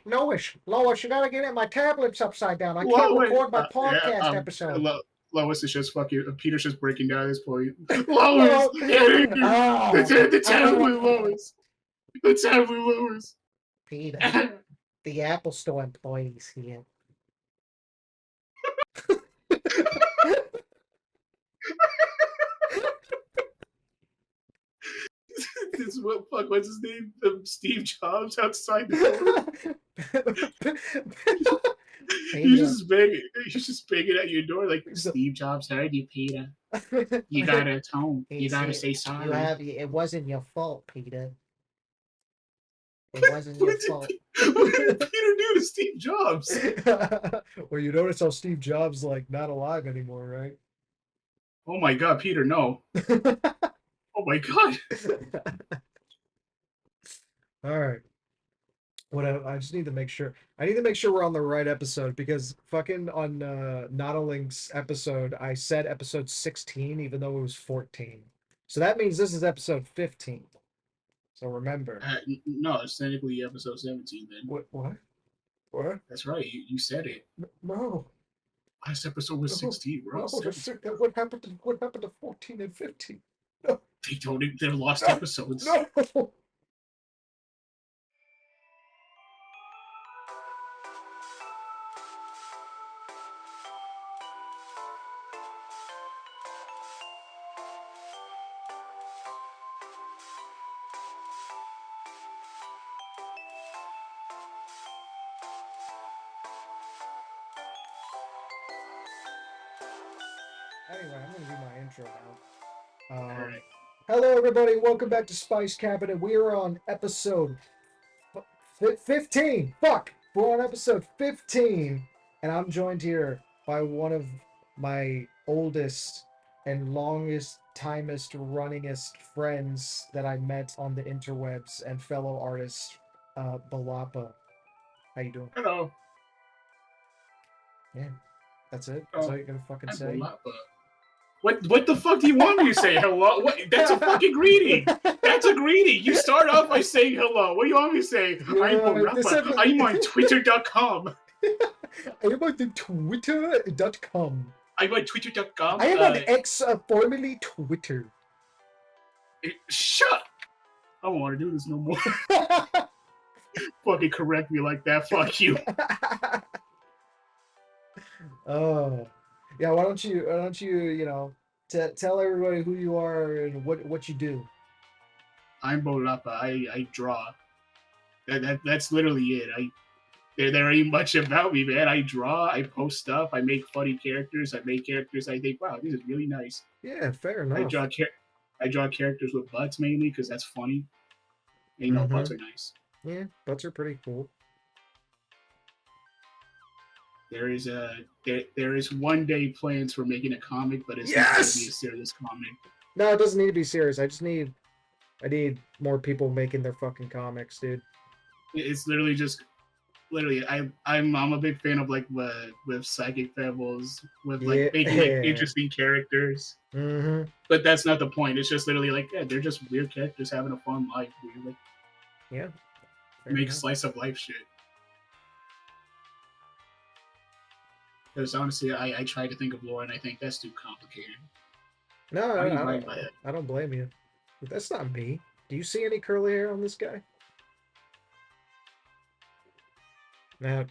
Lois, you gotta get it. My tablet's upside down. I can't Lois, record my podcast episode. Lois is just fucking. Peter's just breaking down at this point. Lois, the tablet, Lois, the tablet, Lois. Peter, the Apple Store employees here. This what's his name? Steve Jobs outside the door. He's just banging at your door like Steve Jobs heard you, Peter. You gotta atone. You gotta say sorry. It wasn't your fault, Peter. It wasn't your fault. What did Peter do to Steve Jobs? Well, you notice how Steve Jobs not alive anymore, right? Oh my God, Peter, no. Oh my God. All right. I just need to make sure. I need to make sure we're on the right episode because fucking on Not a Link's episode, I said episode 16 even though it was 14. So that means this is episode 15. So remember. No, it's technically episode 17 then. What? That's right. You said it. No. Last episode was 16, bro. No, what happened to 14 and 15? No. They're lost episodes. No. Anyway, I'm going to do my intro now. All right. Hello, everybody. Welcome back to Spice Cabinet. We are on episode 15. Fuck! We're on episode 15. And I'm joined here by one of my oldest and longest, timest, runningest friends that I met on the interwebs and fellow artist, Bolapa. How you doing? Hello. Yeah. That's it? That's all you're going to fucking say? Bolapa. What the fuck do you want me to say? Hello? What? That's a fucking greeting. That's a greeting. You start off by saying hello. What do you want me to say? I'm on Twitter.com. I am on Twitter.com. I'm on Twitter.com. I am on X, formerly Twitter. Shut up. I don't want to do this no more. Fucking correct me like that. Fuck you. Oh. Yeah, why don't you tell everybody who you are and what you do. I'm Bolapa. I draw. That's literally it. There ain't much about me, man. I draw, I post stuff, I make funny characters, I make characters I think, wow, this is really nice. Yeah, fair enough. I draw characters with butts mainly because that's funny. And, butts are nice. Yeah, butts are pretty cool. There is one day plans for making a comic, but it's not going to be a serious comic. No, it doesn't need to be serious. I need more people making their fucking comics, dude. It's literally I'm a big fan of with psychic pebbles, with making interesting characters. Mm-hmm. But that's not the point. It's just literally they're just weird characters having a fun life. Yeah. Make slice of life shit. Because honestly, I try to think of lore, and I think that's too complicated. No, I don't blame you. But that's not me. Do you see any curly hair on this guy? Nah.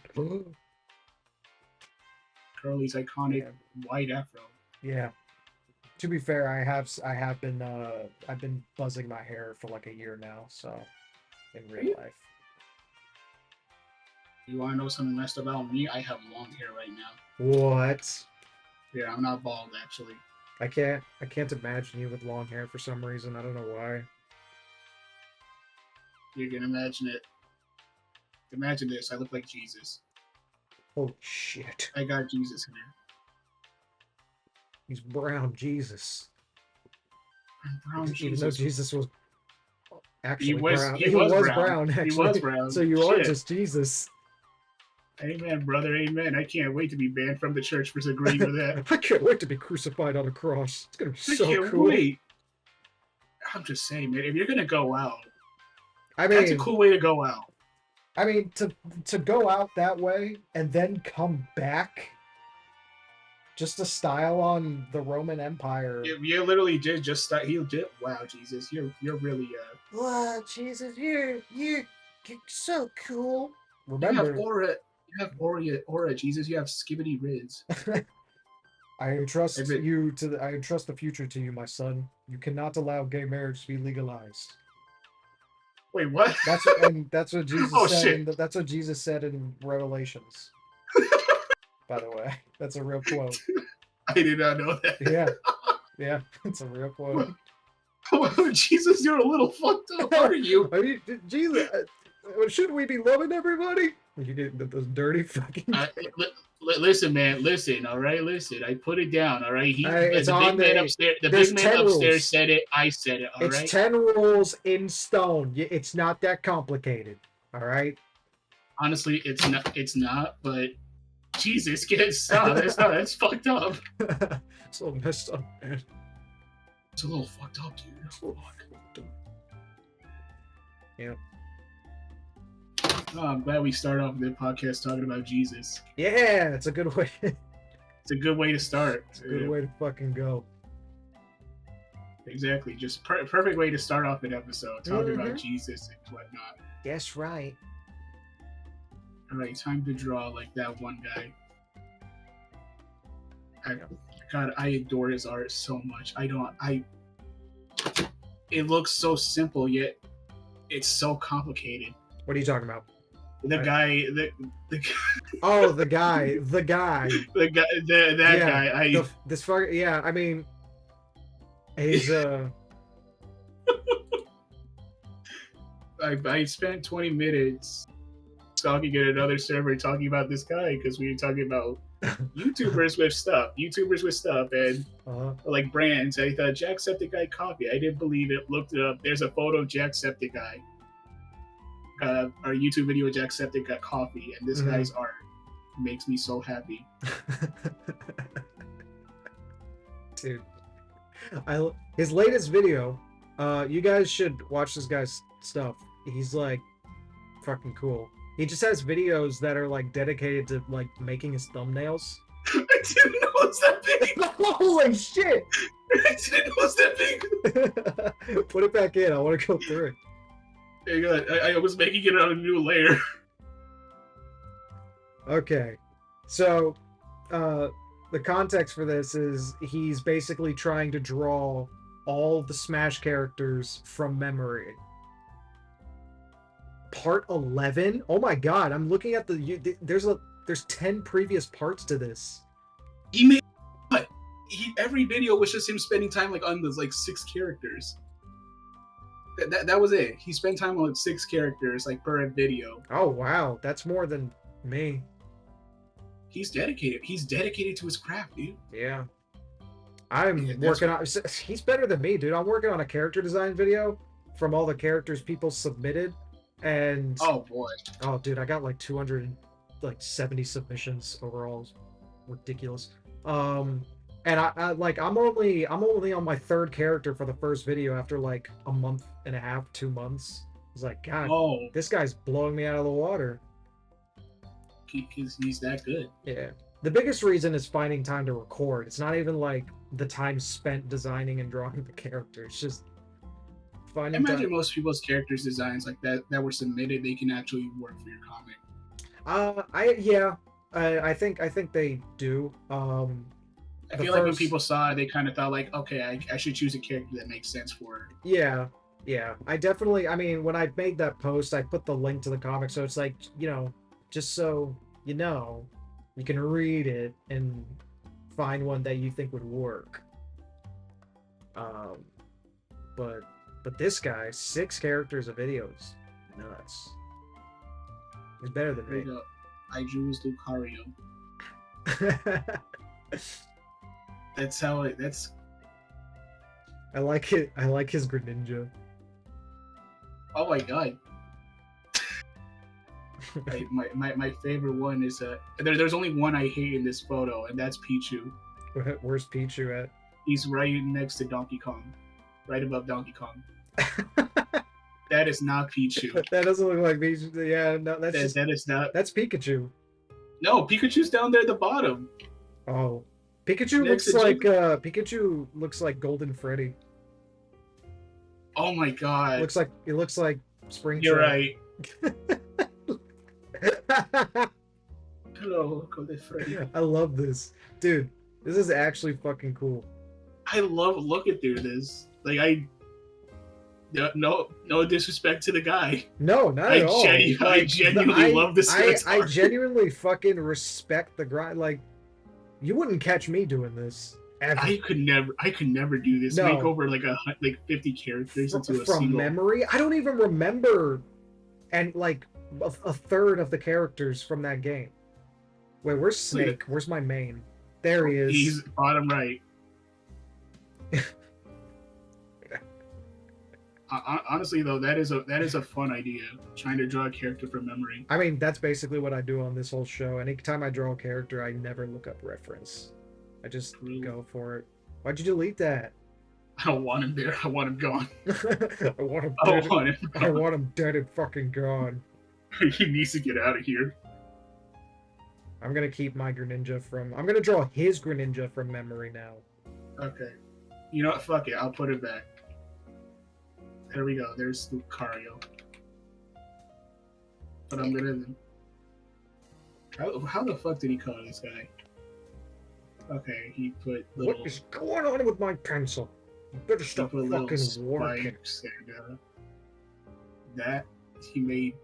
Curly's iconic white afro. Yeah. To be fair, I've been buzzing my hair for like a year now, so in real life. You want to know something messed about me? I have long hair right now. What? Yeah, I'm not bald actually. I can't imagine you with long hair for some reason. I don't know why. You can imagine it. Imagine this. I look like Jesus. Oh shit. I got Jesus hair. He's brown Jesus. Brown Jesus. Even though Jesus was actually brown. He was brown. Actually. He was brown. So you are just Jesus. Amen, brother. Amen. I can't wait to be banned from the church for agreeing with that. I can't wait to be crucified on a cross. It's gonna be so cool. I can't wait. I'm just saying, man. If you're gonna go out, I mean, that's a cool way to go out. I mean, to go out that way and then come back, just to style on the Roman Empire. You literally did just start. He did. Wow, Jesus, you're really. Wow, Jesus, you're so cool. You have Remember, aura. You have aura. Jesus, you have skibbity riz. I entrust you to. I entrust the future to you, my son. You cannot allow gay marriage to be legalized. Wait, what? That's what Jesus said. Shit. That's what Jesus said in Revelations. By the way, that's a real quote. I did not know that. Yeah, it's a real quote. Jesus, you're a little fucked up, aren't you? Jesus, shouldn't we be loving everybody? You get those dirty fucking. Listen, man. Listen, all right. Listen, I put it down. All right. It's the big man upstairs. The big man upstairs said it. I said it. All right. It's 10 rules in stone. It's not that complicated. All right. Honestly, it's not. It's not. But Jesus, stop. That's fucked up. It's a little messed up, man. It's a little fucked up, dude. Yeah. Oh, I'm glad we started off the podcast talking about Jesus. Yeah, it's a good way. It's a good way to start. It's a good way to fucking go. Exactly. Just perfect way to start off an episode talking about Jesus and whatnot. That's right. All right, time to draw like that one guy. God, I adore his art so much. It looks so simple, yet it's so complicated. What are you talking about? The guy. Oh, the guy. That guy. This fucker. Yeah, I mean, he's I spent 20 minutes talking at another server talking about this guy because we were talking about YouTubers with stuff and like brands. I thought Jacksepticeye coffee. I didn't believe it. Looked it up. There's a photo of Jacksepticeye. Our YouTube video of Jacksepticeye coffee, and this guy's art makes me so happy. Dude, his latest video. You guys should watch this guy's stuff. He's like fucking cool. He just has videos that are like dedicated to like making his thumbnails. I didn't know it was that big. Holy shit! I didn't know it was that big. Put it back in. I want to go through it. Hang on. I was making it on a new layer. Okay, so the context for this is he's basically trying to draw all the Smash characters from memory. Part 11? Oh my god, I'm looking at there's 10 previous parts to this. He made what? Every video was just him spending time like on those like 6 characters. That was it. He spent time on 6 characters like per video. Oh wow, that's more than me. He's dedicated. He's dedicated to his craft, dude. Yeah. I'm working on. He's better than me, dude. I'm working on a character design video from all the characters people submitted, and oh boy, oh dude, I got like 270 submissions overall. Ridiculous. And I'm only on my 3rd character for the first video after like a month and a half, 2 months. It's like, God, this guy's blowing me out of the water. Because he's that good. Yeah. The biggest reason is finding time to record. It's not even like the time spent designing and drawing the character. It's just finding time. I imagine most people's characters designs like that were submitted, they can actually work for your comic. I think they do. I feel like when people saw it, they kind of thought like, okay, I should choose a character that makes sense for her. Yeah. I mean, when I made that post, I put the link to the comic, so it's like, just so you know, you can read it and find one that you think would work. But this guy, 6 characters of videos, nuts. He's better than me. I drew as Lucario. That's how it. That's. I like it. I like his Greninja. Oh my god. my favorite one is there's only one I hate in this photo, and that's Pichu. Where's Pichu at? He's right next to Donkey Kong, right above Donkey Kong. That is not Pichu. That doesn't look like Pichu. Yeah, no, That is not. That's Pikachu. No, Pikachu's down there at the bottom. Oh, Pikachu looks like Golden Freddy. Oh my god! It looks like Springtrap. You're right. Hello, Golden Freddy. I love this, dude. This is actually fucking cool. I love looking through this. Like no disrespect to the guy. No, not at all. I genuinely love this guy's I art. genuinely fucking respect the grind. Like, you wouldn't catch me doing this. Ever. I could never do this. No. Make over like 50 characters into a from single memory. I don't even remember, and like a third of the characters from that game. Wait, where's Snake? Where's my main? There he is. He's bottom right. Honestly, though, that is a fun idea. Trying to draw a character from memory. I mean, that's basically what I do on this whole show. Anytime I draw a character, I never look up reference. I just go for it. Why'd you delete that? I don't want him there. I want him gone. I want him dead. I want him dead and fucking gone. He needs to get out of here. I'm gonna keep my Greninja from. I'm gonna draw his Greninja from memory now. Okay. You know what? Fuck it. I'll put it back. There we go. There's Lucario. But I'm gonna. How the fuck did he call this guy? Okay, he put little. What is going on with my pencil? You better stop fucking working. And, that he made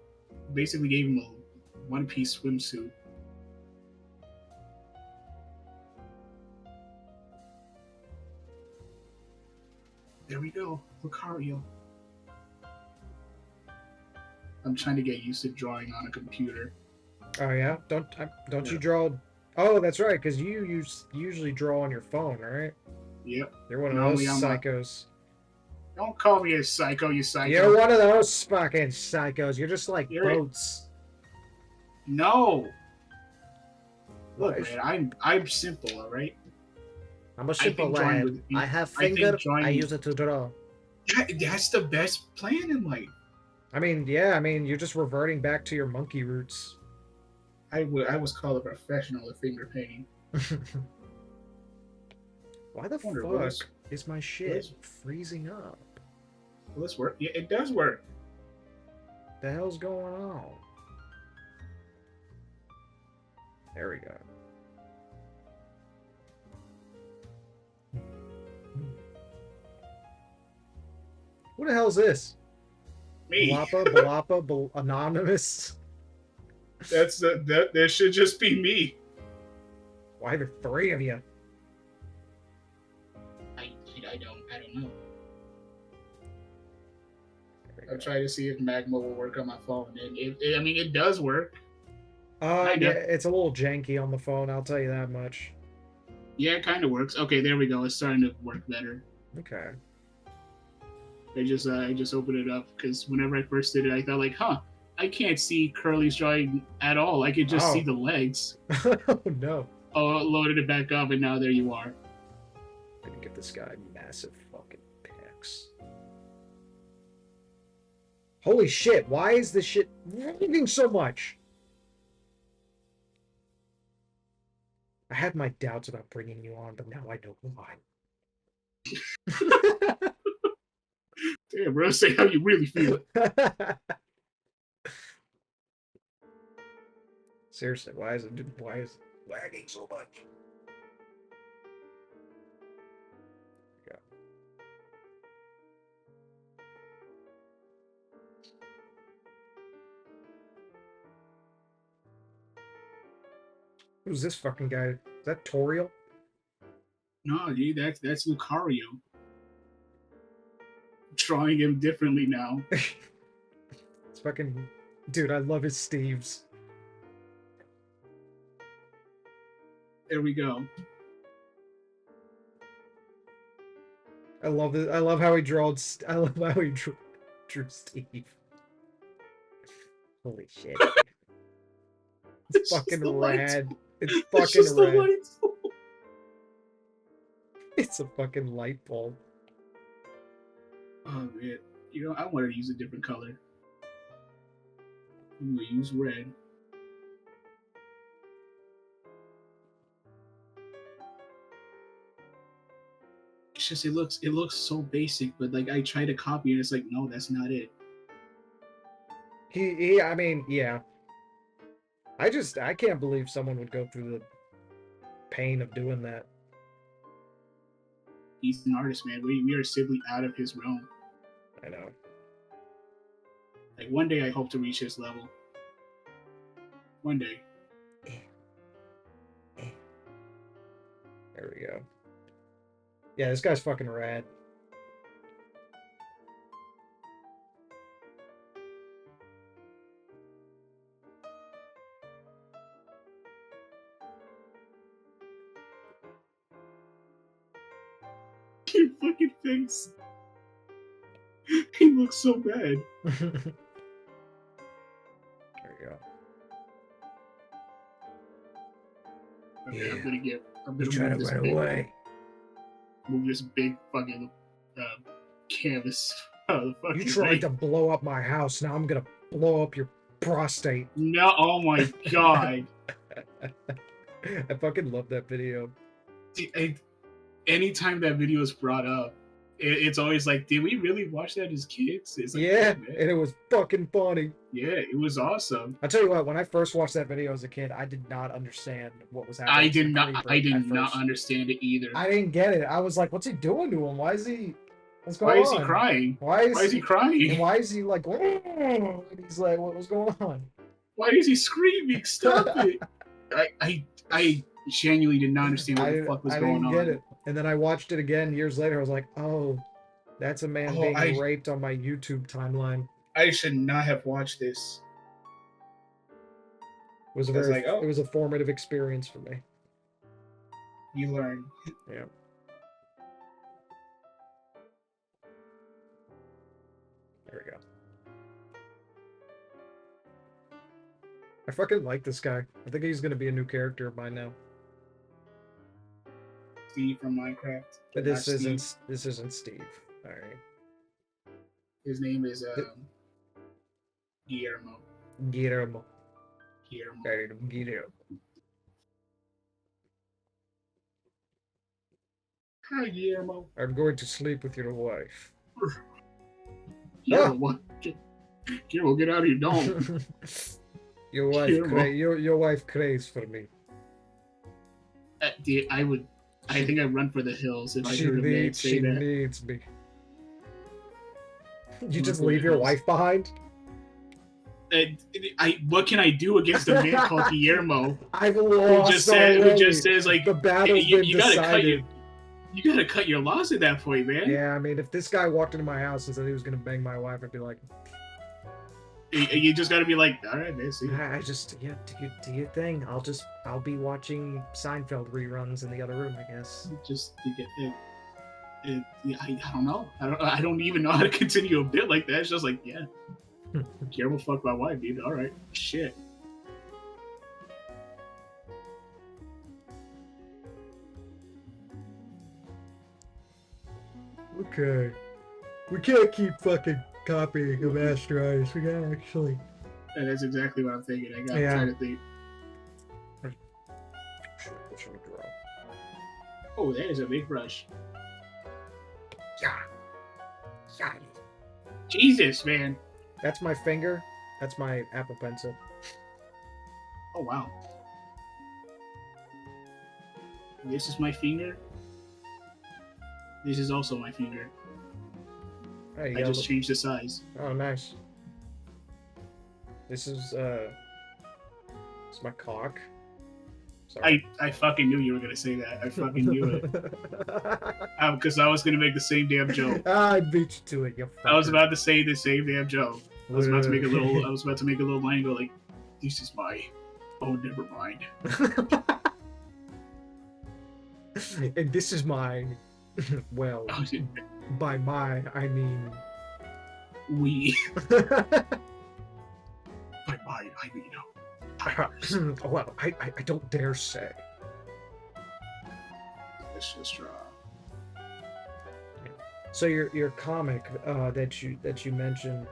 basically gave him a one-piece swimsuit. There we go, Lucario. I'm trying to get used to drawing on a computer. Oh yeah, don't you draw? Oh, that's right, because you usually draw on your phone, right? Yep. You're one of those psychos. Don't call me a psycho, you psycho. You're one of those fucking psychos. You're just like boats. No. Look, man, I'm simple, all right? I'm a simple lad. I have finger. I use it to draw. That's the best plan in life. I mean, yeah. I mean, you're just reverting back to your monkey roots. I was called a professional at finger painting. Why the fuck is my shit freezing up? Will this work? Yeah, it does work. The hell's going on? There we go. Who the hell is this? Me. Bolapa, anonymous. That should just be me. Why are there three of you? I don't know. I'm trying to see if Magma will work on my phone, and it does work. Yeah, it's a little janky on the phone. I'll tell you that much. Yeah, it kind of works. Okay, there we go. It's starting to work better. Okay. I just opened it up because whenever I first did it, I thought like, I can't see Curly's drawing at all. I could just see the legs. Oh no. Oh, loaded it back up, and now there you are. I'm gonna give this guy massive fucking pecs. Holy shit! Why is this shit moving so much? I had my doubts about bringing you on, but now I know why. Damn, bro, say how you really feel. Seriously, why is it lagging so much? Yeah. Who's this fucking guy? Is that Toriel? No, dude, that's Lucario. Drawing him differently now. It's fucking... Dude, I love his Steves. There we go. I love it. I love how he drew Steve. Holy shit. It's fucking rad. It's fucking rad. It's a fucking light bulb. Oh man. You know, I wanted to use a different color. I'm gonna use red. It's just it looks so basic, but like I try to copy and it's like, no, that's not it. I mean, yeah. I can't believe someone would go through the pain of doing that. He's an artist, man. We are simply out of his realm. I know. Like one day I hope to reach his level. One day. There we go. Yeah, this guy's fucking rad. Your fucking face. He looks so bad. There we go. Okay, yeah. I'm gonna you try to run away. Move this big fucking canvas. You tried to blow up my house. Now I'm gonna blow up your prostate. No, oh my god. I fucking love that video. Anytime that video is brought up, it's always like, did we really watch that as kids? It's like, yeah, and it was fucking funny. Yeah, it was awesome. I'll tell you what, when I first watched that video as a kid, I did not understand what was happening. I did not understand it either. I didn't get it. I was like, what's he doing to him? What's going on? Why is he crying? Why is he crying? And why is he like, and he's like, what was going on? Why is he screaming? Stop it. I genuinely did not understand what the fuck was going on. I didn't get it. And then I watched it again years later. I was like, oh, that's a man being raped on my YouTube timeline. I should not have watched this. It was it was a formative experience for me. You learn. Yeah. There we go. I fucking like this guy. I think he's gonna be a new character of mine now. Steve from Minecraft. But this isn't Steve. All right. His name is Guillermo. Guillermo. Hi, Guillermo. I'm going to sleep with your wife. Guillermo, Guillermo, get out of your dome. Your wife craves for me. I think I'd run for the hills if I heard a man say that. She needs me. You just leave your wife behind? What can I do against a man called Guillermo? I've lost who just says like the battle's been decided. You gotta cut your loss at that point, man. Yeah, I mean, if this guy walked into my house and said he was gonna bang my wife, I'd be like, you just gotta be like, all right, man. See. Do your thing. I'll be watching Seinfeld reruns in the other room, I guess. I don't know. I don't even know how to continue a bit like that. It's just like, yeah. Guillermo fucked my wife, dude. All right, shit. Okay. We can't keep fucking copying a master artist. We gotta actually. And that's exactly what I'm thinking. I gotta try to think. Oh, that is a big brush. Yeah. Jesus, man. That's my finger. That's my Apple Pencil. Oh, wow. This is my finger. This is also my finger. Oh, I just changed the size. Oh, nice. This is it's my cock. Sorry. I fucking knew you were gonna say that. I fucking knew it. Because I was gonna make the same damn joke. I beat you to it. You fucker. I was about to say the same damn joke. I was about to make a little line and go like, "This is my." Oh, never mind. And this is mine. Well, by my, I mean we. By mine, I mean well, I don't dare say. Let's just draw. So your comic that you mentioned,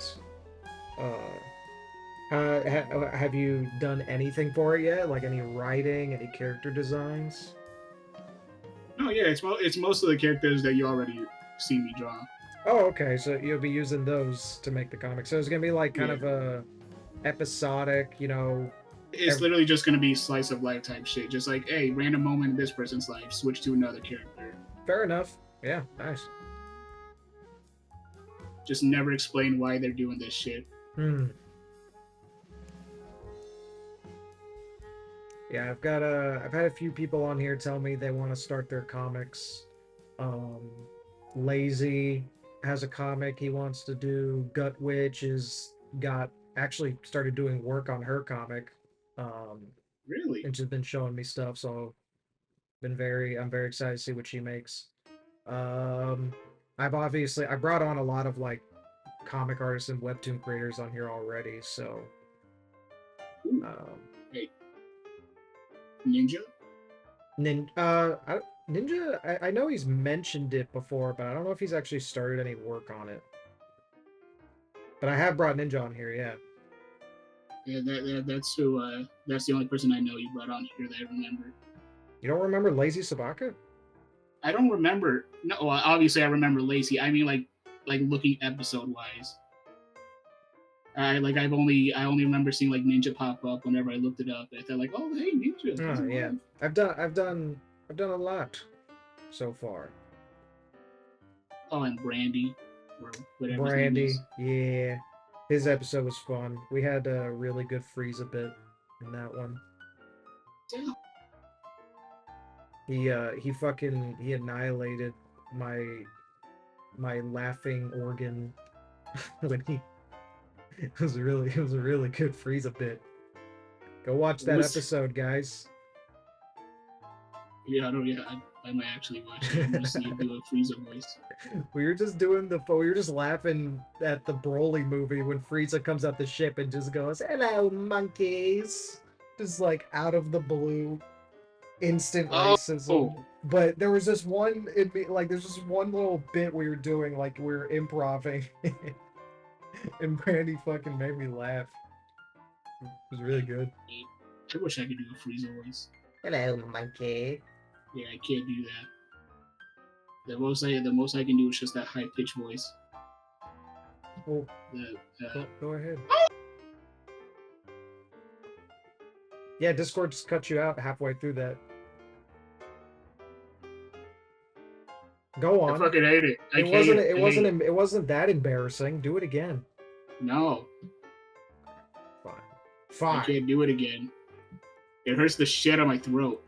have you done anything for it yet? Like any writing, any character designs? No, yeah, it's most of the characters that you already see me draw. Oh, okay. So you'll be using those to make the comic. So it's gonna be like kind Yeah, of a episodic, it's literally just gonna be slice of life type shit. Just like, hey, random moment in this person's life, switch to another character. fair enough. Yeah, nice. Just never explain why they're doing this shit. Hmm. Yeah, I've had a few people on here tell me they want to start their comics. Um, Lazy has a comic he wants to do. Gut Witch is got actually started doing work on her comic. Um, Really? and she's been showing me stuff, so I'm very excited to see what she makes. Um, I brought on a lot of like comic artists and webtoon creators on here already, so Ooh, um, hey, Ninja? Ninja, I know he's mentioned it before, but I don't know if he's actually started any work on it. But I have brought Ninja on here, yeah. Yeah, that's who. That's the only person I know you brought on here that I remember. You don't remember Lazy Sabaka? I don't remember. No, well, obviously I remember Lacey. I mean, like looking episode wise. I only remember seeing like Ninja pop up whenever I looked it up. I thought like, oh hey Ninja. Oh yeah, I've done a lot so far. Oh, and Brandy, or whatever his name Brandy, is. yeah, his episode was fun. We had a really good Frieza bit in that one. Damn. He annihilated my laughing organ when he it was a really good Frieza bit. Go watch that episode, guys. Yeah, I don't. Yeah, I might actually watch it. I'm gonna see you do a Frieza voice. We were just laughing at the Broly movie when Frieza comes out the ship and just goes, "Hello, monkeys," just like out of the blue, instant racism. Oh, But there was this one, there's just one little bit we were doing, like we were improvising, and Brandy fucking made me laugh. It was really good. I wish I could do a Frieza voice. Hello, monkey. Yeah, I can't do that. The most I can do is just that high pitched voice. Oh, The, go ahead. Yeah, Discord just cut you out halfway through that. Go on. I fucking hate it. It wasn't that embarrassing. Do it again. No. Fine. I can't do it again. It hurts the shit out of my throat.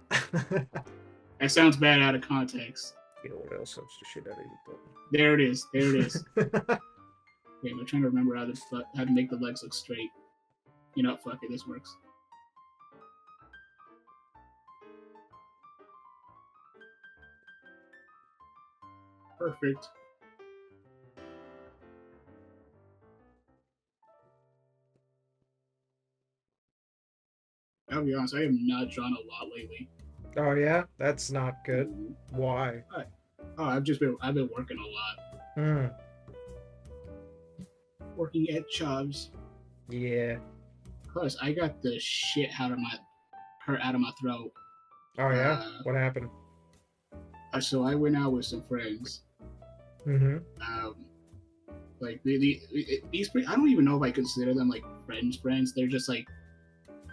That sounds bad out of context. You know what else hurts the shit out of your throat? There it is. Wait, I'm trying to remember how to make the legs look straight. You know, fuck it, this works. Perfect. I'll be honest, I have not drawn a lot lately. Oh yeah, that's not good. Why? Oh, I've been working a lot. Working at jobs. Yeah. Plus, I got the shit out of my throat. Oh yeah. What happened? So I went out with some friends. Mm-hmm. Like these, I don't even know if I consider them like friends. They're just like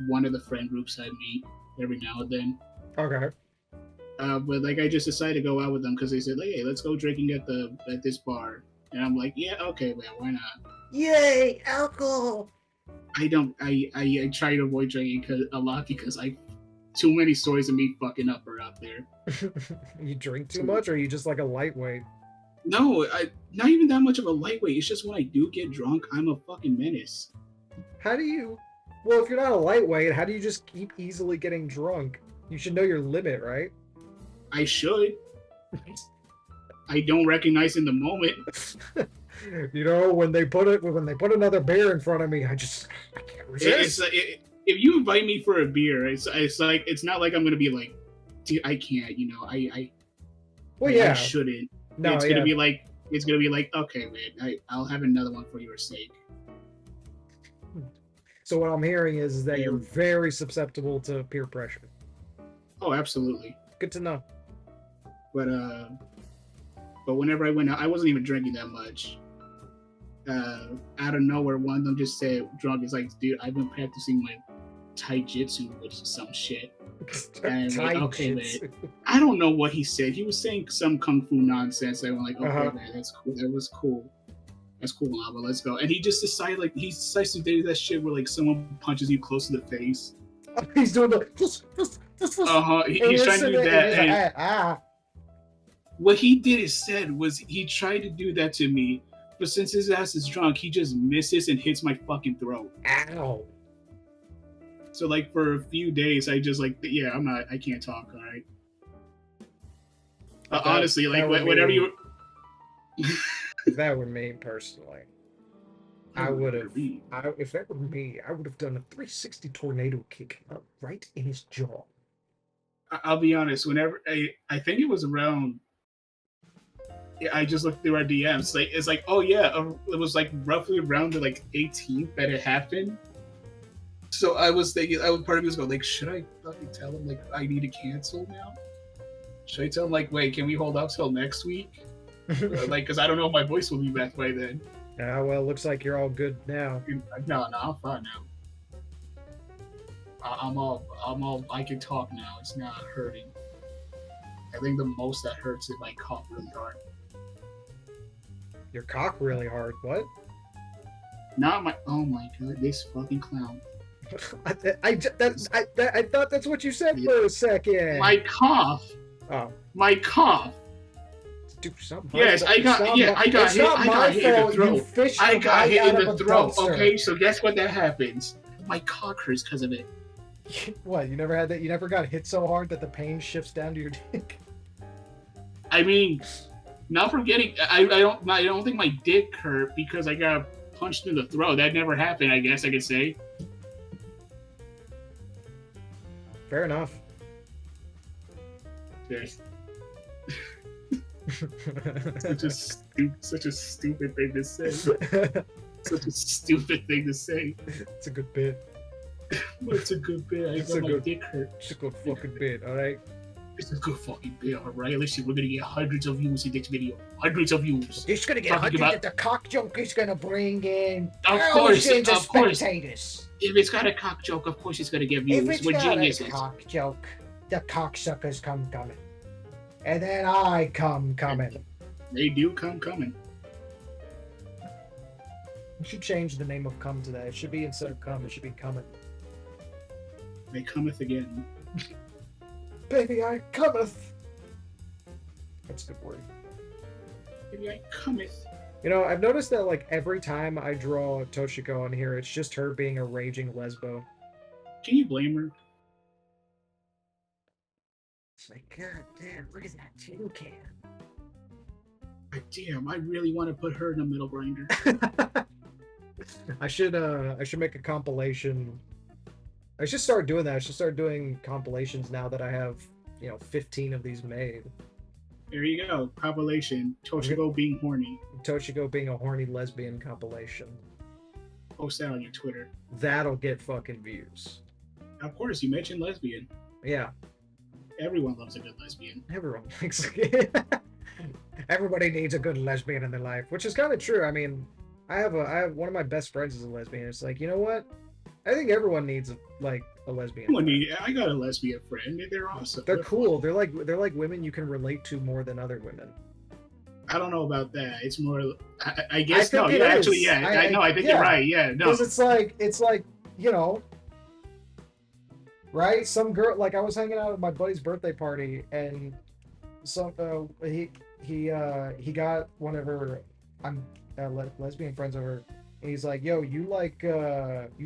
one of the friend groups I meet every now and then. Okay. But like I just decided to go out with them because they said like, hey, let's go drinking at this bar, and I'm like, yeah, okay, man, why not? Yay, alcohol! I try to avoid drinking a lot because too many stories of me fucking up are out there. You drink too much, or are you just like a lightweight? No, not even that much of a lightweight. It's just when I do get drunk, I'm a fucking menace. How do you? Well, if you're not a lightweight, how do you just keep easily getting drunk? You should know your limit, right? I should. I don't recognize in the moment. You know, when they put another beer in front of me, I can't resist. If you invite me for a beer, it's like it's not like I'm gonna be like, dude, I can't. You know, Well, yeah, I shouldn't. No, it's gonna be like, it's gonna be like, okay, man, I'll have another one for your sake. So what I'm hearing is that you're And very susceptible to peer pressure. oh, absolutely. Good to know. But whenever I went out, I wasn't even drinking that much. Out of nowhere, one of them just said, drunk. It's like, dude, I've been practicing my taijutsu, which is some shit. And like, okay, man. I don't know what he said. He was saying some kung fu nonsense. I was like, okay, man, that's cool. That was cool. That's cool, Lava. Let's go. And he just decided, like, he decides to do that shit where, like, someone punches you close to the face. He's doing the. He's trying to do that. And what he did instead was he tried to do that to me, but since his ass is drunk, he just misses and hits my fucking throat. Ow. So, like, for a few days, I just, like, yeah, I can't talk, all right? Honestly, like, whatever you... If that were me, personally, I would have... If that were me, I would have done a 360 tornado kick right in his jaw. I'll be honest, whenever... I think it was around... I just looked through our DMs. Like, it's like, oh, yeah, it was, like, roughly around the, like, 18th that it happened. So I was thinking, part of me was going, like, should I fucking tell him, like, I need to cancel now? Should I tell him, like, wait, can we hold out till next week? Like, because I don't know if my voice will be back by then. Well, looks like you're all good now. No, I'm fine now. I'm all, I can talk now. It's not hurting. I think the most that hurts is my cough really hard. Your cock really hard? What? Not my, oh my god, this fucking clown. I thought that's what you said for a second. My cough. Oh. My cough. Do something. Yes, I got hit in the throat. I got hit in the throat. Okay, so guess what that happens? My cock hurts because of it. What? You never had that? You never got hit so hard that the pain shifts down to your dick? I mean, not from getting. I don't think my dick hurt because I got punched in the throat. That never happened. I guess I could say. Fair enough. Yes. Such a stupid thing to say. Such a stupid thing to say. It's a good bit. It's a good bit. I got my dick hurt. It's a good fucking bit, alright? It's a good fucking bit, alright? Listen, we're gonna get hundreds of views in this video. Hundreds of views. It's gonna get hundreds of the cock joke is gonna bring in thousands of spectators. If it's got a cock joke, of course it's gonna get views. If it's got a cock joke, the cocksuckers come coming. And then I come coming. They do come coming. You should change the name of come today. It should be instead of come, it should be coming. They cometh again. Baby, I cometh. That's a good word. Baby, I cometh. You know, I've noticed that, like, every time I draw Toshiko on here, it's just her being a raging lesbo. Can you blame her? It's like, god damn, look at that tin can. God damn, I really want to put her in a middle grinder. I should make a compilation. I should start doing that. I should start doing compilations now that I have, 15 of these made. There you go. Compilation. Toshiko being horny. Toshiko being a horny lesbian compilation. Post that on your Twitter. That'll get fucking views. Of course, you mentioned lesbian. Yeah. Everyone loves a good lesbian. Everyone likes it. Everybody needs a good lesbian in their life, which is kind of true. I mean, I have one of my best friends is a lesbian. It's like, you know what? I think everyone needs a lesbian. I got a lesbian friend. They're awesome. They're cool. They're like women you can relate to more than other women. I don't know about that. It's more. I guess no. Yeah, actually, yeah. I think you're right. Yeah, no. Because it's like right? Some girl, like, I was hanging out at my buddy's birthday party, and he got one of her lesbian friends over, and he's like, "Yo, you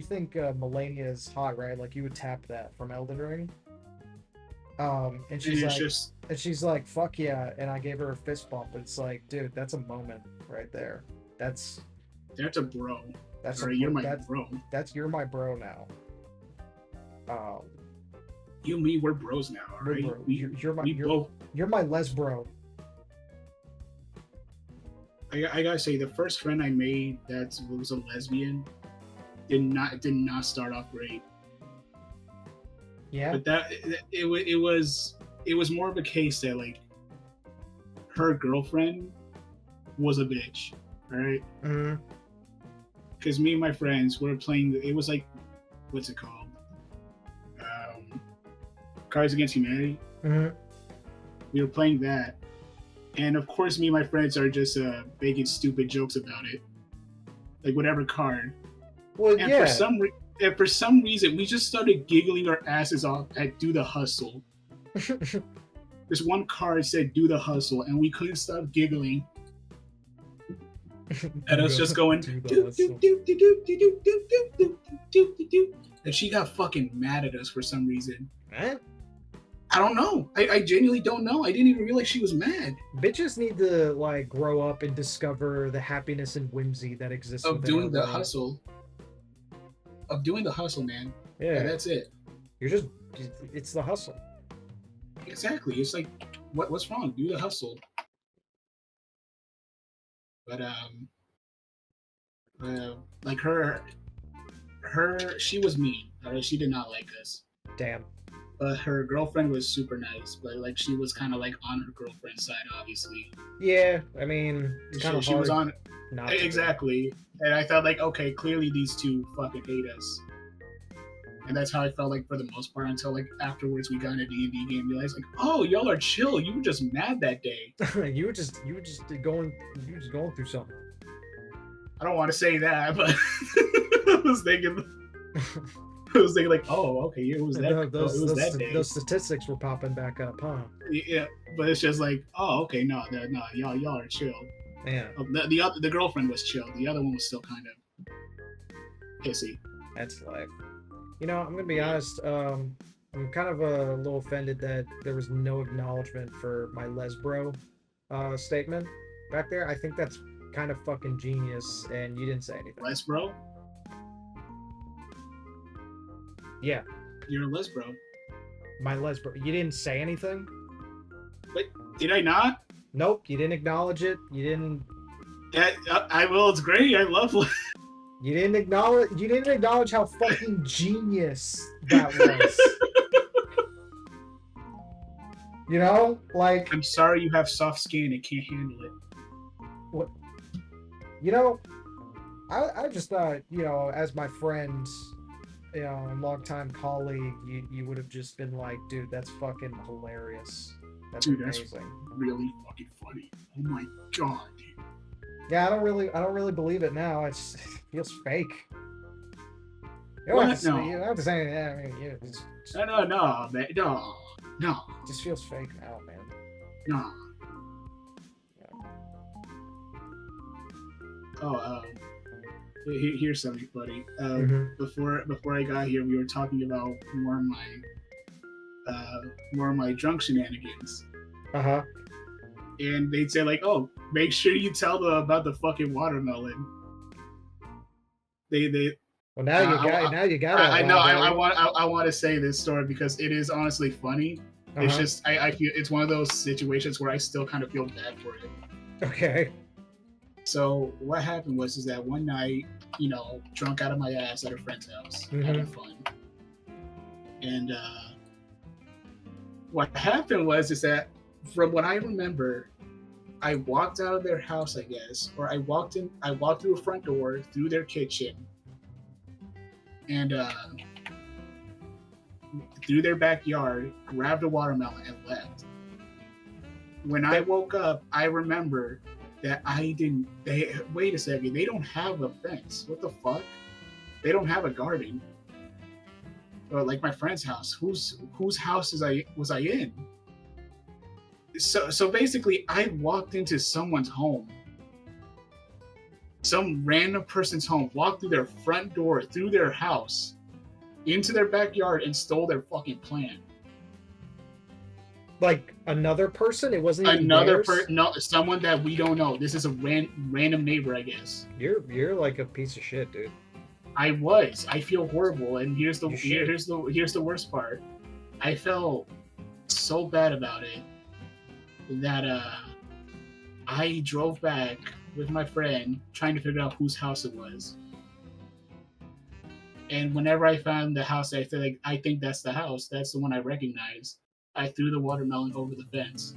think Melania is hot, right? Like, you would tap that from Elden Ring." And she's like, "Fuck yeah!" And I gave her a fist bump. But it's like, dude, that's a moment right there. That's a bro. You're my bro. You're my bro now. You and me, we're bros now, all right? You're my les bro. I gotta say, the first friend I made that was a lesbian did not start off great. Yeah. But it was more of a case that like her girlfriend was a bitch, right? Mm-hmm. Because me and my friends were playing. It was like, what's it called? Cards Against Humanity. Mm-hmm. We were playing that, and of course, me and my friends are just making stupid jokes about it, like whatever card. Well, And yeah. for some reason, we just started giggling our asses off at "Do the Hustle." This one card said "Do the Hustle," and we couldn't stop giggling. And us just going do do do do do do do do do do do, and she got fucking mad at us for some reason. Huh? I don't know. I genuinely don't know. I didn't even realize she was mad. Bitches need to like grow up and discover the happiness and whimsy that exists Of doing the world. hustle. Of doing the hustle, man. Yeah, and that's it. It's the hustle. Exactly. It's like, what's wrong? Do the hustle. But like she was mean. She did not like us. Damn. But her girlfriend was super nice. But like she was kind of like on her girlfriend's side, obviously. Yeah, I mean, it's kind of hard. She was on. Exactly. And I felt like, okay, clearly these two fucking hate us. And that's how I felt like for the most part until like afterwards we got in a D&D game and realized like, oh, y'all are chill. You were just mad that day. you were just going through something. I don't want to say that, but I was thinking like, oh, okay, it was that day. Those statistics were popping back up, huh? Yeah, but it's just like, oh, okay, no, y'all are chill. Yeah. The girlfriend was chill. The other one was still kind of pissy. That's life. You know, I'm gonna be honest. I'm kind of a little offended that there was no acknowledgement for my lesbro statement back there. I think that's kind of fucking genius, and you didn't say anything. Lesbro? Yeah. You're a lesbro. My lesbro. You didn't say anything? Wait, did I not? Nope, you didn't acknowledge it. You didn't. I will. It's great. I love. You didn't acknowledge how fucking genius that was. You know, like. I'm sorry you have soft skin and can't handle it. What? You know, I just thought, you know, as my friend, you know, and longtime colleague, you would have just been like, dude, that's fucking hilarious. That's amazing. That's really fucking funny. Oh my god. Yeah, I don't really believe it now. It feels fake. You don't have to say anything. I mean, no, man, no. It just feels fake now, man. No. Yeah. Oh, here's something funny. Before I got here, we were talking about more of my drunk shenanigans. Uh-huh. And they'd say like, "Oh, make sure you tell them about the fucking watermelon." Well, now you got it. I know. I want to say this story because it is honestly funny. Uh-huh. It's just I feel it's one of those situations where I still kind of feel bad for it. Okay. So what happened was that one night, you know, drunk out of my ass at a friend's house, having fun, and what happened was that from what I remember, I walked out of their house, I guess, or I walked through a front door, through their kitchen, and through their backyard, grabbed a watermelon and left. When I woke up, I remember that wait a second, they don't have a fence. What the fuck? They don't have a garden. Or like my friend's house. Whose house was I in? So basically I walked into someone's home. Some random person's home, walked through their front door, through their house, into their backyard and stole their fucking plant. Like another person? It wasn't even another person. No, someone that we don't know. This is a random neighbor, I guess. You're like a piece of shit, dude. I feel horrible, and here's the worst part. I felt so bad about it that I drove back with my friend trying to figure out whose house it was. And whenever I found the house, I feel like I think that's the house. That's the one I recognize. I threw the watermelon over the fence.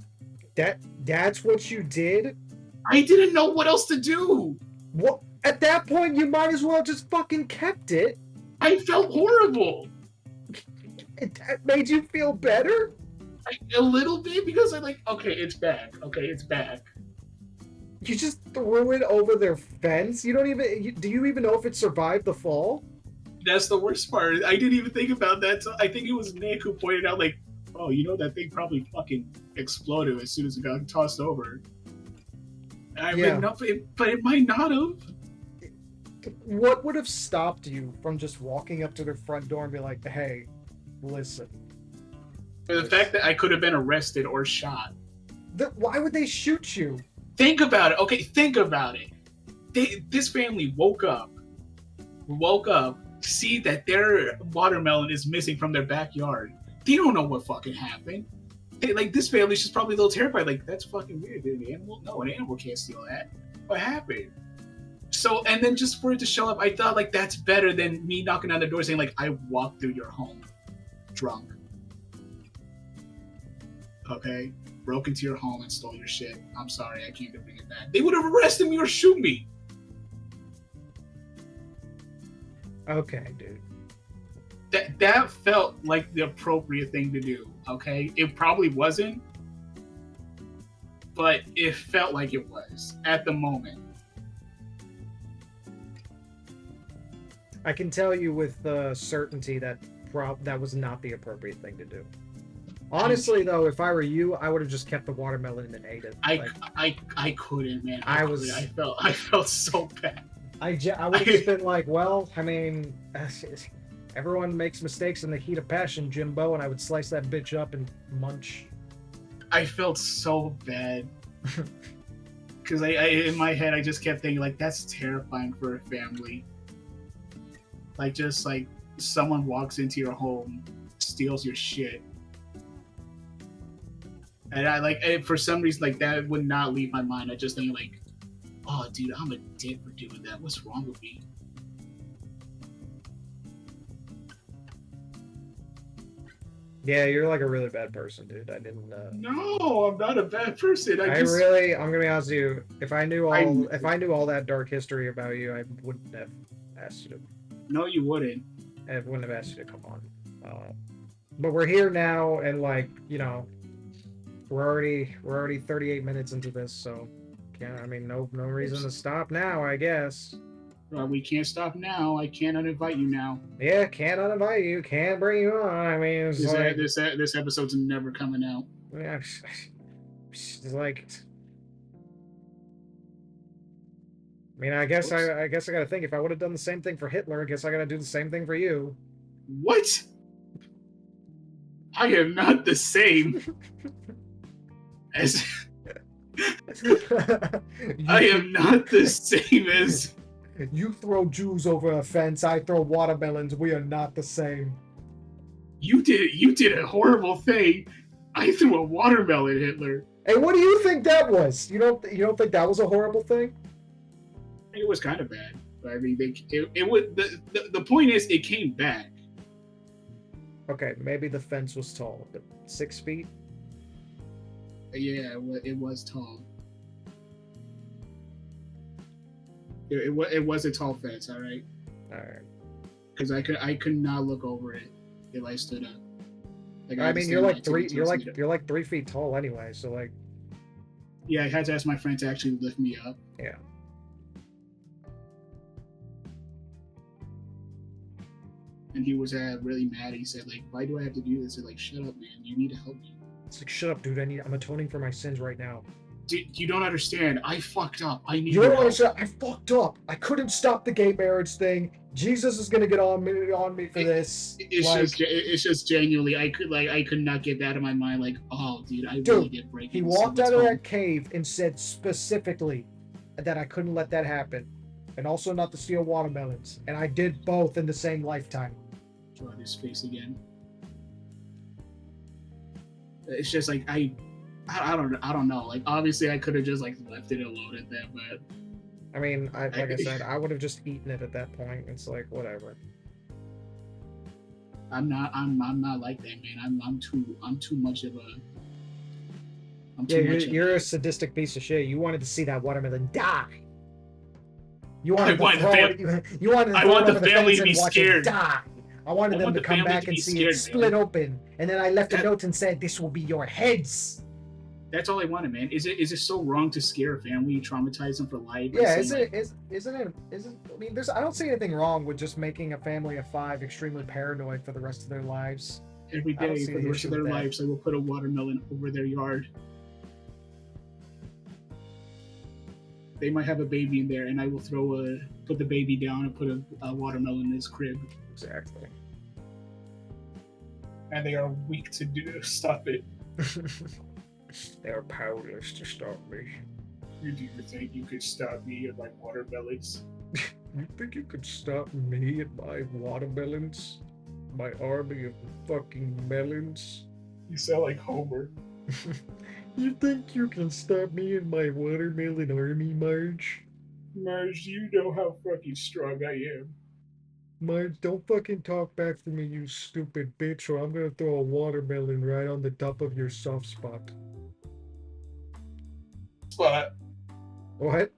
That's what you did? I didn't know what else to do. What? At that point, you might as well just fucking kept it. I felt horrible. It made you feel better? A little bit, because I'm like, okay, it's back. Okay, it's back. You just threw it over their fence? You don't even... Do you even know if it survived the fall? That's the worst part. I didn't even think about that. So I think it was Nick who pointed out, like, oh, you know, that thing probably fucking exploded as soon as it got tossed over. And I mean, no, but it might not have. What would have stopped you from just walking up to their front door and be like, hey, listen. The fact that I could have been arrested or shot. Why would they shoot you? Think about it. Okay, think about it. This family woke up, see that their watermelon is missing from their backyard. They don't know what fucking happened. This family's just probably a little terrified. Like, that's fucking weird. Did an animal? No, an animal can't steal that. What happened? So, and then just for it to show up, I thought, like, that's better than me knocking on the door saying, like, I walked through your home drunk. Okay? Broke into your home and stole your shit. I'm sorry, I came to bring it back. They would have arrested me or shoot me. Okay, dude. That felt like the appropriate thing to do, okay? It probably wasn't, but it felt like it was at the moment. I can tell you with certainty that that was not the appropriate thing to do. Honestly, though, if I were you, I would have just kept the watermelon and ate it. I couldn't, man. I felt so bad. I would have just been like, well, I mean, everyone makes mistakes in the heat of passion, Jimbo, and I would slice that bitch up and munch. I felt so bad. Because I in my head, I just kept thinking, like, that's terrifying for a family. Like, just, like, someone walks into your home, steals your shit. And for some reason, like, that would not leave my mind. I just think, like, oh, dude, I'm a dick for doing that. What's wrong with me? Yeah, you're like a really bad person, dude. I didn't. No, I'm not a bad person. I'm gonna be honest with you. If I knew all that dark history about you, I wouldn't have asked you to. No, you wouldn't. I wouldn't have asked you to come on. But we're here now, and like, you know, we're already 38 minutes into this, so yeah, I mean, no reason to stop now, I guess. We can't stop now. I can't uninvite you now. Yeah, can't uninvite you. Can't bring you on. I mean, it's this episode's never coming out. Yeah, it's like. I mean, I guess I gotta think. If I would have done the same thing for Hitler, I guess I gotta do the same thing for you. What? I am not the same as. I am not the same as. You throw Jews over a fence, I throw watermelons. We are not the same. You did a horrible thing. I threw a watermelon, Hitler. Hey, what do you think that was? You don't think that was a horrible thing? It was kind of bad. I mean, it was the point is it came back. Okay, maybe the fence was tall, but 6 feet. Yeah, it was tall. It was a tall fence, all right. All right. Because I could not look over it if I stood up. Like, I mean, you're like 3 feet tall anyway, so like. Yeah, I had to ask my friend to actually lift me up. Yeah. And he was really mad. He said, like, why do I have to do this? I said, like, shut up, man. You need to help me. It's like, shut up, dude. I'm atoning for my sins right now. Dude, you don't understand. I fucked up. I need. You don't understand. I fucked up. I couldn't stop the gay marriage thing. Jesus is gonna get on me for this. It's just genuinely. I could not get that out of my mind. Like, oh, dude, really did break. He walked out of that cave and said specifically that I couldn't let that happen, and also not to steal watermelons. And I did both in the same lifetime. Draw his face again. It's just like I don't know. Like, obviously I could have just like left it alone at that, but I mean, like I said, I would have just eaten it at that point. It's like whatever. I'm not like that, man. I'm too much of a. You're a sadistic piece of shit. You wanted to see that watermelon die. You wanted I to throw it. You wanted to throw it over the fence and watch it die. I wanted them to come back and see it split open, and then I left a note and said, "This will be your heads." That's all I wanted, man. Is it so wrong to scare a family, traumatize them for life? Yeah, isn't it? I mean, I don't see anything wrong with just making a family of 5 extremely paranoid for the rest of their lives. Every day for the rest of their lives, I will put a watermelon over their yard. They might have a baby in there, and I will put the baby down and put a watermelon in his crib. Exactly. And they are weak to stop it. They are powerless to stop me. Do you think you could stop me and my watermelons? You think you could stop me and my watermelons? My army of fucking melons? You sound like Homer. You think you can stop me and my watermelon army, Marge? Marge, you know how fucking strong I am. Marge, don't fucking talk back to me, you stupid bitch, or I'm gonna throw a watermelon right on the top of your soft spot. Spot? What?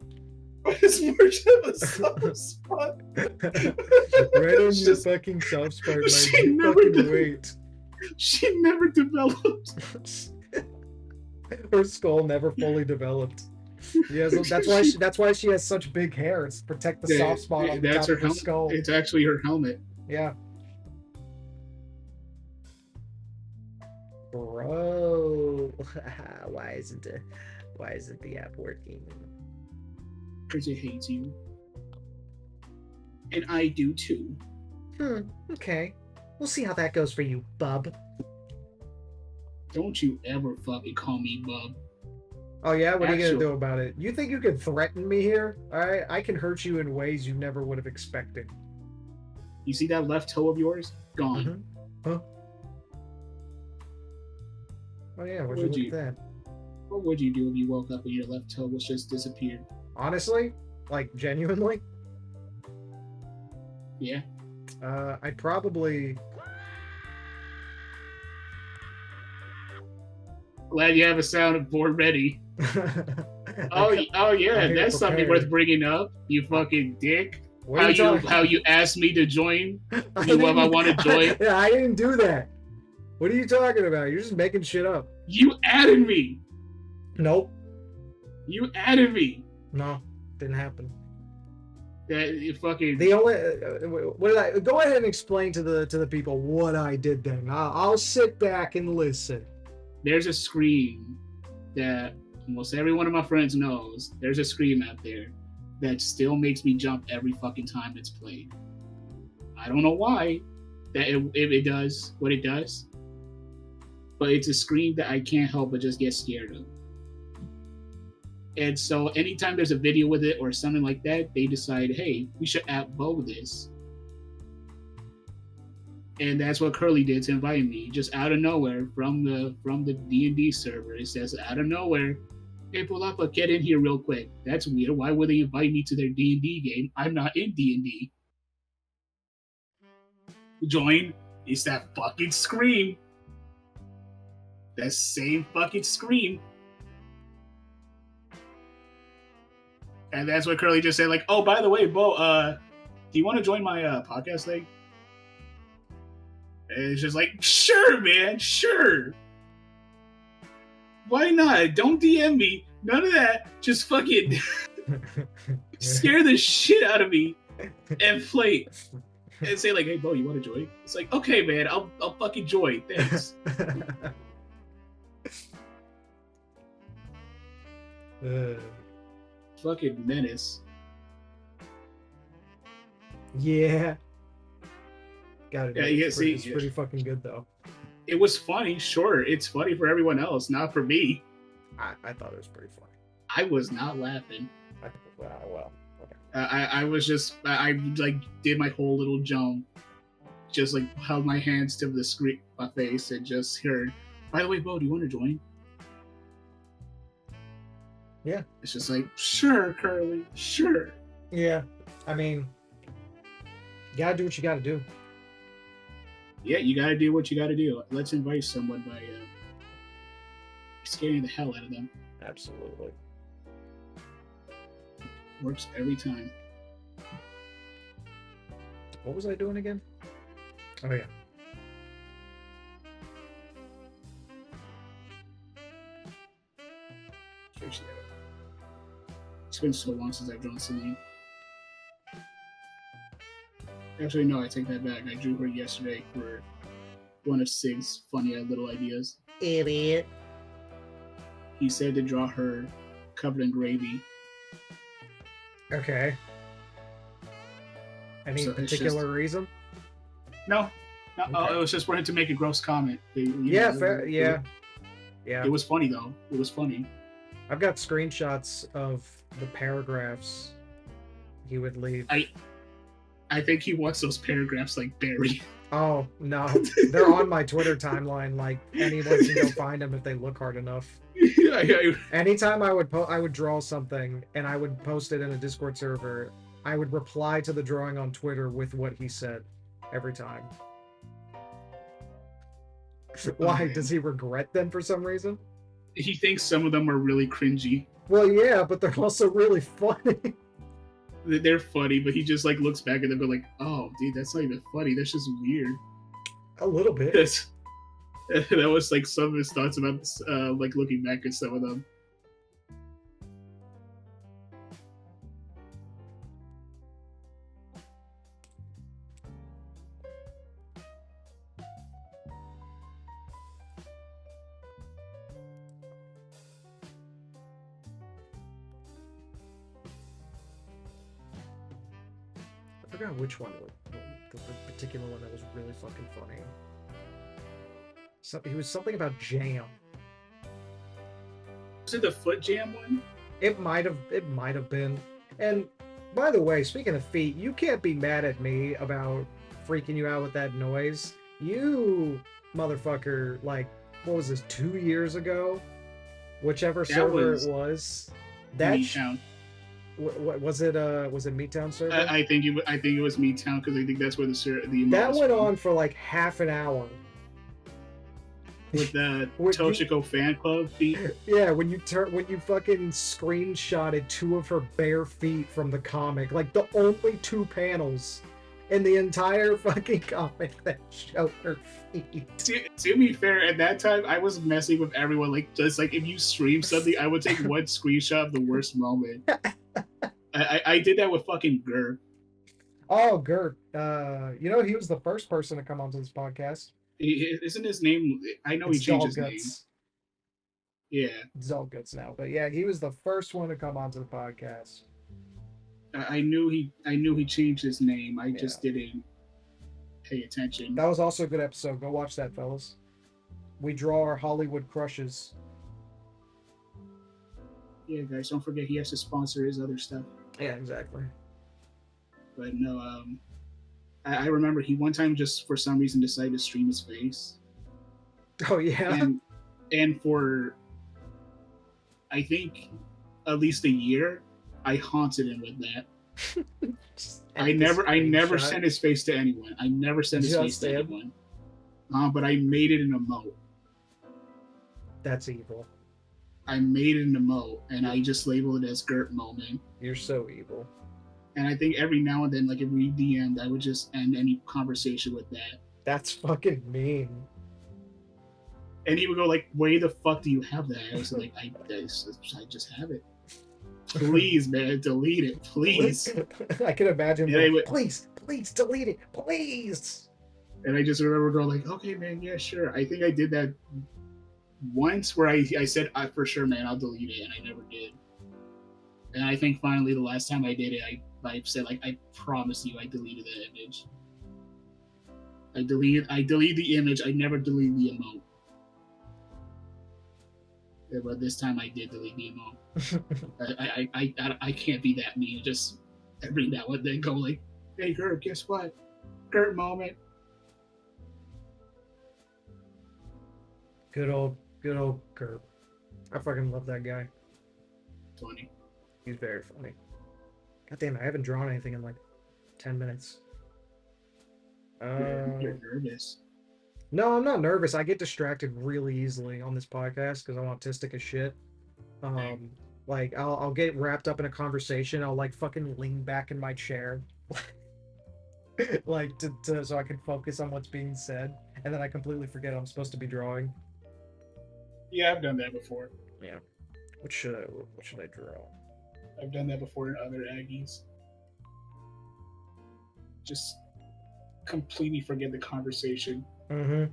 Why does Marge have a soft spot? Right on your fucking soft spot, Marge. You fucking wait. She never developed. Her skull never fully developed. Yeah, so that's why she has such big hair. It's to protect the soft spot on the top of her skull. It's actually her helmet. Yeah. Bro, why isn't the app working? Because it hates you. And I do too. Okay. We'll see how that goes for you, bub. Don't you ever fucking call me bub. Oh yeah? What are you gonna do about it? You think you can threaten me here? Alright? I can hurt you in ways you never would have expected. You see that left toe of yours? Gone. Huh? Oh yeah, what'd you look at that? What would you do if you woke up and your left toe was just disappeared? Honestly? Like, genuinely? Yeah. I'd probably... Glad you have a soundboard ready. Oh yeah, that's something worth bringing up. You fucking dick. How you asked me to join? If I want to join? I didn't do that. What are you talking about? You're just making shit up. You added me. Nope. You added me. No, didn't happen. You fucking. The only what did I go ahead and explain to the people what I did then? I'll sit back and listen. There's a scream that almost every one of my friends knows. There's a scream out there that still makes me jump every fucking time it's played. I don't know why it does what it does, but it's a scream that I can't help but just get scared of. And so anytime there's a video with it or something like that, they decide, hey, we should outbow this. And that's what Curly did to invite me, just out of nowhere from the D&D server. It says out of nowhere, hey, Bolapa, get in here real quick. That's weird. Why would they invite me to their D&D game? I'm not in D&D. Join. It's that fucking scream. That same fucking scream. And that's what Curly just said, like, oh, by the way, Bo, do you want to join my podcast thing? And it's just like, sure, man, sure. Why not? Don't DM me. None of that. Just fucking scare the shit out of me and play. And say like, hey, Bo, you want to join? It's like, okay, man, I'll fucking join. Thanks. Fucking menace. Yeah. Got it. Yeah, it's pretty fucking good though. It was funny, sure. It's funny for everyone else, not for me. I thought it was pretty funny. I was not laughing. Well, okay. I was just I like did my whole little jump, just like held my hands to the screen, my face, and just heard. By the way, Bo, do you want to join? Yeah. It's just like, sure, Curly, sure. Yeah. I mean, you gotta do what you gotta do. Yeah, you gotta do what you gotta do. Let's invite someone by scaring the hell out of them. Absolutely. Works every time. What was I doing again? Oh, yeah. It's been so long since I've drawn Celine. Actually, no, I take that back. I drew her yesterday for one of Sig's funny little ideas. Idiot. He said to draw her covered in gravy. Okay. Any particular reason? No. Okay. It was just for him to make a gross comment. Yeah, fair. Yeah. It was funny, though. It was funny. I've got screenshots of the paragraphs he would leave. I think he wants those paragraphs like buried. Oh, no. They're on my Twitter timeline. Like, anyone can go find them if they look hard enough. Anytime I would draw something and I would post it in a Discord server, I would reply to the drawing on Twitter with what he said every time. Why? Does he regret them for some reason? He thinks some of them are really cringy. Well, yeah, but they're also really funny. They're funny, but he just like looks back at them and go like, "Oh, dude, that's not even funny. That's just weird." A little bit. That was like some of his thoughts about like looking back at some of them. I forgot which one, the particular one that was really fucking funny. He was something about jam. Was it the foot jam one? It might have been. And by the way, speaking of feet, you can't be mad at me about freaking you out with that noise. You motherfucker, like, what was this, 2 years ago? Whichever server it was. That what was it? Was it Meattown server? I think it was Meattown because I think that's where the that went on for like half an hour. With the Toshiko fan club feet. Yeah, when you fucking screenshotted 2 of her bare feet from the comic, like the only 2 panels in the entire fucking comic that show her feet. To be fair, at that time I was messing with everyone. Like, just like if you stream something, I would take one screenshot of the worst moment. I did that with fucking Gur. Oh, Gur. You know, he was the first person to come onto this podcast. Isn't his name? I know he changed his name. Yeah, it's all guts now, but yeah, he was the first one to come onto the podcast. I knew he changed his name. I just didn't pay attention. That was also a good episode. Go watch that, fellas. We draw our Hollywood crushes. Yeah, guys, don't forget he has to sponsor his other stuff. Yeah, exactly. But no, I remember he one time just for some reason decided to stream his face. Oh yeah. And for I think at least a year, I haunted him with that. I never sent his face to anyone. I never sent his face to anyone. But I made it an emote. That's evil. I made it an emote, and I just labeled it as Gert Moment. You're so evil. And I think every now and then, like if we DM'd, I would just end any conversation with that. That's fucking mean. And he would go like, "Why the fuck do you have that?" I was like, I just have it. Please, man, delete it, please. I can imagine. Like, please delete it, please. And I just remember going like, "Okay, man, yeah, sure." I think I did that once where I said, "For sure, man, I'll delete it," and I never did. And I think finally the last time I did it, I said like, "I promise you, I deleted that image. I deleted the image. I never deleted the emote." Yeah, but this time I did delete the emote. I can't be that mean. Just every now and then go like, "Hey, Gert, guess what? Gert Moment." Good old Gert. I fucking love that guy. funny. He's very funny. God damn it, I haven't drawn anything in like 10 minutes. You're nervous. No, I'm not nervous. I get distracted really easily on this podcast because I'm autistic as shit. Like I'll get wrapped up in a conversation. I'll like fucking lean back in my chair, like to so I can focus on what's being said, and then I completely forget I'm supposed to be drawing. Yeah, I've done that before. Yeah. What should I draw? I've done that before in other Aggies. Just completely forget the conversation. Mm-hmm.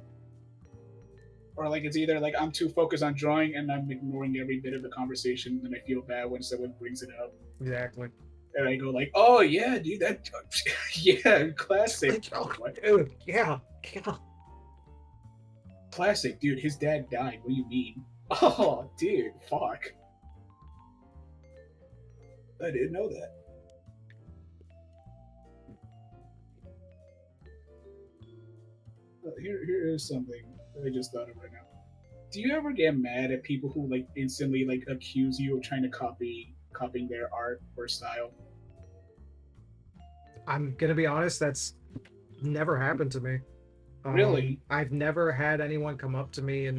Or like it's either like I'm too focused on drawing and I'm ignoring every bit of the conversation, and I feel bad when someone brings it up. Exactly. And I go like, "Oh yeah, dude, that yeah, classic." Oh, dude, yeah. Classic, dude. His dad died. What do you mean? Oh, dude, fuck. I didn't know that. Here is something that I just thought of right now. Do you ever get mad at people who like instantly like accuse you of trying to copying their art or style? I'm gonna be honest, that's never happened to me. Really? I've never had anyone come up to me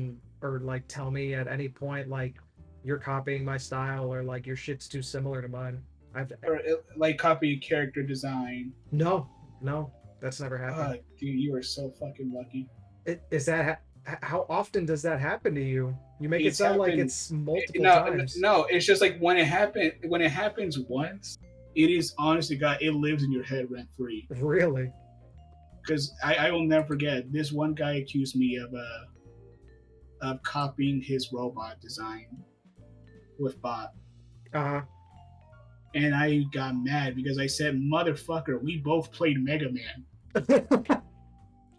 or like tell me at any point like you're copying my style or like your shit's too similar to mine. Or like copy character design. No, that's never happened. Dude, you are so fucking lucky. Is that how often does that happen to you? You make it sound like it's multiple times. No, it's just like when it happens once, it is honestly God, it lives in your head rent free. Really? Because I will never forget this one guy accused me of copying his robot design with bot. Uh-huh. And I got mad because I said, "Motherfucker, we both played Mega Man."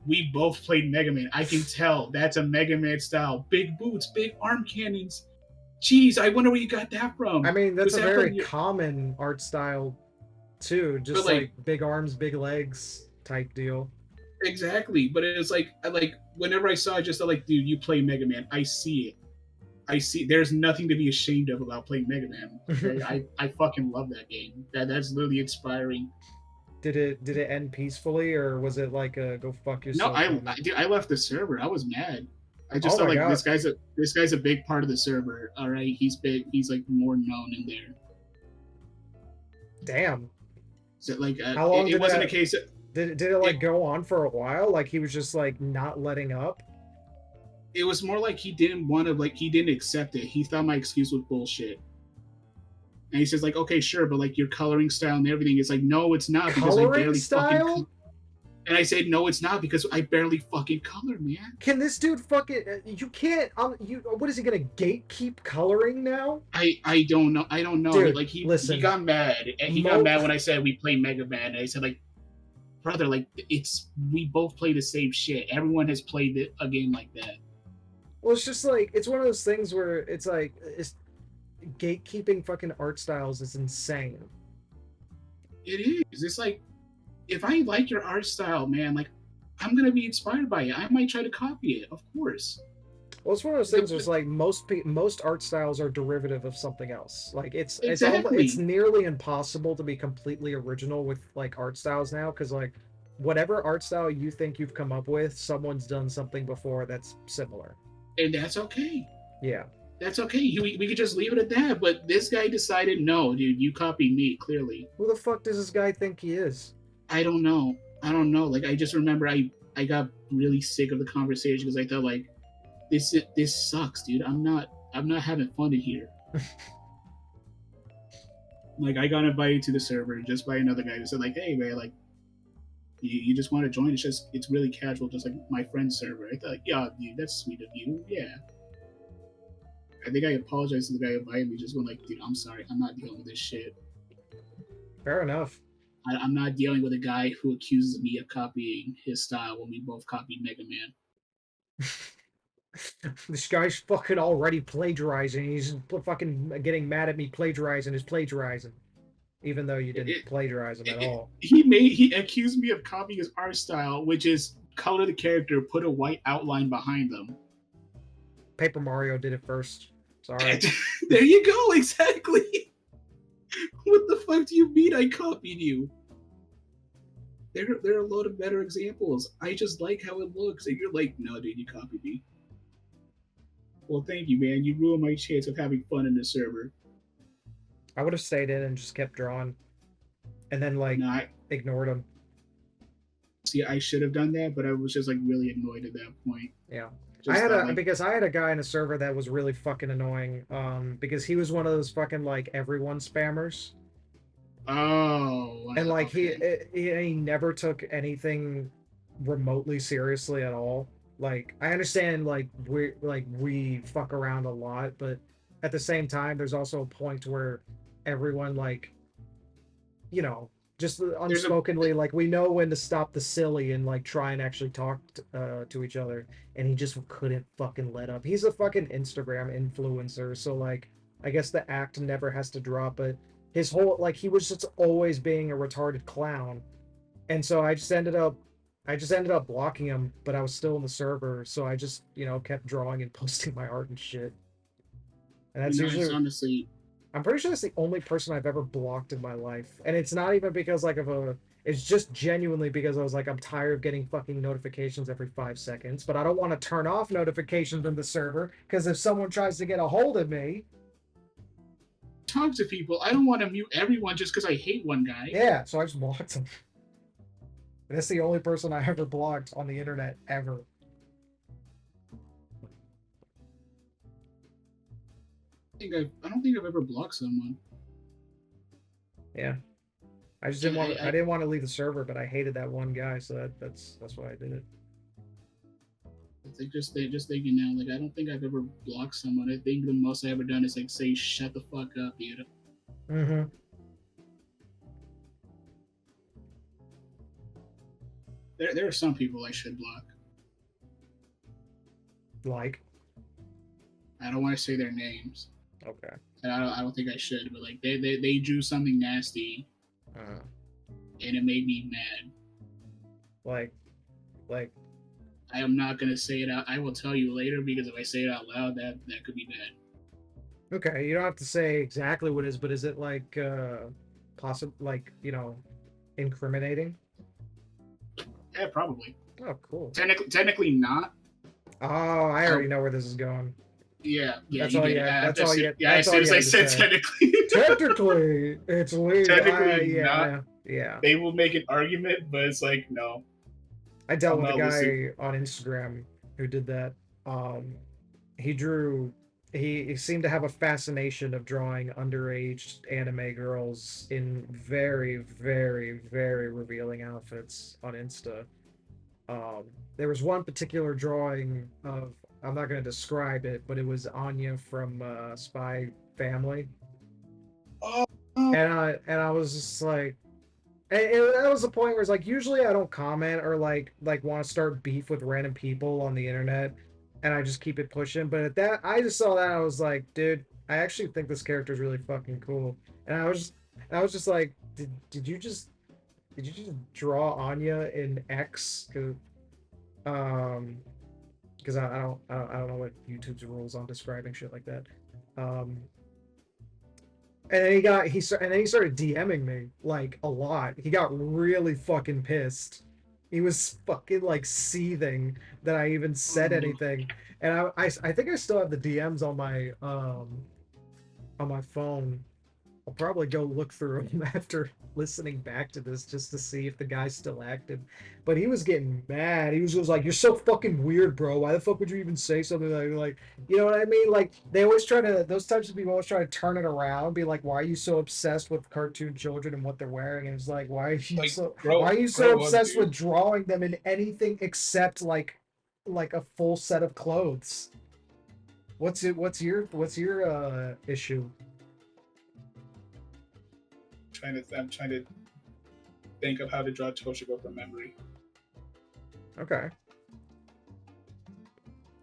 We both played Mega Man. I can tell that's a Mega Man style. Big boots, big arm cannons. Jeez, I wonder where you got that from. I mean, that's a very common art style too. Just like big arms, big legs type deal. Exactly. But it's like whenever I saw it, just like, dude, you play Mega Man. I see it. I see there's nothing to be ashamed of about playing Mega Man. Okay? I fucking love that game. That's literally inspiring. Did it end peacefully, or was it like a go fuck yourself? No, I left the server. I was mad. I just thought like God. this guy's a big part of the server. All right, he's big. He's like more known in there. Damn. So like, how long it wasn't a case. Did it like go on for a while? Like he was just like not letting up. It was more like he didn't want to, like he didn't accept it. He thought my excuse was bullshit. And he says like, okay, sure, but like your coloring style and everything is like, no, it's not because coloring I barely style? fucking. And I said, no, it's not because I barely fucking color, man. Can this dude fucking? You can't. What is he gonna gatekeep coloring now? I don't know. I don't know. Dude, like he got mad, and he got mad when I said we play Mega Man. And I said like, brother, like we both play the same shit. Everyone has played a game like that. Well, it's just like it's one of those things where it's like gatekeeping fucking art styles is insane. It is. It's like if I like your art style, man, like I'm gonna be inspired by it. I might try to copy it, of course. Well, it's one of those things where it's like most art styles are derivative of something else. Like it's nearly impossible to be completely original with like art styles now, because like whatever art style you think you've come up with, someone's done something before that's similar. And that's okay. Yeah. That's okay. We could just leave it at that. But this guy decided, no, dude, you copied me, clearly. Who the fuck does this guy think he is? I don't know. Like, I just remember I got really sick of the conversation because I thought, like, this sucks, dude. I'm not having fun in here. Like, I got invited to the server just by another guy who said, like, hey, man, like, you just want to join? It's really casual, just like my friend's server. I thought, yeah, dude, that's sweet of you. Yeah. I think I apologized to the guy who invited me. Just went like, dude, I'm sorry. I'm not dealing with this shit. Fair enough. I'm not dealing with a guy who accuses me of copying his style when we both copied Mega Man. This guy's fucking already plagiarizing. He's fucking getting mad at me plagiarizing his plagiarizing. Even though you didn't plagiarize him at all. He accused me of copying his art style, which is color the character, put a white outline behind them. Paper Mario did it first. Sorry. There you go. Exactly. What the fuck do you mean I copied you? There are a lot of better examples. I just like how it looks, and you're like, no, dude, you copied me. Well, thank you, man. You ruined my chance of having fun in the server. I would have stayed in and just kept drawing, and then like ignored him. See, I should have done that, but I was just like really annoyed at that point. Yeah. Just because I had a guy in a server that was really fucking annoying. Because he was one of those fucking like everyone spammers. Oh. And like he never took anything remotely seriously at all. Like I understand like we fuck around a lot, but at the same time there's also a point where everyone like just unspokenly like we know when to stop the silly and like try and actually talk to each other, and he just couldn't fucking let up. He's a fucking Instagram influencer, so like I guess the act never has to drop, but his whole like he was just always being a retarded clown, and so I just ended up blocking him, but I was still in the server, so I just kept drawing and posting my art and shit. And that's usually honestly, I'm pretty sure that's the only person I've ever blocked in my life. And it's not even because like it's just genuinely because I was like, I'm tired of getting fucking notifications every 5 seconds, but I don't want to turn off notifications in the server because if someone tries to get a hold of me. Talk to people. I don't want to mute everyone just because I hate one guy. Yeah, so I just blocked him. That's the only person I ever blocked on the internet ever. I don't think I've ever blocked someone. Yeah, I just didn't want. I didn't want to leave the server, but I hated that one guy, so that's why I did it. Just thinking now, like I don't think I've ever blocked someone. I think the most I ever done is like say shut the fuck up, dude. Mm-hmm. There are some people I should block. Like? I don't want to say their names. Okay. And I don't think I should, but like they drew something nasty, and it made me mad. Like. I am not gonna say it out. I will tell you later because if I say it out loud, that could be bad. Okay, you don't have to say exactly what it is, but is it like possible, like incriminating? Yeah, probably. Oh, cool. Technically not. Oh, I already know where this is going. Yeah. That's all you. That's all you. Yeah, as soon as I said technically. Technically, it's legal. Technically not. Yeah. They will make an argument, but it's like no. I dealt with a guy on Instagram who did that. He drew. He seemed to have a fascination of drawing underage anime girls in very, very, very revealing outfits on Insta. There was one particular drawing of, I'm not going to describe it, but it was Anya from Spy Family. Oh. And I was just like, and that was the point where it's like, usually I don't comment or like want to start beef with random people on the internet, and I just keep it pushing. But at that, I just saw that, I was like, dude, I actually think this character is really fucking cool. And I was just like, did you just draw Anya in X? Because I don't know what YouTube's rules on describing shit like that. And then he started DMing me like a lot. He got really fucking pissed. He was fucking like seething that I even said anything. And I think I still have the DMs on my phone. I'll probably go look through them after listening back to this just to see if the guy's still active. But he was getting mad. He was just like, "You're so fucking weird, bro. Why the fuck would you even say something like, you know what I mean?" Like they always try to, those types of people always try to turn it around, be like, "Why are you so obsessed with cartoon children and what they're wearing?" And it's like, why are you so obsessed with drawing them in anything except like a full set of clothes? What's your issue? I'm trying to think of how to draw Toshiko from memory. Okay.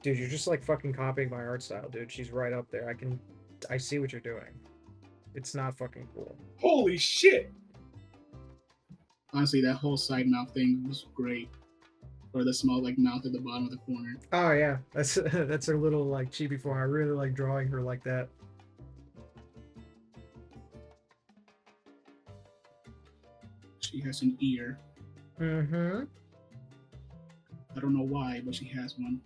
Dude, you're just like fucking copying my art style, dude. She's right up there. I see what you're doing. It's not fucking cool. Holy shit! Honestly, that whole side mouth thing was great. or the small like mouth at the bottom of the corner. Oh yeah, that's that's her little like chibi form. I really like drawing her like that. She has an ear. Mm-hmm. I don't know why, but she has one.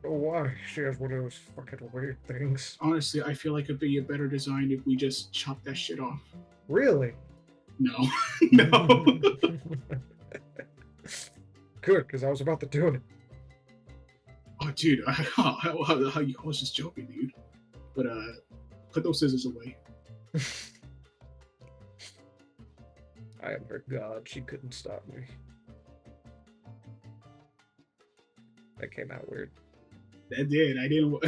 Why? She has one of those fucking weird things. Honestly, I feel like it'd be a better design if we just chop that shit off. Really? No. No. Good, because I was about to do it. Oh, dude, I was just joking, dude. But put those scissors away. I am her god. She couldn't stop me. That came out weird. That did. I didn't.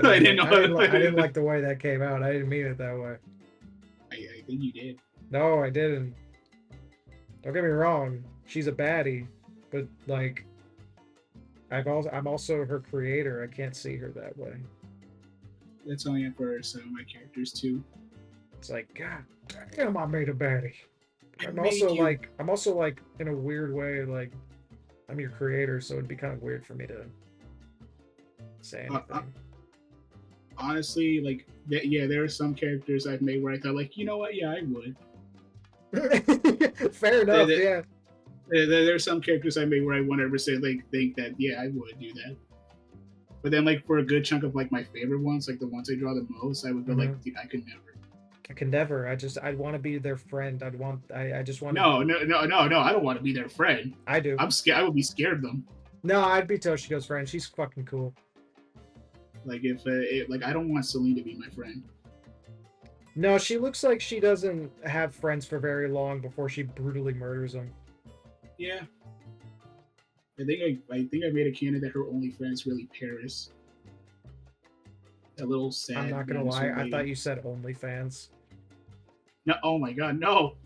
I didn't like the way that came out. I didn't mean it that way. I think you did. No, I didn't. Don't get me wrong. She's a baddie, but like, I'm also her creator. I can't see her that way. That's only for some of my characters too. It's like, God damn, I made a baddie. I'm also like in a weird way, like I'm your creator, so it'd be kind of weird for me to say anything. Honestly, like, yeah, there are some characters I've made where I thought, like, you know what? Yeah, I would. Fair enough. Yeah. There are some characters I made where I 100% like think that yeah, I would do that. But then, like, for a good chunk of like my favorite ones, like the ones I draw the most, I would go like, dude, I could never. I can never. I'd want to be their friend. I just want. No. I don't want to be their friend. I do. I'm scared. I would be scared of them. No, I'd be Toshiko's friend. She's fucking cool. Like if I don't want Celine to be my friend. No, she looks like she doesn't have friends for very long before she brutally murders them. Yeah. I think I made a canon that her only friend is really Paris. A little sad. I'm not gonna lie. I thought you said OnlyFans. No, oh my god, no!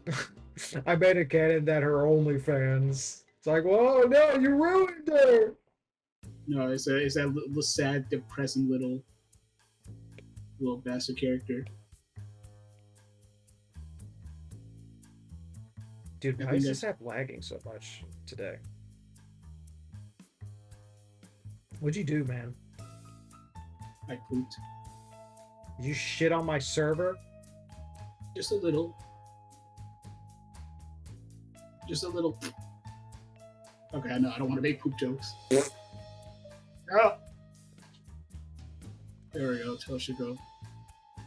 I made a canon that her OnlyFans. It's like, whoa, no, you ruined her. No, it's that little sad, depressing little bastard character. Dude, why is this app lagging so much today? What'd you do, man? I pooped. You shit on my server? Just a little. Just a little. Okay, no, I don't want to make poop jokes. Oh. There we go. Tell should go.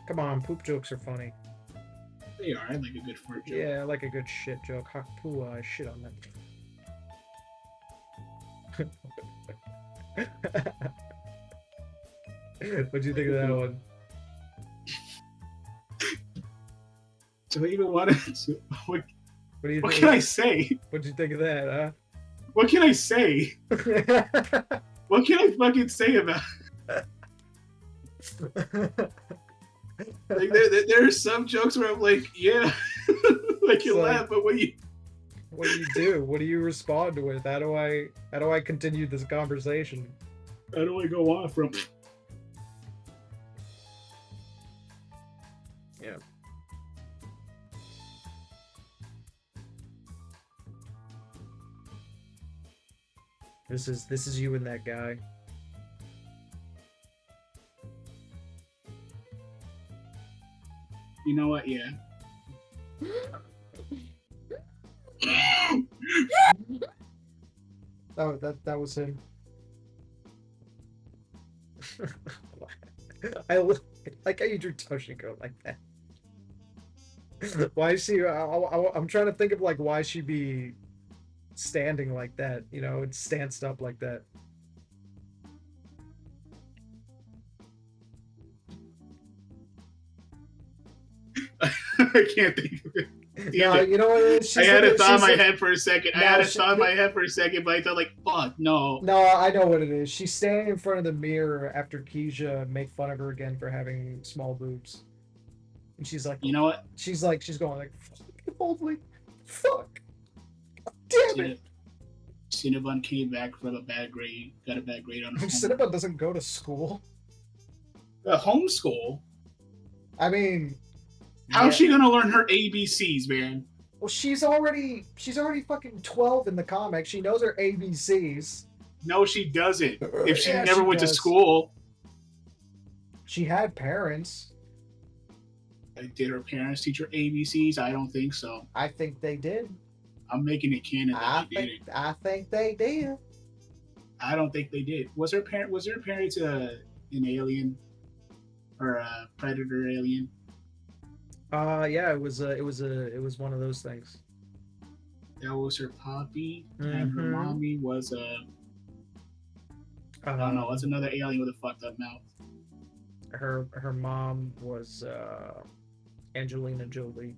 Come on, poop jokes are funny. They are. I like a good fart joke. Yeah, I like a good shit joke. Ha, poo, I shit on that. What'd you think of that one? Do I even want to? What What can I say? What'd you think of that, huh? What can I say? What can I fucking say about like there are some jokes where I'm like, yeah, I can laugh, but what do you do? What do you respond with? How do I continue this conversation? How do I go on from? Yeah. This is you and that guy. You know what? Yeah. Oh, that was him. I like how you drew Toshiko like that. Why is she? I'm trying to think of like why she be standing like that. You know, it's stanced up like that. I can't think of it. No, you know what it is? I had a thought in my head for a second. But I thought like, fuck, no. No, I know what it is. She's standing in front of the mirror after Keisha made fun of her again for having small boobs. And she's like, you know what? She's going like, holy fuck. Damn it. Cinnabon came back from a bad grade, got a bad grade on her Cinnabon doesn't go to school. Homeschool? I mean, how's she gonna learn her ABCs, man? Well, she's already fucking 12 in the comic. She knows her ABCs. No, she doesn't. If she Yeah, never she went to does. school, She had parents. did her parents teach her ABCs? I don't think so. I think they did. I'm making it canon that they didn't. I think they did. I don't think they did. Was her parents an alien or a predator alien? Yeah, it was one of those things. That was her poppy, Mm-hmm. and her mommy was I don't know. What's another alien with a fucked up mouth? Her mom was Angelina Jolie.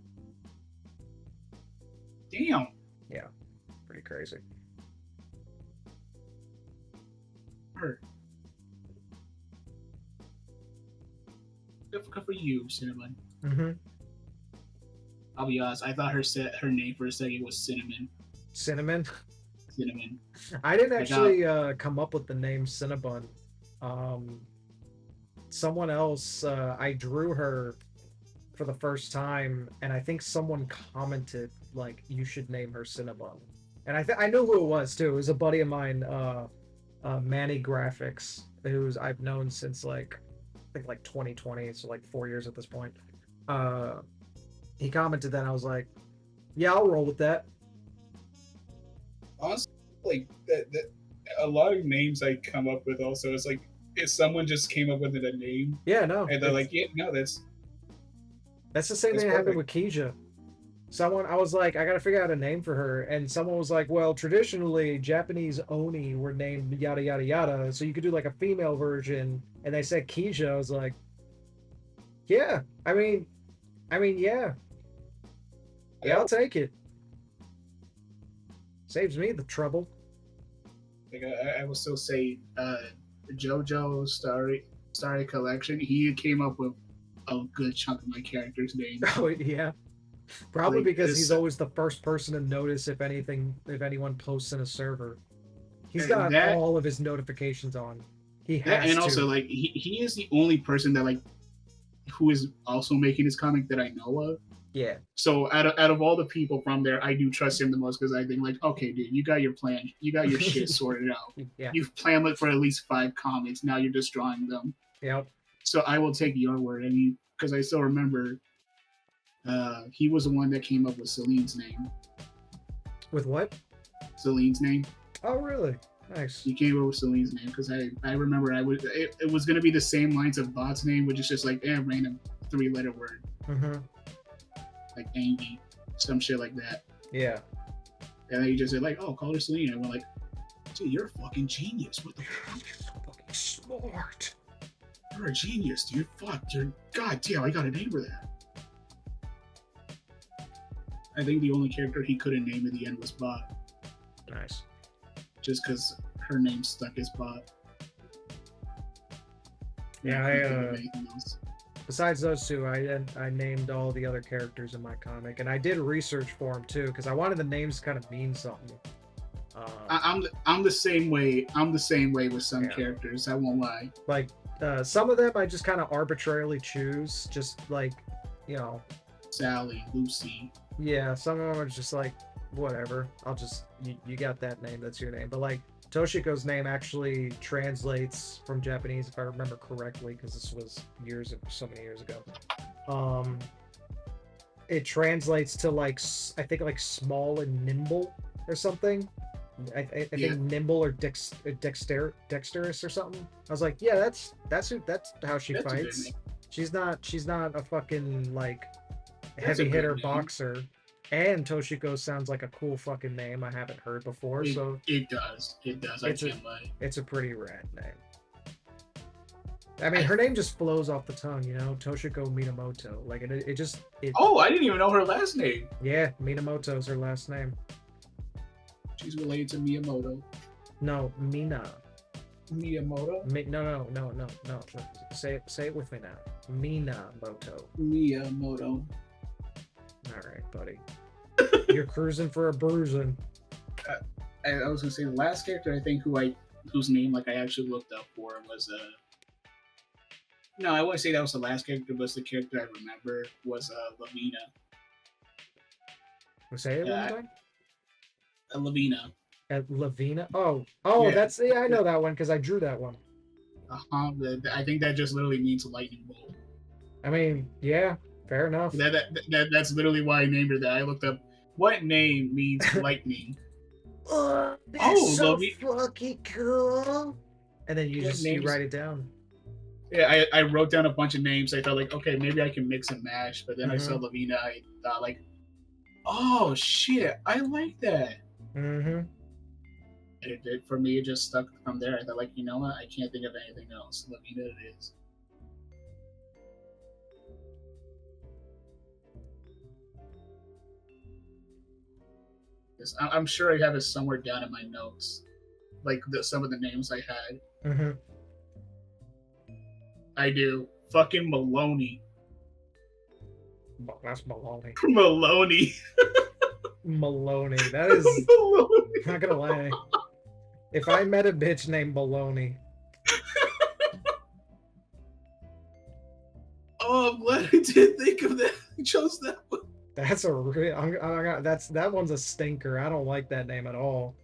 Damn. Yeah, pretty crazy. Her. Good for you, Cinnamon. Mm-hmm. I'll be honest. I thought her name for a second was Cinnamon. Cinnamon. Cinnamon. I didn't actually come up with the name Cinnabon. Someone else. I drew her for the first time, and I think someone commented like, "You should name her Cinnabon," and I know who it was too. It was a buddy of mine, Manny Graphics, who's I've known since like I think like 2020, so like 4 years at this point. He commented that, and I was like, "Yeah, I'll roll with that." Honestly, like a lot of names I come up with also is like if someone just came up with a name. Yeah, no, and they're like, yeah, no, that's the same thing that happened with Keija. I was like, I gotta figure out a name for her, and someone was like, well, traditionally Japanese oni were named yada yada yada, so you could do like a female version, and they said Keija. I was like, yeah, I mean, yeah, I'll take it. Saves me the trouble. Like I will still say, JoJo Starry Collection. He came up with a good chunk of my character's name. Oh yeah. Probably like because he's always the first person to notice if anyone posts in a server. He's got all of his notifications on. He has and to. Also like he is the only person that like who is also making this comic that I know of. Yeah. So out of all the people from there, I do trust him the most because I think like, okay, dude, you got your plan, you got your shit sorted out. Yeah. You've planned it for at least 5 comics. Now you're just drawing them. Yep. So I will take your word. I mean, because I still remember. He was the one that came up with Celine's name. With what? Celine's name. Oh, really? Nice. He came up with Celine's name because I remember it was going to be the same lines of Bot's name, which is just like a random 3-letter word. Mm-hmm. Like Angie, some shit like that. Yeah. And then he just said like, oh, call her Celine. And we're like, dude, you're a fucking genius. What the fuck? You're so fucking smart. You're a genius, dude. Fuck, dude. God damn, I got a name for that. I think the only character he couldn't name in the end was Bot. Nice. Just because her name stuck as Bot. Yeah, besides those two, I named all the other characters in my comic, and I did research for them too because I wanted the names to kind of mean something. I'm the same way. I'm the same way with some characters. I won't lie. Like some of them, I just kind of arbitrarily choose, just like, you know, Sally, Lucy. Yeah, some of them are just like, whatever. I'll just you got that name. That's your name. But like Toshiko's name actually translates from Japanese, if I remember correctly, because this was so many years ago. It translates to like I think like small and nimble or something. I think nimble or dexterous or something. I was like, yeah, that's how she fights. She's not a fucking like heavy hitter boxer. And Toshiko sounds like a cool fucking name I haven't heard before. So it does. I can't lie. It's a pretty rad name. I mean, her name just flows off the tongue, you know, Toshiko Minamoto. Like it just. Oh, I didn't even know her last name. Yeah, Minamoto is her last name. She's related to Miyamoto. No, Mina. Miyamoto? No. Say it with me now. Minamoto. Miyamoto. All right, buddy. You're cruising for a bruising. I was gonna say the last character I think whose name like I actually looked up for was no, I wouldn't say that was the last character, but the character I remember was Lavina. Say it one more time. Lavina. At Lavina. Oh, Yeah. that's I know that one because I drew that one. I think that just literally means lightning bolt. I mean, yeah, fair enough. That's literally why I named her that. I looked up what name means lightning. That's so fucking cool. And then you write it down. Yeah, I wrote down a bunch of names. I thought like, okay, maybe I can mix and mash. But then I saw Lavina. I thought like, oh shit, I like that. And For me, it just stuck from there. I thought like, you know what? I can't think of anything else. Lavina it is. I'm sure I have it somewhere down in my notes, like some of the names I had. I do. Fucking Maloney. That's Maloney. Maloney. Maloney. That is. Maloney. I'm not gonna lie. If I met a bitch named Maloney. Oh, I'm glad I did think of that. I chose that one. That's a real. That one's a stinker. I don't like that name at all.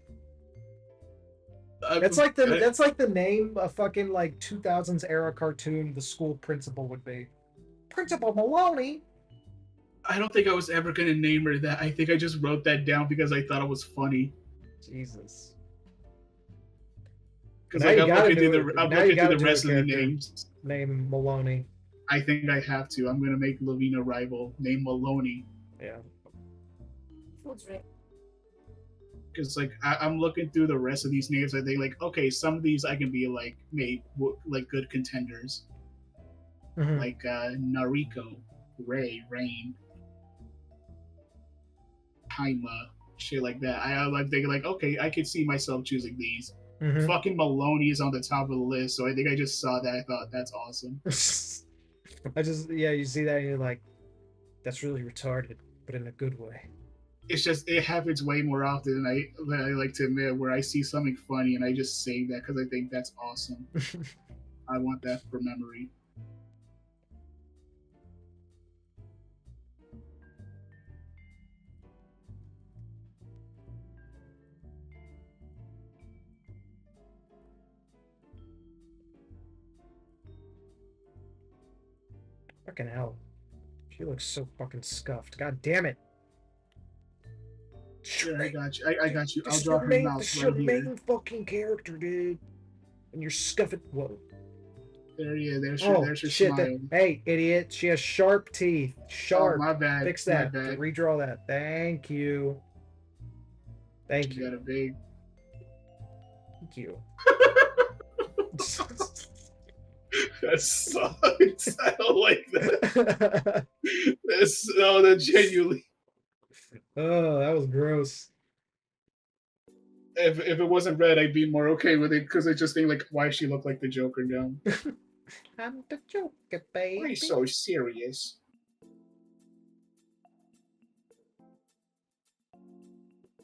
That's like the name a fucking like 2000s era cartoon the school principal would be. Principal Maloney. I don't think I was ever gonna name her that. I think I just wrote that down because I thought it was funny. Jesus. Because like, I'm looking through the rest of the names. Name Maloney. I think I have to. I'm gonna make Lavina rival. Name Maloney. Yeah. What's right? Because like I'm looking through the rest of these names, I think like, okay, some of these I can be like made like good contenders, like Nariko, Rain, Haima, shit like that. I'm thinking like, okay, I could see myself choosing these. Fucking Maloney is on the top of the list, so I think I just saw that. I thought that's awesome. You see that and you're like, that's really retarded, but in a good way. It's just it happens way more often than I like to admit, where I see something funny and I just say that because I think that's awesome. I want that for memory. Fucking hell. She looks so fucking scuffed. God damn it. Yeah, I got you. I got you. I'll draw her mouth right right here. Main fucking character, dude. And you're scuffing. Whoa. There you go. There's your shit, smile. Hey, idiot. She has sharp teeth. Sharp. Oh, my bad. Fix that. My bad. Redraw that. Thank you. Thank you. Got a big. Thank you. That sucks. I don't like that. That genuinely. Oh, that was gross. If it wasn't red, I'd be more okay with it because I just think like, why she look like the Joker now? I'm the Joker, baby. Why are you so serious?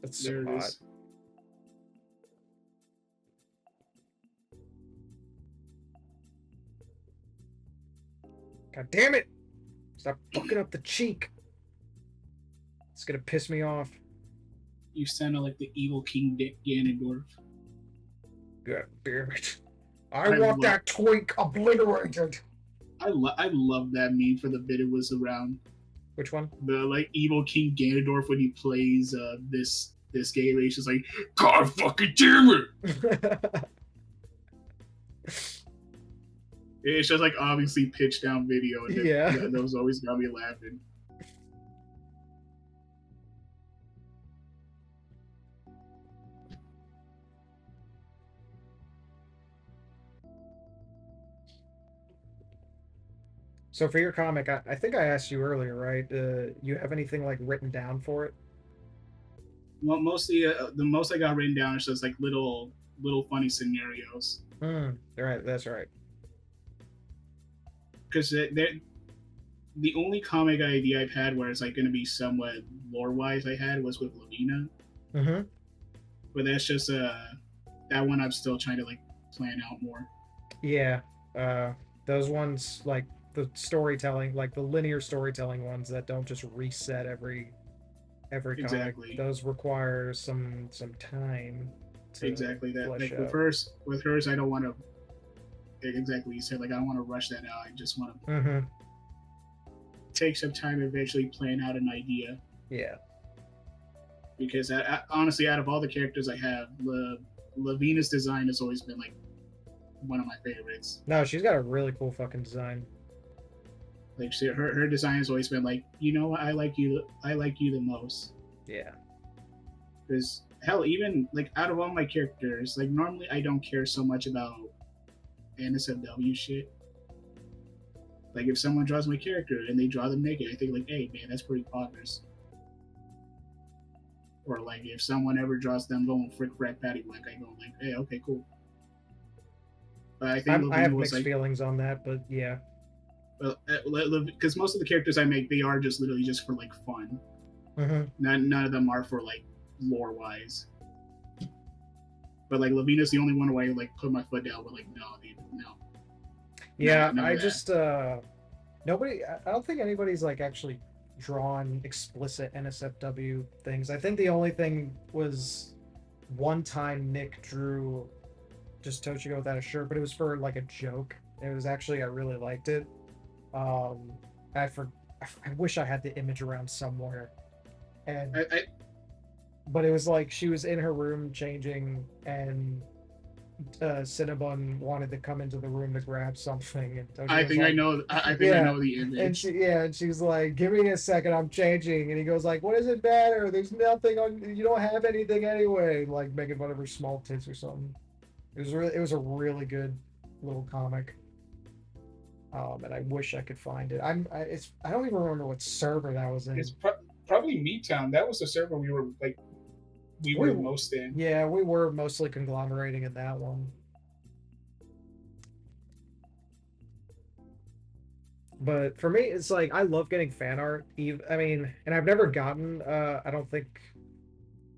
That's so there it is. God damn it! Stop fucking up the cheek. It's gonna piss me off. You sound like the evil King Ganondorf. God damn it! I want that twink obliterated. I love that meme for the bit it was around. Which one? The like evil King Ganondorf when he plays this game. He's just like, God fucking damn it! It's just like obviously pitched down video. And yeah, that was always got me laughing. So for your comic, I think I asked you earlier, right? You have anything like written down for it? Well, mostly the most I got written down is just like little funny scenarios. Right, that's right. Because the only comic idea I've had where it's like going to be somewhat lore wise I had was with Lavina. But that's just that one I'm still trying to like plan out more. Yeah, those ones like the storytelling, like the linear storytelling ones that don't just reset every every comic. Exactly. Those require some time to Exactly. That flesh like out. with hers, I don't want to. Exactly, you said like I don't want to rush that out. I just want to Mm-hmm. take some time eventually plan out an idea. Yeah. Because honestly, out of all the characters I have, Lavina's design has always been like one of my favorites. No, she's got a really cool fucking design. Like her design has always been like, you know what, I like you the most. Yeah. Because hell, even like out of all my characters, like normally I don't care so much about NSFW shit. Like if someone draws my character and they draw them naked, I think like, hey man, that's pretty progress. Or like if someone ever draws them going frick frack patty whack, I go like, hey, okay, cool. But I think I Lavina have was mixed like, feelings on that, but yeah. well, because most of the characters I make, they are just literally just for like fun. Mm-hmm. None of them are for like lore wise. But like Lavina's the only one where I like put my foot down with like, no, dude, no. Yeah, None I of that. just nobody. I don't think anybody's like actually drawn explicit NSFW things. I think the only thing was one time Nick drew just Tochigo without a shirt, but it was for like a joke. It was actually I really liked it. Um, I for I wish I had the image around somewhere, and but it was like she was in her room changing, and Cinnabon wanted to come into the room to grab something, and Toji I was think like, I know. I think I "Yeah," know the and image. she's like, "Give me a second, I'm changing," and he goes like, "What does it matter? There's nothing on. You don't have anything anyway." Like making fun of her small tits or something. It was a really good little comic. And I wish I could find it. I don't even remember what server that was in. It's probably Meatown. That was the server we We were most in. yeah, we were mostly conglomerating in that one. But for me, it's like I love getting fan art. I mean, and I've never gotten I don't think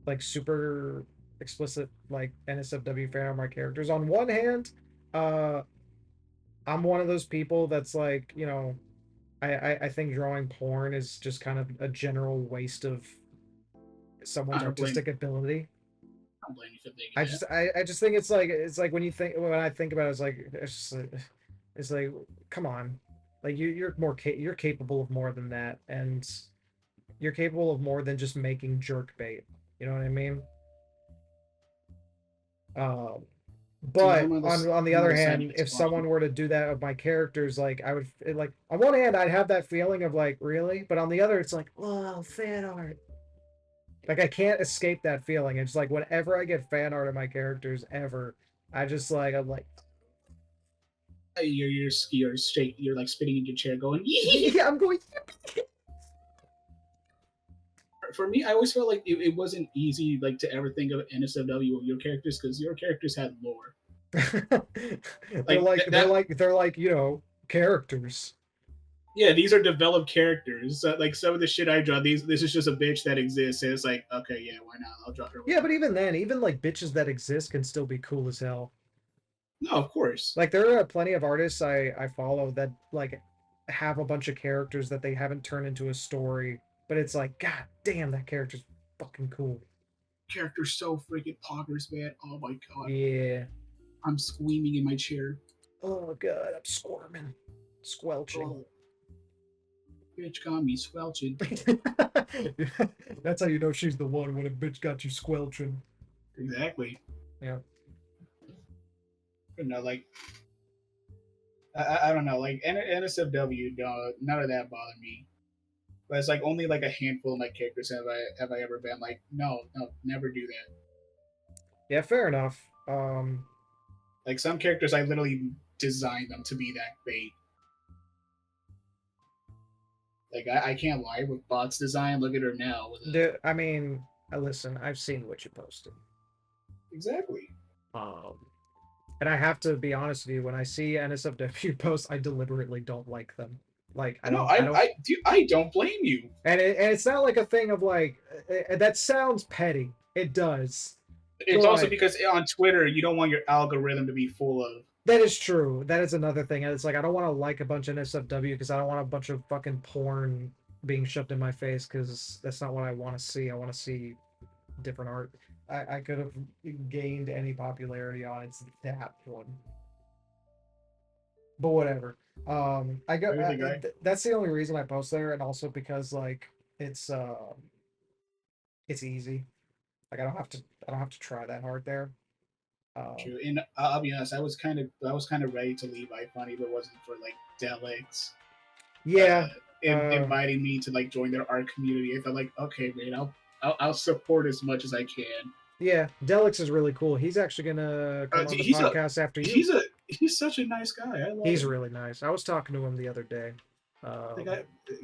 like super explicit like NSFW fan art of my characters. On one hand, uh I'm one of those people that's like, I think drawing porn is just kind of a general waste of someone's I don't blame. artistic ability. I don't blame you for thinking that. I just think it's like when I think about it, it's like come on, like you're capable of more than that, and you're capable of more than just making jerk bait. You know what I mean? Um, See, but on the I'm on other the side of hand, this if coin. someone were to do that with my characters, like I would like on one hand I'd have that feeling of like really, but on the other it's like oh fan art. Like I can't escape that feeling. It's like whenever I get fan art of my characters ever, I'm like You're straight. You're like spinning in your chair, going. yeah, I'm going. For me, I always felt like it wasn't easy like to ever think of NSFW of your characters because your characters had lore. Like They're like characters. yeah, these are developed characters. Like some of the shit I draw, this is just a bitch that exists, and it's like, okay, yeah, why not? I'll draw her. Yeah, but even then, even like bitches that exist can still be cool as hell. No, of course. Like there are plenty of artists I follow that like have a bunch of characters that they haven't turned into a story, but it's like, God damn, that character's fucking cool. Character's so freaking poggers, man. Oh my god, Yeah. I'm squeaming in my chair. Oh god, I'm squirming, squelching. Oh, bitch got me squelching. That's how you know she's the one when a bitch got you squelching. Exactly. Yeah. You know, like I don't know, like NSFW, none of that bothered me. But it's like only like a handful of my characters have I ever been like, no, never do that. Yeah, fair enough. Like some characters, I literally designed them to be that bait. Like I can't lie with Bot's design. Look at her now. I mean, listen, I've seen what you posted. Exactly. Um, and I have to be honest with you, when I see NSFW posts, I deliberately don't like them. Like No, I don't, I don't blame you. and it's not like a thing of like that sounds petty. It does, It's also but because on Twitter you don't want your algorithm to be full of. that is true. That is another thing. It's like I don't want to like a bunch of NSFW because I don't want a bunch of fucking porn being shoved in my face because that's not what I want to see. I want to see different art. I could have gained any popularity on it's that one, but whatever. I got You're the guy. that's the only reason I post there, and also because like it's it's easy. Like I don't have to try that hard there. Um, True, and I'll be honest. I was kind of ready to leave iFunny, but it wasn't for like Delix yeah, uh, inviting me to like join their art community. I felt like, okay, man, I'll support as much as I can. yeah. Delix is really cool. He's actually gonna come on the podcast after you. He's such a nice guy. I love He's him. really nice. I was talking to him the other day. Like Um,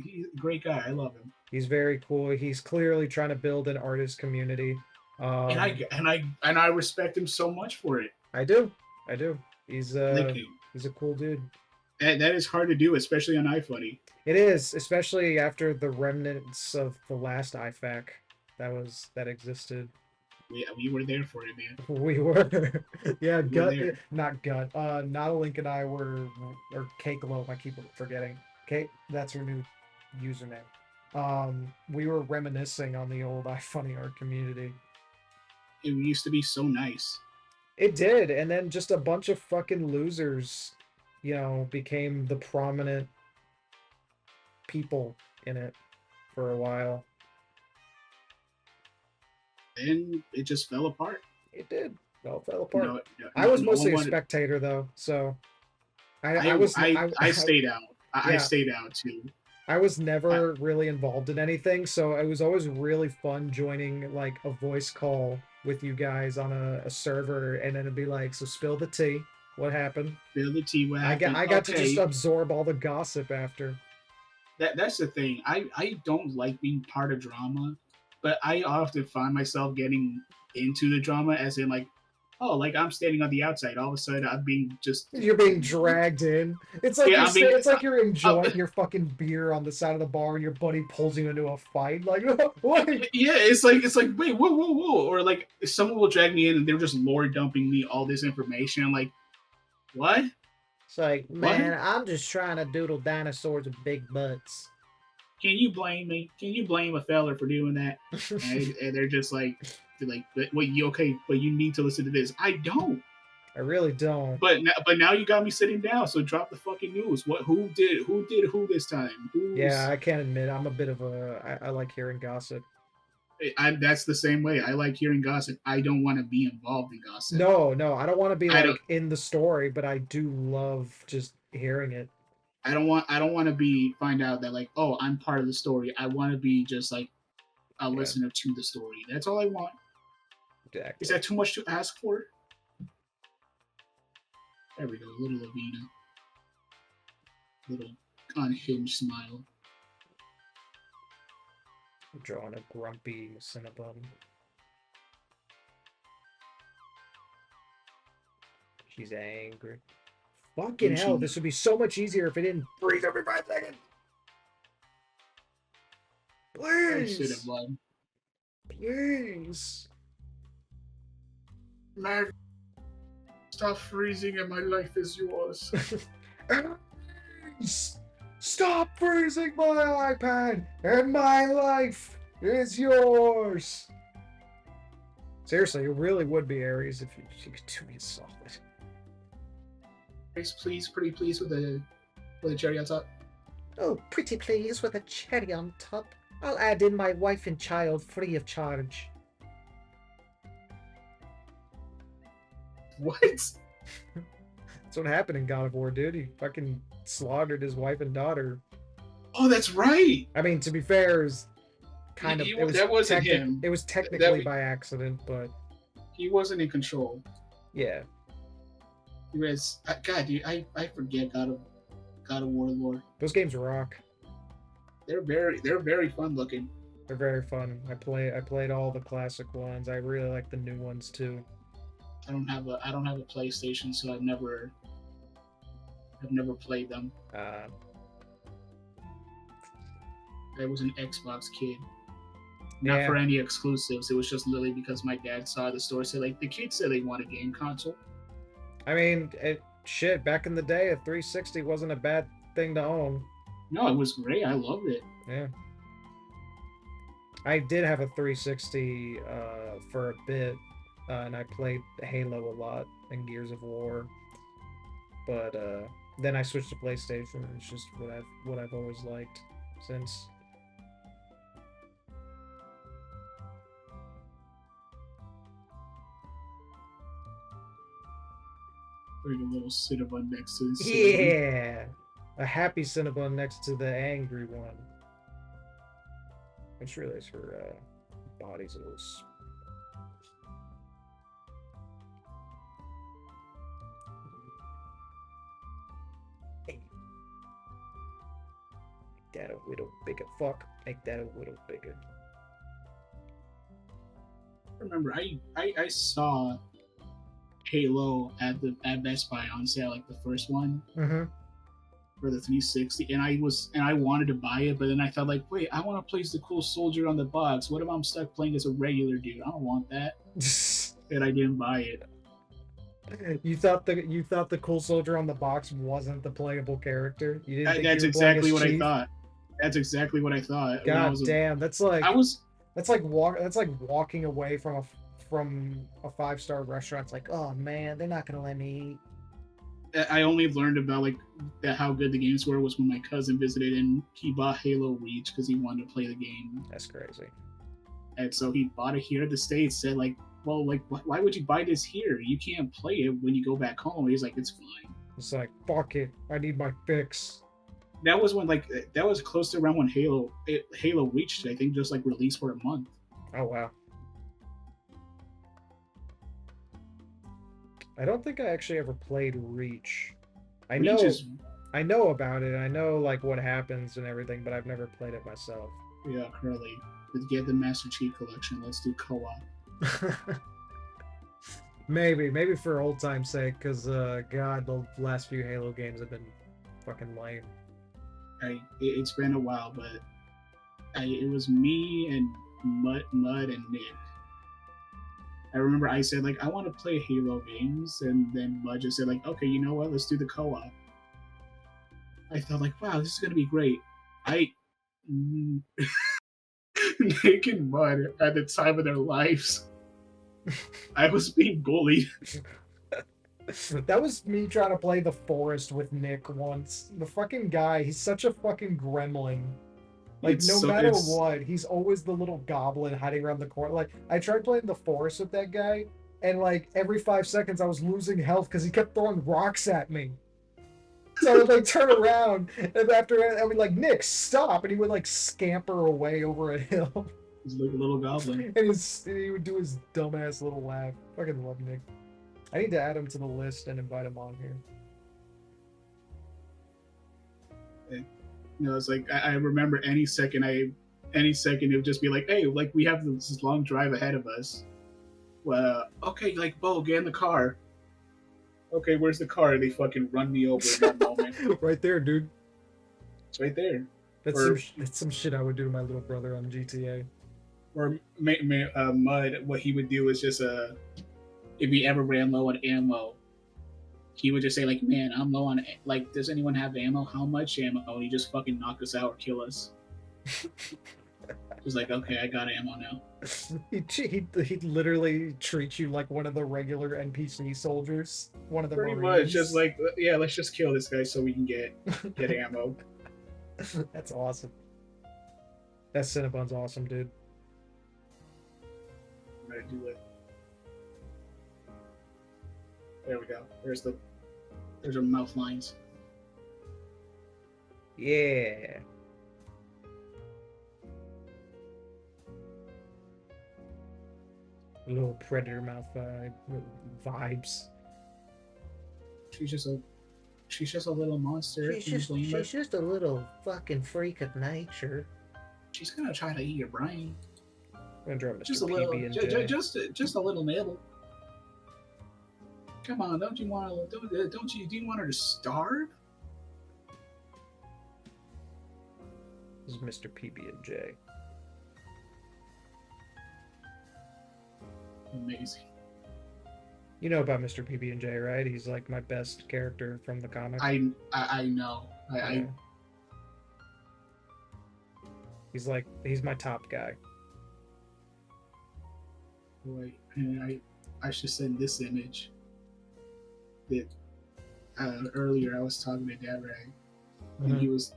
he's a great guy. I love him. he's very cool. He's clearly trying to build an artist community. And Um, I respect him so much for it. I do, I do. Like He's a cool dude. that is hard to do, especially on iFunny. It is, especially after the remnants of the last IFAC that existed. We were there for it, man. We were, yeah, We were gut, there. not gut. Not a Link and I were, or Cake Loaf. I keep forgetting. Kate, that's her new username. We were reminiscing on the old iFunny art community. It used to be so nice. It did, and then just a bunch of fucking losers, became the prominent people in it for a while. Then it just fell apart. It did. Well, it fell apart. I No, was no one mostly a wanted. spectator though, so I was I stayed out. I yeah, stayed out too. I was I, never really involved in anything, so it was always really fun joining like a voice call with you guys on a server, and then it'd be like, so spill the tea. What happened? Spill the tea. What happened? I got to just Okay, absorb all the gossip after. that's the thing. I don't like being part of drama, but I often find myself getting into the drama, as in like, oh, like I'm standing on the outside. All of a sudden, I'm being just You're being dragged in. It's like yeah. it's like you're Uh, enjoying your fucking beer on the side of the bar, and your buddy pulls you into a fight. Like, what? yeah, it's like wait, whoa, or like someone will drag me in and they're just lore dumping me all this information. I'm like, what? It's like, What? man, I'm just trying to doodle dinosaurs with big butts. Can you blame me? Can you blame a fella for doing that? And they're like, wait, you okay? But you need to listen to this. I don't. I really don't. But now you got me sitting down. So drop the fucking news. What? Who did who this time? Yeah, Who's? I can't admit I'm a bit of I like hearing gossip. That's the same way. I like hearing gossip. I don't want to be involved in gossip. No, no, I don't want to be I like don't. in the story, but I do love just hearing it. I don't want to be find out that like, oh, I'm part of the story. I want to be just like a Yeah, listener to the story. That's all I want. Is exactly. that too much to ask for? There we go, little Lavina, little unhinged smile. I'm drawing a grumpy Cinnabon. She's angry. Fucking And hell, she, this would be so much easier if it didn't freeze every 5 seconds. I should have Please, won. please. Man, stop freezing, and my life is yours. Stop freezing my iPad, and my life is yours. Seriously, it really would be Aries if you could do me a solid. Please, pretty please with a cherry on top. Oh, pretty please with a cherry on top. I'll add in my wife and child free of charge. What? That's what happened in God of War, dude. He fucking slaughtered his wife and daughter. Oh, that's right. I mean, to be fair, it was kind of That wasn't him. It was technically by accident, but He wasn't in control. yeah. He was. God, dude, I forget God of War lore. Those games rock. They're very fun looking. They're very fun. I played all the classic ones. I really like the new ones too. I don't have a PlayStation, so I've never played them. I was an Xbox kid. Not Yeah. for any exclusives. It was just literally because my dad saw the store say like the kids said they want a game console. I mean, shit, back in the day, a 360 wasn't a bad thing to own. No, it was great. I loved it. Yeah. I did have a 360 for a bit, and I played Halo a lot and Gears of War. But then I switched to PlayStation. It's just what I've always liked since. Like a little Cinnabon next to the silly. Yeah, a happy Cinnabon next to the angry one. I just realized her body's a little. Hey, make that a little bigger. Fuck, make that a little bigger. Remember, I saw Halo at Best Buy on sale, like the first one Mm-hmm. for the 360, and I wanted to buy it, but then I thought like, wait, I want to place the cool soldier on the box. What if I'm stuck playing as a regular dude? I don't want that, and I didn't buy it. You thought the cool soldier on the box wasn't the playable character. You didn't think That's you were playing exactly as what I Chief. thought. That's exactly what I thought when God damn, I was that's like walking away from a 5-star restaurant. It's like, oh man, they're not gonna let me I only learned about like how good the games were was when my cousin visited and he bought Halo Reach because he wanted to play the game. That's crazy. And so he bought it here at the States. Said like, well, like why would you buy this here? You can't play it when you go back home. He's like, it's fine. It's like, fuck it, I need my fix. That was when like that was close to around when Halo Reach I think just like released for a month. Oh wow. I don't think I actually ever played Reach. I Reach know is I know about it. I know like what happens and everything, but I've never played it myself. yeah, Curly. Let's get the Master Chief Collection. Let's do co-op. Maybe for old time's sake, because God, the last few Halo games have been fucking lame. It's been a while, but it was me and Mud and Nick. I remember I said like I want to play Halo games, and then Mud just said like, okay, you know what? Let's do the co-op. I thought like, wow, this is gonna be great. I Nick and Mud at the time of their lives, I was being bullied. That was me trying to play the forest with Nick once. The fucking guy, he's such a fucking gremlin. Like, It's no so matter it's what, he's always the little goblin hiding around the corner. Like, I tried playing the forest with that guy, and like every 5 seconds I was losing health because he kept throwing rocks at me. So I would like turn around, and after I would like, Nick, stop, and he would like scamper away over a hill. He's like a little goblin. And he would do his dumbass little laugh. Fucking love Nick. I need to add him to the list and invite him on here. You know, it's like I remember any second it would just be like, hey, like we have this long drive ahead of us. Well, okay, like Bo, get in the car. Okay, where's the car? They fucking run me over in that moment. Right there, dude. It's right there. That's some shit I would do to my little brother on GTA. Or Mud, what he would do is just if he ever ran low on ammo, he would just say like, "Man, I'm low on like, does anyone have ammo? How much ammo?" And he just fucking knock us out or kill us. He's like, "Okay, I got ammo now." He'd literally treat you like one of the regular NPC soldiers, one of the Pretty Marines. much, just like, yeah, let's just kill this guy so we can get ammo. That's awesome. That Cinnabon's awesome, dude. I'm gonna do it. There we go. There's our mouth lines. Yeah. Little predator mouth vibes. She's just a little monster. She's just a little fucking freak of nature. She's gonna try to eat your brain. I'm gonna draw Mr. Just a PB little, and J. just a little nibble. Come on, don't you want to? Don't you? Do you want her to starve? This is Mr. PB and J. Amazing. You know about Mr. PB and J, right? He's like my best character from the comic. I know. Yeah. He's my top guy. Wait, and I should send this image that earlier I was talking to Dad Ray, and he was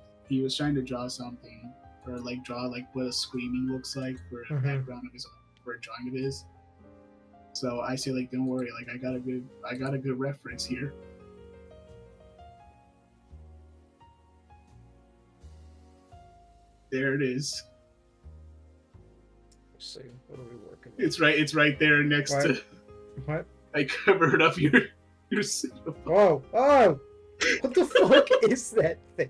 trying to draw something or like draw like what a screaming looks like for a background of his for a drawing of his. So I say like, don't worry, like I got a good reference here. There it is. Let's see, what are we working with? It's right there next to. What? I covered up your Whoa! Oh! What the fuck is that thing?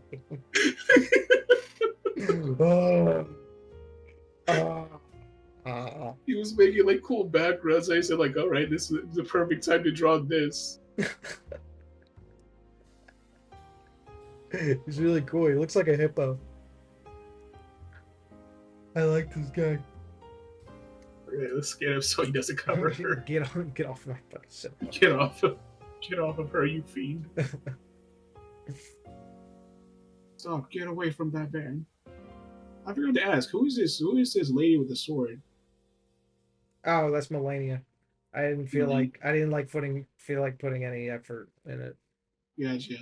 He was making like cool backgrounds. I said like, all right, this is the perfect time to draw this. He's really cool. He looks like a hippo. I like this guy. Okay, let's get him so he doesn't cover her. Get off my fucking sofa. Get off of her, you fiend. Stop! Get away from that man. I forgot to ask, who is this? Who is this lady with the sword? Oh, that's Melania. I didn't feel like putting any effort in it. Gotcha.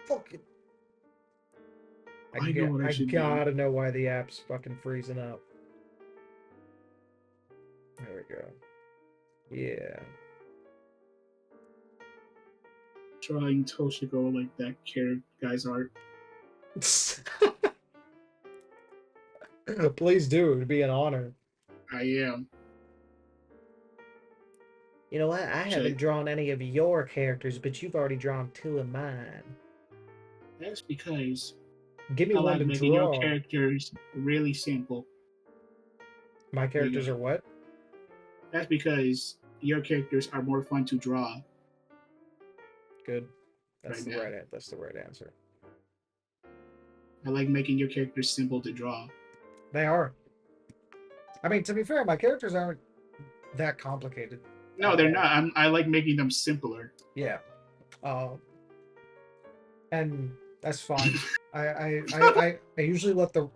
Fucking. I gotta know why the app's fucking freezing up. There we go. Yeah. Drawing Toshiko like that guy's art. Please do. It'd be an honor. I am. You know what? I haven't drawn any of your characters, but you've already drawn 2 of mine. That's because give me one to draw. Your characters really simple. My characters are what? That's because your characters are more fun to draw. Good. That's the right answer. I like making your characters simple to draw. They are. I mean, to be fair, my characters aren't that complicated. No, they're not. I like making them simpler. Yeah. And that's fine. I usually let the.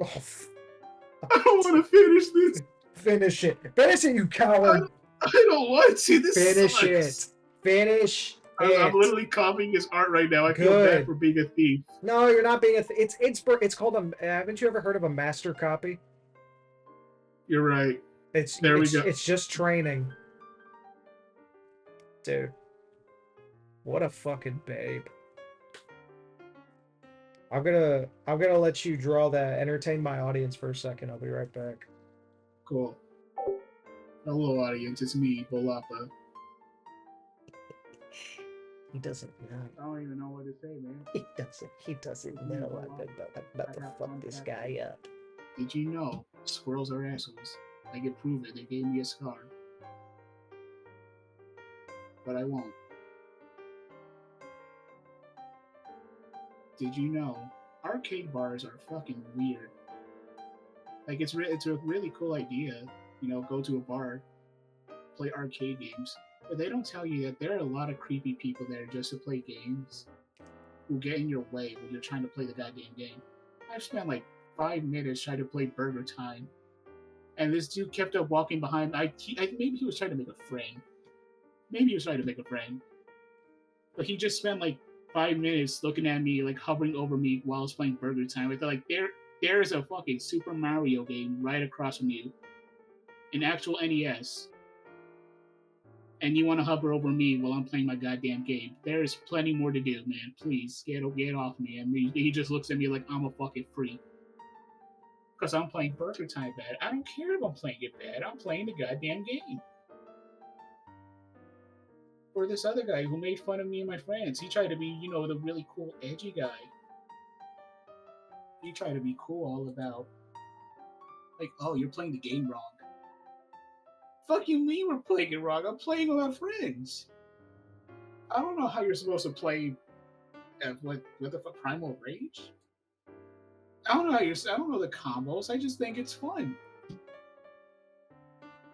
I don't want to finish this. Finish it. Finish it, you coward. I don't want to. This Finish sucks. it. Finish. I'm literally copying his art right now. I feel bad for being a thief. No, you're not being a thief. It's called a. Haven't you ever heard of a master copy? You're right. We go. It's just training. Dude. What a fucking babe. I'm gonna let you draw that. Entertain my audience for a second. I'll be right back. Cool. Hello, audience. It's me, Bolapa. He doesn't know. I don't even know what to say, man. He doesn't know. I'm about to fuck this guy up. Did you know squirrels are assholes? I can prove it. They gave me a scar. But I won't. Did you know arcade bars are fucking weird? Like it's a really cool idea. You know, go to a bar, play arcade games. But they don't tell you that there are a lot of creepy people there just to play games who get in your way when you're trying to play the goddamn game. I've spent like 5 minutes trying to play Burger Time, and this dude kept up walking behind. Maybe he was trying to make a friend. But he just spent like 5 minutes looking at me, like hovering over me while I was playing Burger Time. I thought like there is a fucking Super Mario game right across from you, an actual NES. And you want to hover over me while I'm playing my goddamn game. There is plenty more to do, man. Please, get off me. And he just looks at me like I'm a fucking freak. Because I'm playing Burger Time bad. I don't care if I'm playing it bad. I'm playing the goddamn game. Or this other guy who made fun of me and my friends. He tried to be, you know, the really cool, edgy guy. He tried to be cool all about, like, oh, you're playing the game wrong. Fuck you mean we're playing it wrong? I'm playing with my friends. I don't know how you're supposed to play what the fuck, Primal Rage? I don't know the combos. I just think it's fun.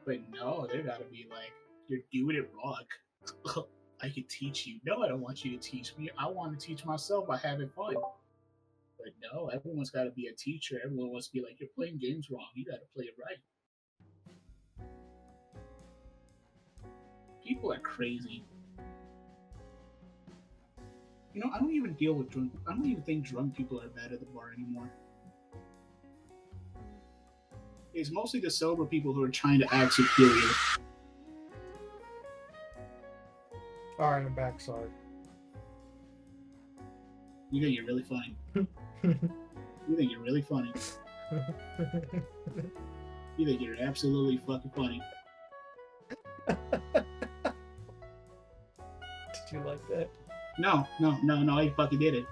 But no, they gotta be like, you're doing it wrong. I can teach you. No, I don't want you to teach me. I want to teach myself by having fun. But no, everyone's got to be a teacher. Everyone wants to be like, you're playing games wrong. You got to play it right. People are crazy. You know, I don't even deal with drunk. I don't even think drunk people are bad at the bar anymore. It's mostly the sober people who are trying to act superior. All right, I'm back. Sorry. You think you're really funny. You think you're really funny. You think you're absolutely fucking funny. Did you like that? No, I fucking did it.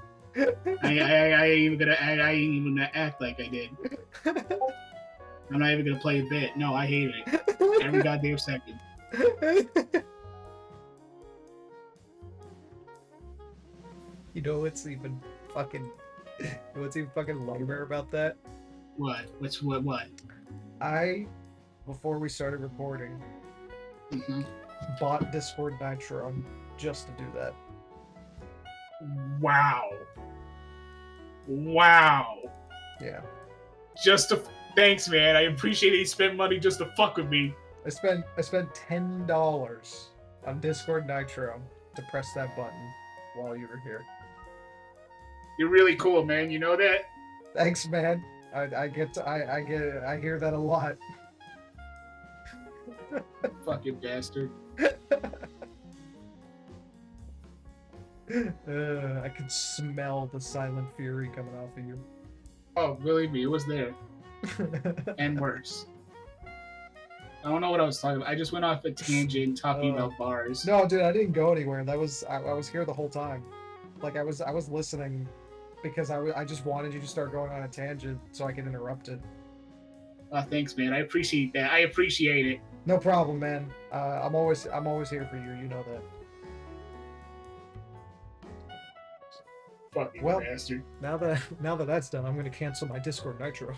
I ain't even gonna act like I did. I'm not even gonna play a bit. No, I hate it. Every goddamn second. You know what's even fucking lamer about that? What? What? Before we started recording, bought Discord Nitro just to do that. Wow. Yeah. Thanks, man. I appreciate it. You spent money just to fuck with me. I spent $10 on Discord Nitro to press that button while you were here. You're really cool, man. You know that? Thanks, man. I hear that a lot. Fucking bastard. I could smell the silent fury coming off of you. Oh, believe me, it was there. And worse. I don't know what I was talking about. I just went off a tangent talking about bars. No, dude, I didn't go anywhere. I was here the whole time. Like I was listening because I just wanted you to start going on a tangent so I could interrupt it. Thanks, man. I appreciate that. I appreciate it. No problem, man. I'm always here for you. You know that. Fucking bastard. Now that that's done, I'm gonna cancel my Discord Nitro.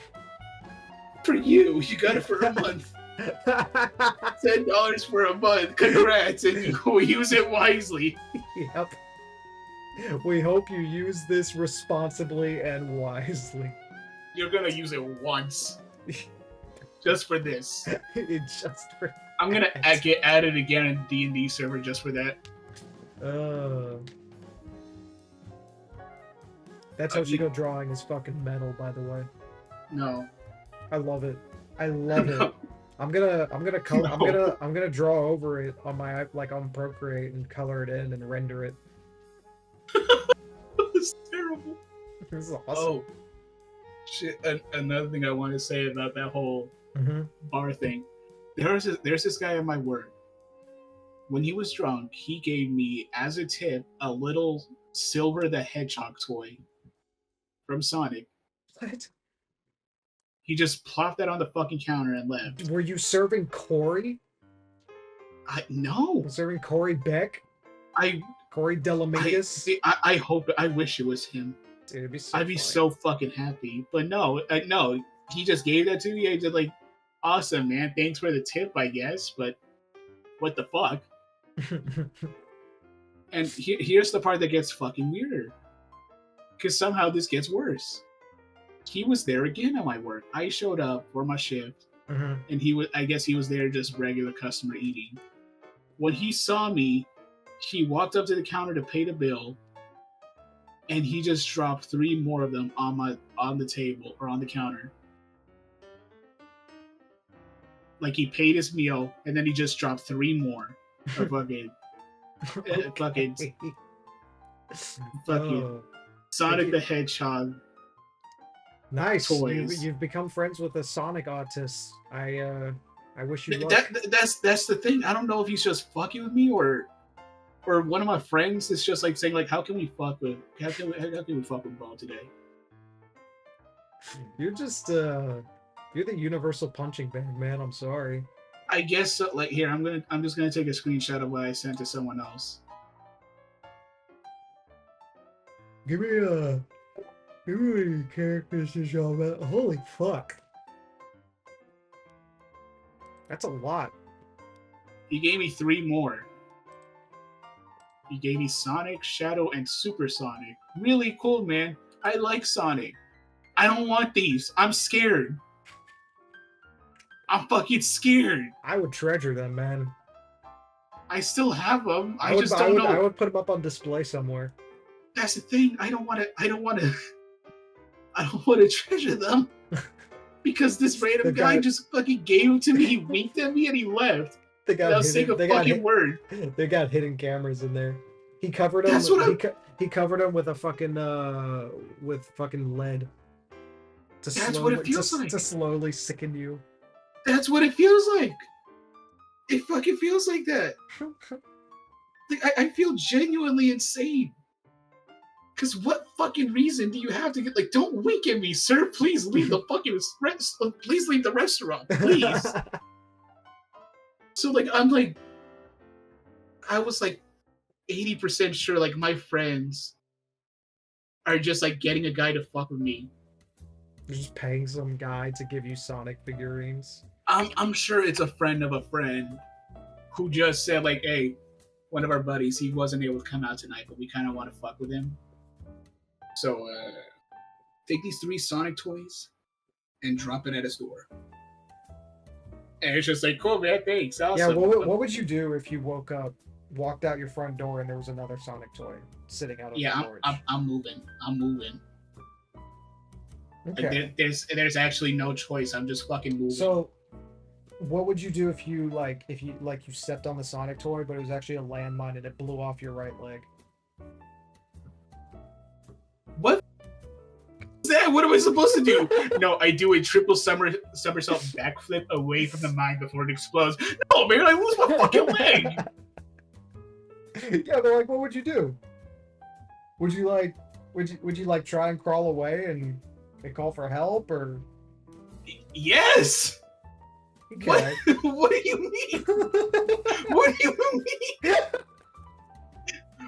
For you got it for a month. $10 for a month. Congrats, and you will use it wisely. Yep. We hope you use this responsibly and wisely. You're gonna use it once. Just for this. I'm gonna get added again in D&D server just for that. That's how Chico drawing is fucking metal, by the way. No. I love it. I love it. I'm gonna draw over it on my on Procreate and color it in and render it. That's terrible. This is awesome. Oh shit! Another thing I want to say about that whole bar thing. There's this guy at my work. When he was drunk, he gave me as a tip a little Silver the Hedgehog toy from Sonic. What? He just plopped that on the fucking counter and left. Were you serving Corey? No. Serving Corey Beck? Corey Delamigas? I hope. I wish it was him. Dude, it'd be so I'd be so fucking happy. But no. He just gave that to me. I did like, awesome, man. Thanks for the tip, I guess. But what the fuck? And here's the part that gets fucking weirder. Because somehow this gets worse. He was there again at my work. I showed up for my shift, and I guess he was there just regular customer eating. When he saw me, he walked up to the counter to pay the bill, and he just dropped 3 more of them on the table or on the counter. Like he paid his meal, and then he just dropped 3 more. Or fucking Sonic the Hedgehog. Nice. Toys. You've become friends with a Sonic autist. I wish you luck. That's the thing. I don't know if he's just fucking with me or one of my friends is just like saying like, how can we fuck with Ball today? You're just you're the universal punching bag, man. I'm sorry. I guess so. Like here, I'm just gonna take a screenshot of what I sent to someone else. Give me characters to show about. Holy fuck. That's a lot. He gave me 3 more. He gave me Sonic, Shadow, and Super Sonic. Really cool, man. I like Sonic. I don't want these. I'm scared. I'm fucking scared. I would treasure them, man. I still have them. I just don't know. I would put them up on display somewhere. That's the thing. I don't want to treasure them because this random guy just fucking gave them to me. He winked at me and he left. They got without saying a fucking word. They got hidden cameras in there. He covered them. He covered them with a fucking lead. What it feels like. To slowly sicken you. That's what it feels like. It fucking feels like that. Like, I feel genuinely insane. Because what fucking reason do you have to get, like, don't wink at me, sir. Please leave the fucking please leave the restaurant. Please. So, like, I was like 80% sure, like, my friends are just, like, getting a guy to fuck with me. You're just paying some guy to give you Sonic figurines. I'm sure it's a friend of a friend who just said, like, hey, one of our buddies, he wasn't able to come out tonight, but we kind of want to fuck with him. So, take these 3 Sonic toys and drop it at his door. And it's just like, cool, man, thanks. Awesome. Yeah, what would you do if you woke up, walked out your front door, and there was another Sonic toy sitting out on the porch? I'm moving. Okay. Like, there's actually no choice. I'm just fucking moving. So, what would you do if you stepped on the Sonic toy, but it was actually a landmine and it blew off your right leg? What is that? What am I supposed to do? No, I do a triple somersault backflip away from the mine before it explodes. No, man, I lose my fucking leg. Yeah, they're like, what would you do? Would you try and crawl away and call for help, or? Yes. Okay. What do you mean? What do you mean?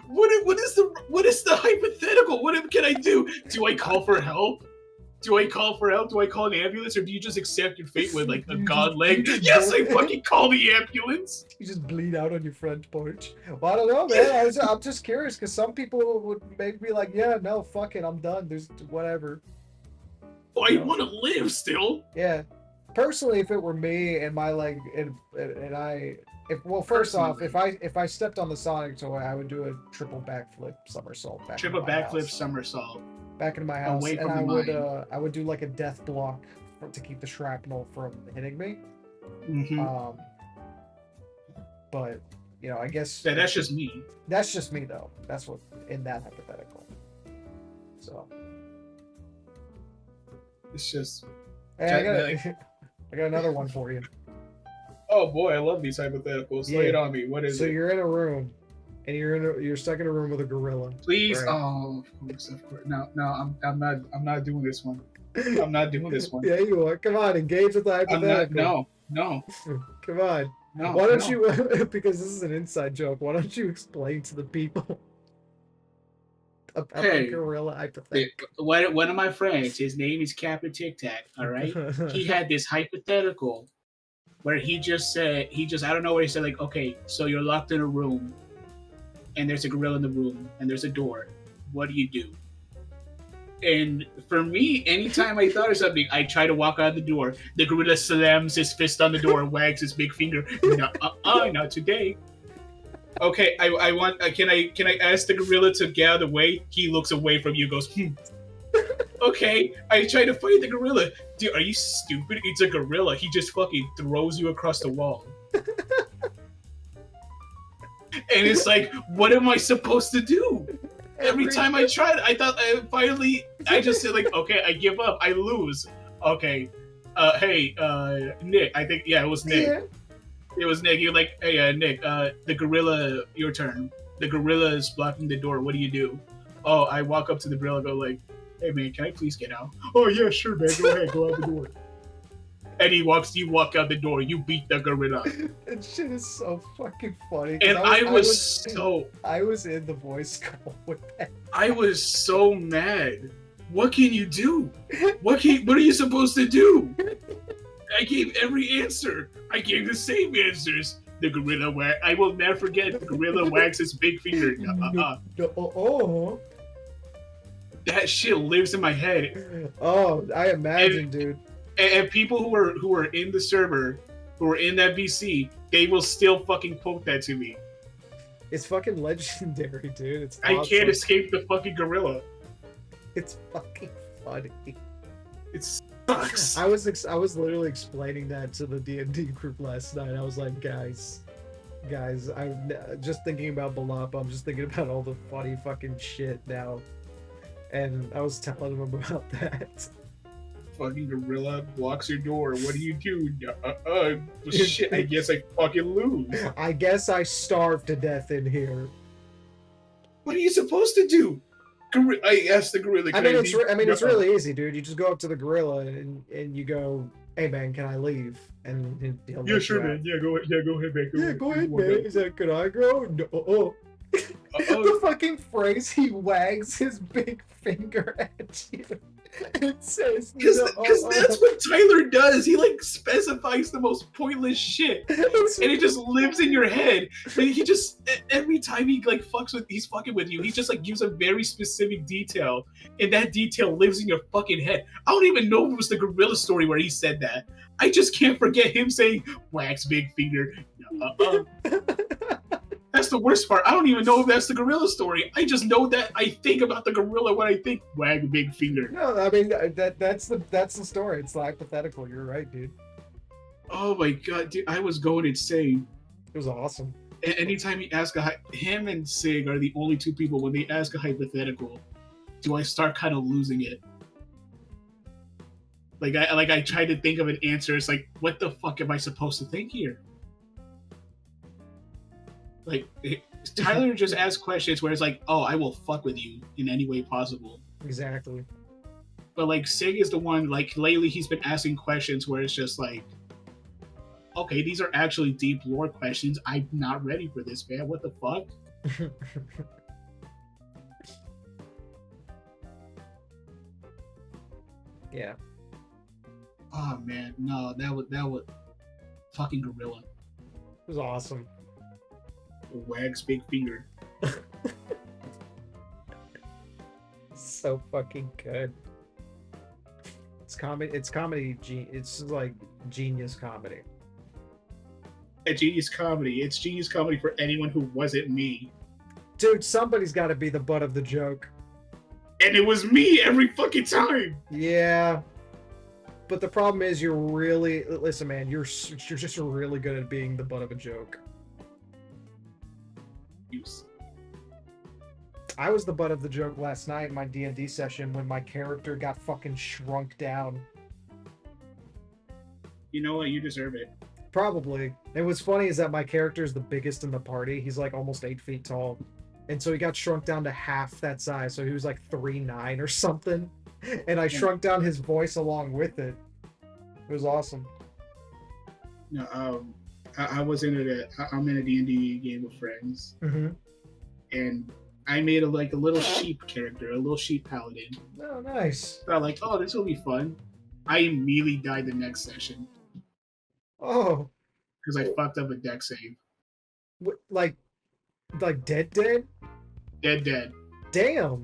What is the hypothetical? What can I do? Do I call for help? Do I call an ambulance, or do you just accept your fate with like a god leg? Yes, I fucking call the ambulance. You just bleed out on your front porch. Well, I don't know, man. I'm just curious because some people would maybe be like, yeah, no, fuck it, I'm done. There's whatever. Oh, I want to live still. Yeah. Personally, if it were me and my leg first off, if I stepped on the Sonic toy, I would do a triple backflip somersault somersault back into my house, and I would do like a death block to keep the shrapnel from hitting me. Mm-hmm. But I guess that's just me. That's just me, though. That's what in that hypothetical. So it's just. Hey, I got another one for you. Oh boy, I love these hypotheticals. Lay it on me. What is it? So you're in a room, and you're stuck in a room with a gorilla. Please, right? Oh, of course. No, I'm not doing this one. I'm not doing this one. Yeah, you are. Come on, engage with the hypothetical. No. Come on. No. Why don't you? Because this is an inside joke. Why don't you explain to the people about the gorilla hypothetical? One of my friends, his name is Captain Tic Tac. All right, he had this hypothetical where he just I don't know what he said. Like, okay, so you're locked in a room, and there's a gorilla in the room, and there's a door. What do you do? And for me, anytime I thought of something, I try to walk out the door. The gorilla slams his fist on the door and wags his big finger. Not today. Okay, I want. Can I ask the gorilla to get out of the way? He looks away from you, goes, Okay, I try to fight the gorilla. Dude, are you stupid? It's a gorilla. He just fucking throws you across the wall. And it's like, what am I supposed to do? Every time I tried, I thought I just said like, okay, I give up. I lose. Okay. Hey, Nick. I think, it was Nick. Yeah. It was Nick. You're like, hey, Nick, the gorilla, your turn. The gorilla is blocking the door. What do you do? Oh, I walk up to the gorilla and go like, hey, man, can I please get out? Oh, yeah, sure, man. Go ahead. Go out the door. And you walk out the door. You beat the gorilla. That shit is so fucking funny. And I was in the voice call with that. I was so mad. What can you do? What are you supposed to do? I gave every answer. I gave the same answers. The gorilla I will never forget. The gorilla wags his big finger. that shit lives in my head. Oh, I imagine, dude. And people who are in the server, who are in that VC, they will still fucking quote that to me. It's fucking legendary, dude. It's I awesome. can't escape the fucking gorilla. It's fucking funny. It sucks. I was literally explaining that to the D&D group last night. I was like, guys, I'm just thinking about Bolapa. I'm just thinking about all the funny fucking shit now. And I was telling them about that. Fucking gorilla blocks your door. What do you do? Shit, I guess I fucking lose. I guess I starved to death in here. What are you supposed to do? I asked the gorilla. It's really easy, dude. You just go up to the gorilla and you go, "Hey man, can I leave?" And he'll yeah, sure, man. Yeah, go ahead, man. Go ahead, man. Is that can I go? No. The fucking phrase, he wags his big finger at you. It says because that's what Tyler does. He like specifies the most pointless shit, and it just lives in your head. And he just every time he like he's fucking with you, he just like gives a very specific detail, and that detail lives in your fucking head. I don't even know if it was the gorilla story where he said that. I just can't forget him saying "wax big finger." That's the worst part. I don't even know if that's the gorilla story. I just know that I think about the gorilla when I think wag big finger. No, I mean that's the story. It's the hypothetical. You're right, dude. Oh my god, dude! I was going insane. It was awesome. Anytime you ask him and Sig are the only two people when they ask a hypothetical, do I start kind of losing it? I try to think of an answer. It's like, what the fuck am I supposed to think here? Like, Tyler just asks questions where it's like, oh, I will fuck with you in any way possible. Exactly. But like, Sig is the one, like, lately he's been asking questions where it's just like, okay, these are actually deep lore questions. I'm not ready for this, man. What the fuck? Yeah. Oh man, no, that would fucking gorilla. It was awesome. Wags big finger. So fucking good. It's comedy. It's like genius comedy. A genius comedy. It's genius comedy for anyone who wasn't me. Dude, somebody's got to be the butt of the joke. And it was me every fucking time. Yeah. But the problem is, listen, man. You're just really good at being the butt of a joke. I was the butt of the joke last night in my D&D session when my character got fucking shrunk down. You know what? You deserve it. Probably. And what's funny is that my character is the biggest in the party. He's like almost 8 feet tall. And so he got shrunk down to half that size. So he was like 3'9" or something. And I shrunk down his voice along with it. It was awesome. No, I'm in a D&D game with friends. Mm-hmm. And I made a little sheep character, a little sheep paladin. Oh, nice. So I'm like, oh, this will be fun. I immediately died the next session. Oh. Because I fucked up a deck save. What, like dead? Dead. Damn.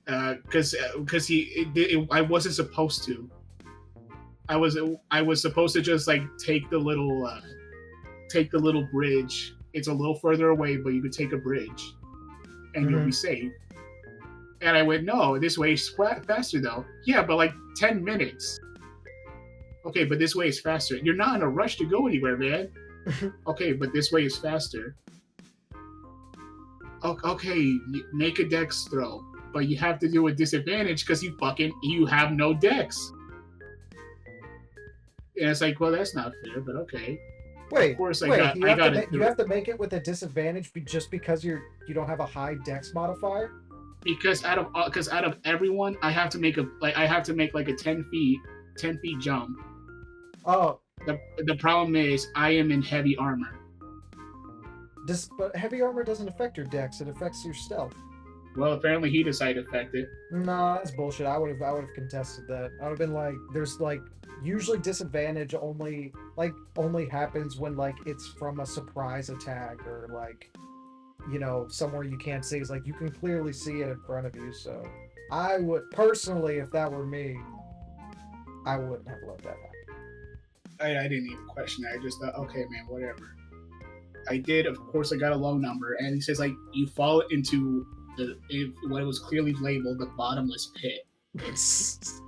Because I wasn't supposed to. I was supposed to just like take the little bridge. It's a little further away, but you could take a bridge, and you'll be safe. And I went, no, this way is faster though. Yeah, but like 10 minutes. Okay, but this way is faster. You're not in a rush to go anywhere, man. Okay, but this way is faster. Okay, make a dex throw, but you have to do a disadvantage because you have no dex. And it's like, well, that's not fair, but okay. Wait, of course, you have to make it with a disadvantage just because you don't have a high dex modifier. Because out of everyone, I have to make like a 10 feet jump. Oh. The problem is I am in heavy armor. But heavy armor doesn't affect your dex; it affects your stealth. Well, apparently he decided to affect it. Nah, that's bullshit. I would have contested that. I would have been like, there's like usually disadvantage only happens when like it's from a surprise attack or like you know, somewhere you can't see. It's like you can clearly see it in front of you. So I would personally, if that were me, I wouldn't have let that happen. I didn't even question it. I just thought, okay, man, whatever. I did. Of course, I got a low number, and he says like you fall into what was clearly labeled the bottomless pit. Because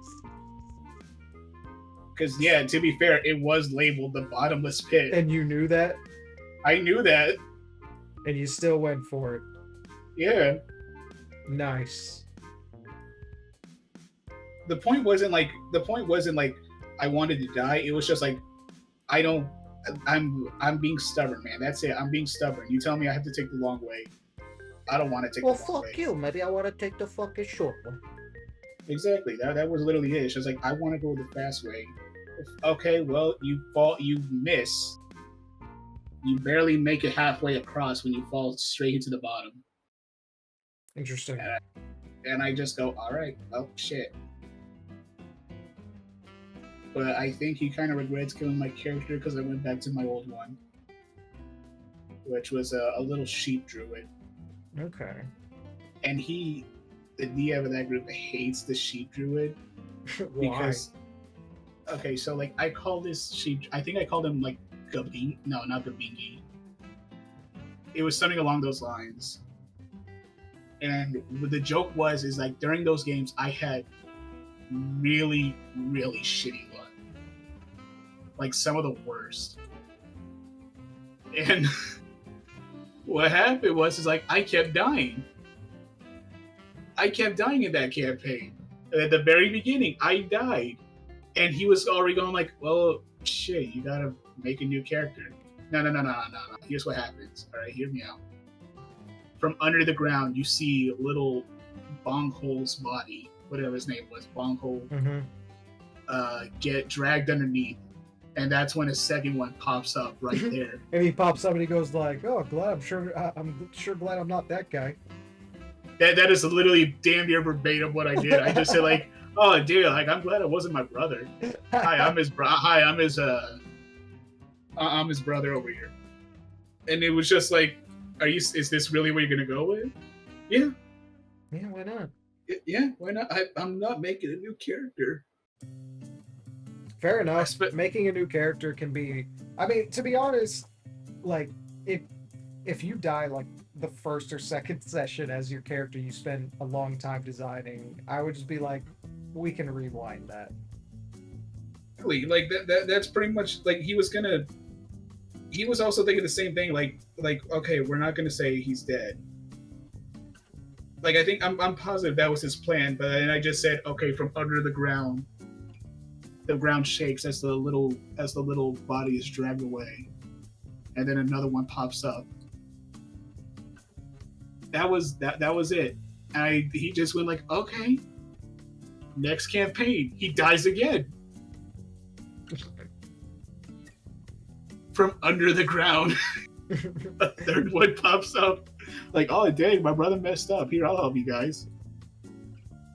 yeah, to be fair, it was labeled the bottomless pit, and you knew that. I knew that, and you still went for it. Yeah. Nice. The point wasn't like I wanted to die. It was just like I'm being stubborn, man. That's it. I'm being stubborn. You tell me I have to take the long way. I don't want to take the long way. Well, fuck you. Maybe I want to take the fucking short one. Exactly. That was literally it. It's just like, I want to go the fast way. Okay, well, you miss. You barely make it halfway across when you fall straight into the bottom. Interesting. And I just go, all right, well, shit. But I think he kind of regrets killing my character because I went back to my old one, which was a little sheep druid. Okay. And the DM of that group hates the sheep druid. Because, okay, so like I call this sheep, I think I called him like Gabing. No, not Gabingi. It was something along those lines. And what the joke is like during those games, I had really, really shitty luck. Like some of the worst. And what happened is like I kept dying. I kept dying in that campaign. At the very beginning, I died. And he was already going like, well, shit, you gotta make a new character. No. Here's what happens. All right, hear me out. From under the ground, you see little Bonghole's body, whatever his name was, Bonghole, get dragged underneath. And that's when a second one pops up right there. And he pops up and he goes like, "Oh, I'm sure glad I'm not that guy." That is literally damn near verbatim what I did. I just said like, "Oh, dude, like I'm glad it wasn't my brother." I'm his brother over here. And it was just like, is this really what you're gonna go with? Yeah. Yeah, why not? Yeah, why not? I'm not making a new character. Fair enough. Making a new character can be, I mean, to be honest, like if you die like the first or second session as your character you spend a long time designing, I would just be like, we can rewind that. Like that's pretty much like he was also thinking the same thing, like okay, we're not gonna say he's dead. Like I think I'm positive that was his plan, but then I just said, okay, from under the ground shakes as the little body is dragged away, and then another one pops up. That was it. And he just went like, okay, next campaign he dies again from under the ground. A third one pops up, like, oh dang, my brother messed up. Here, I'll help you guys.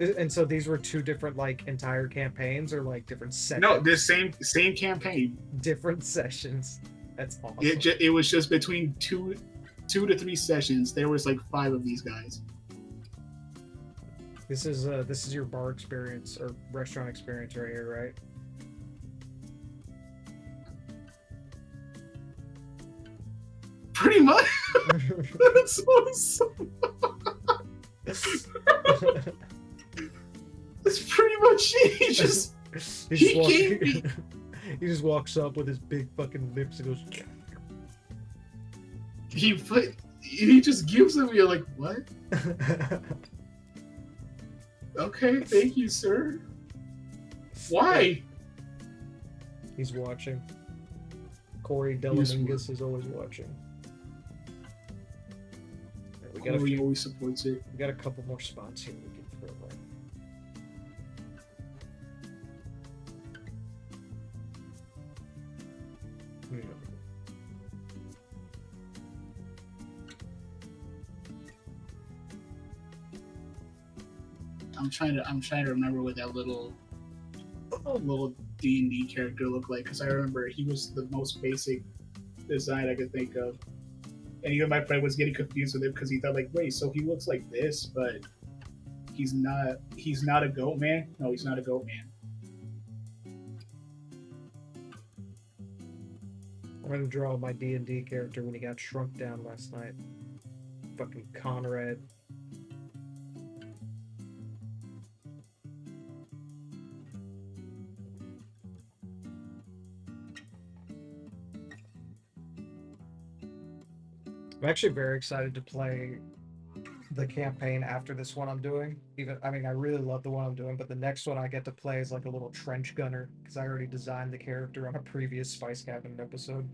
And so these were two different like entire campaigns, or like different sessions? No, the same campaign. Different sessions. That's awesome. It was just between two to 3 sessions. There was like 5 of these guys. This is your bar experience or restaurant experience right here, right? Pretty much. That's awesome. That's pretty much it. He just walks up with his big fucking lips and goes. He just gives them. You're like, what? Okay, thank you, sir. Why? He's watching. Corey Delamingus is always watching. Corey always supports it. We got a couple more spots here we can fill in. I'm trying to remember what that little D&D character looked like, because I remember he was the most basic design I could think of. And even my friend was getting confused with him because he thought like, wait, so he looks like this, but he's not a goat man. No, he's not a goat man. I'm gonna draw my D&D character when he got shrunk down last night. Fucking Conrad. I'm actually very excited to play the campaign after this one I'm doing. I really love the one I'm doing, but the next one I get to play is like a little trench gunner because I already designed the character on a previous Spice Cabinet episode.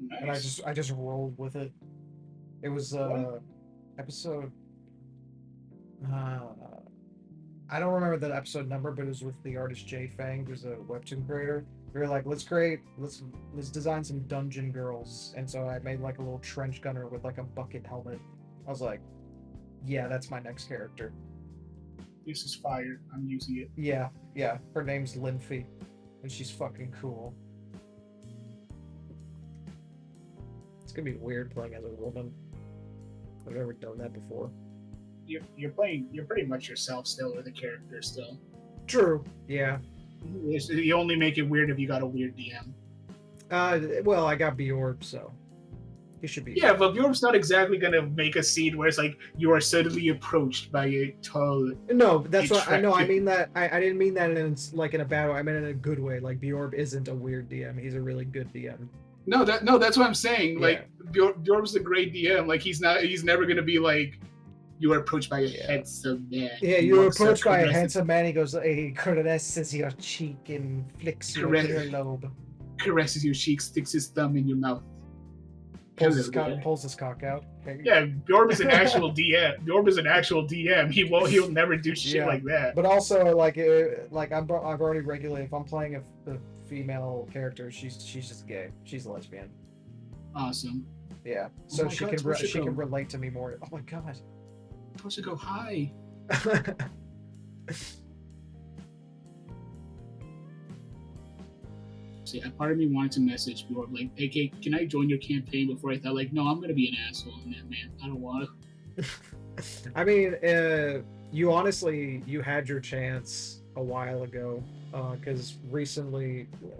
Nice. And I just rolled with it. It was episode. I don't remember that episode number, but it was with the artist Jay Fang, who's a webtoon creator. We were like, let's design some dungeon girls, and so I made like a little trench gunner with like a bucket helmet. I was like, yeah, that's my next character. This is fire. I'm using it. Yeah. Her name's Linfy, and she's fucking cool. It's gonna be weird playing as a woman. I've never done that before. You're pretty much yourself still, or the character still. True. Yeah. You only make it weird if you got a weird DM. Well, I got Bjorb, so he should be. Yeah, but Bjork's not exactly gonna make a scene where it's like you are suddenly approached by a tall. No, that's what I know. I mean that I didn't mean that in a bad way. I meant in a good way. Like Bjorb isn't a weird DM. He's a really good DM. No, that's what I'm saying. Like Bjork's a great DM. Like he's never gonna be like you are approached by a handsome man. Yeah, you're approached by a handsome man. He goes, he caresses your cheek and flicks your earlobe. Caresses your cheek, sticks his thumb in your mouth. Pulls his cock out. Yeah, Bjorb is an actual DM. Bjorb is an actual DM. He'll never do shit like that. But also, I've already regulated. If I'm playing a female character, she's just gay. She's a lesbian. Awesome. Yeah, so she can relate to me more. Oh my god. I'm supposed to go hi. See, a part of me wanted to message Bjork like, "Hey, can I join your campaign?" Before I thought like, no, I'm gonna be an asshole in that, man. I don't want to. I mean, you had your chance a while ago, because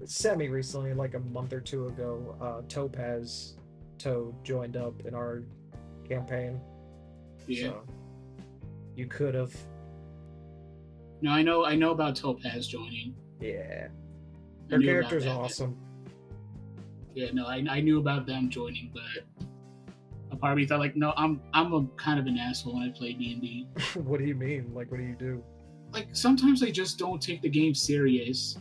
semi-recently, like a month or two ago, Toad joined up in our campaign. Yeah. So you could have. No, I know about Topaz joining. Yeah. Her character's awesome. Yeah, no, I knew about them joining, but a part of me thought like, no, I'm a kind of an asshole when I play D&D. What do you mean? Like, what do you do? Like, sometimes I just don't take the game serious.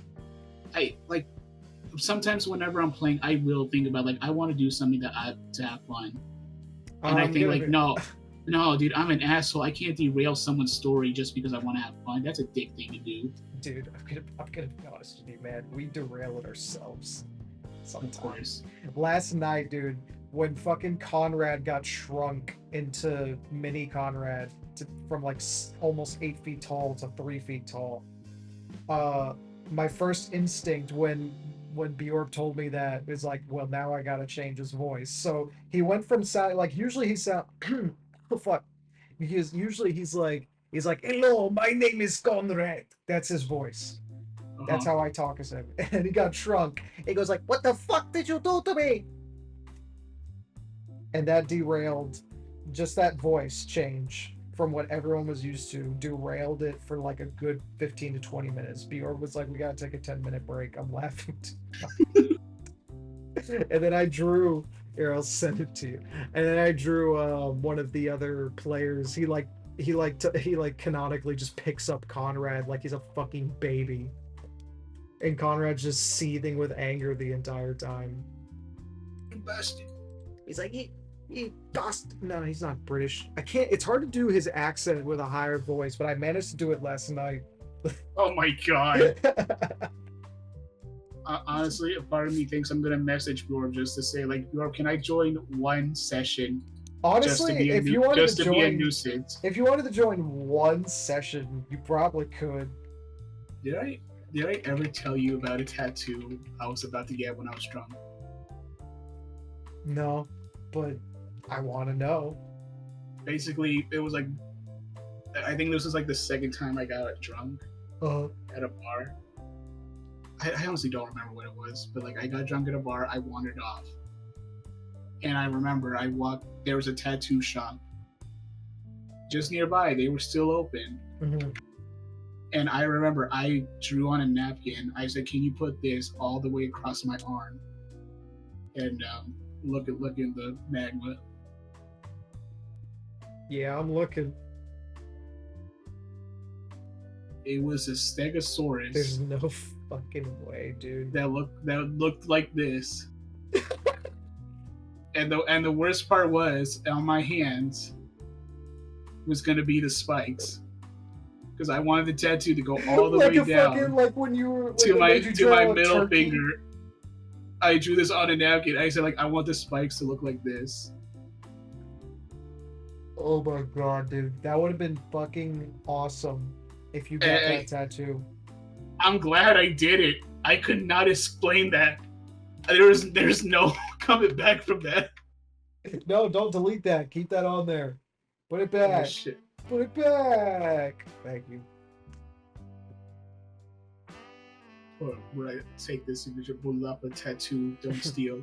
Sometimes whenever I'm playing, I will think about like, I want to do something to have fun. And I think like, no, dude, I'm an asshole. I can't derail someone's story just because I want to have fun. That's a dick thing to do. Dude, I'm gonna be honest with you, man. We derail it ourselves sometimes. Last night, dude, when fucking Conrad got shrunk into mini Conrad from like almost 8 feet tall to 3 feet tall, my first instinct when Bjork told me that is like, well, now I gotta change his voice. So he went from sounding like, usually he sound oh fuck, because usually he's like, hello, my name is Conrad. That's his voice. That's how I talk as him. And he got shrunk. He goes like, what the fuck did you do to me? And that derailed, just that voice change from what everyone was used to, derailed it for like a good 15 to 20 minutes. Bjork was like, we gotta take a 10-minute break. I'm laughing too much. And then I drew, here, I'll send it to you. And then I drew one of the other players. He canonically just picks up Conrad like he's a fucking baby. And Conrad's just seething with anger the entire time. You bastard. He's like, he bastard. No, he's not British. I can't, it's hard to do his accent with a higher voice, but I managed to do it last night. Oh my god. Honestly, a part of me thinks I'm gonna message Bjork just to say like, Bjork, can I join one session? Honestly, if you wanted to be a nuisance. If you wanted to join one session, you probably could. Did I ever tell you about a tattoo I was about to get when I was drunk? No, but I want to know. Basically, it was like, I think this was like the second time I got drunk at a bar. I honestly don't remember what it was, but like I got drunk at a bar, I wandered off. And I remember there was a tattoo shop just nearby. They were still open. Mm-hmm. And I remember I drew on a napkin. I said, "Can you put this all the way across my arm?" And look in the magma. Yeah, I'm looking. It was a Stegosaurus. There's no fucking way, dude. That looked like this. And the worst part was, on my hands was gonna be the spikes, because I wanted the tattoo to go all the like way down. Fucking, like when you were to my middle finger. I drew this on a napkin. I said, like, I want the spikes to look like this. Oh my god, dude, that would have been fucking awesome if you got that tattoo. I'm glad I did it. I could not explain that. There's no coming back from that. No, don't delete that. Keep that on there. Put it back. Oh, shit. Put it back. Thank you. Or would I take this signature Bolapa tattoo? Don't steal.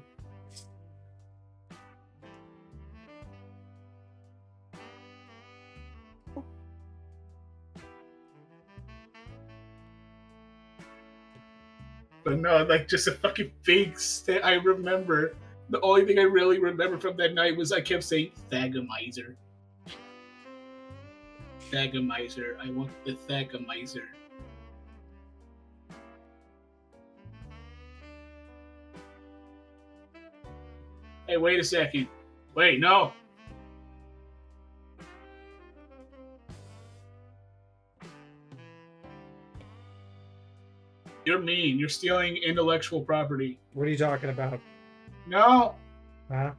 But no, like just a fucking fake I remember. The only thing I really remember from that night was I kept saying Thagomizer. Thagomizer. I want the Thagomizer. Hey, wait a second. Wait, no. You're mean. You're stealing intellectual property. What are you talking about? No. Huh?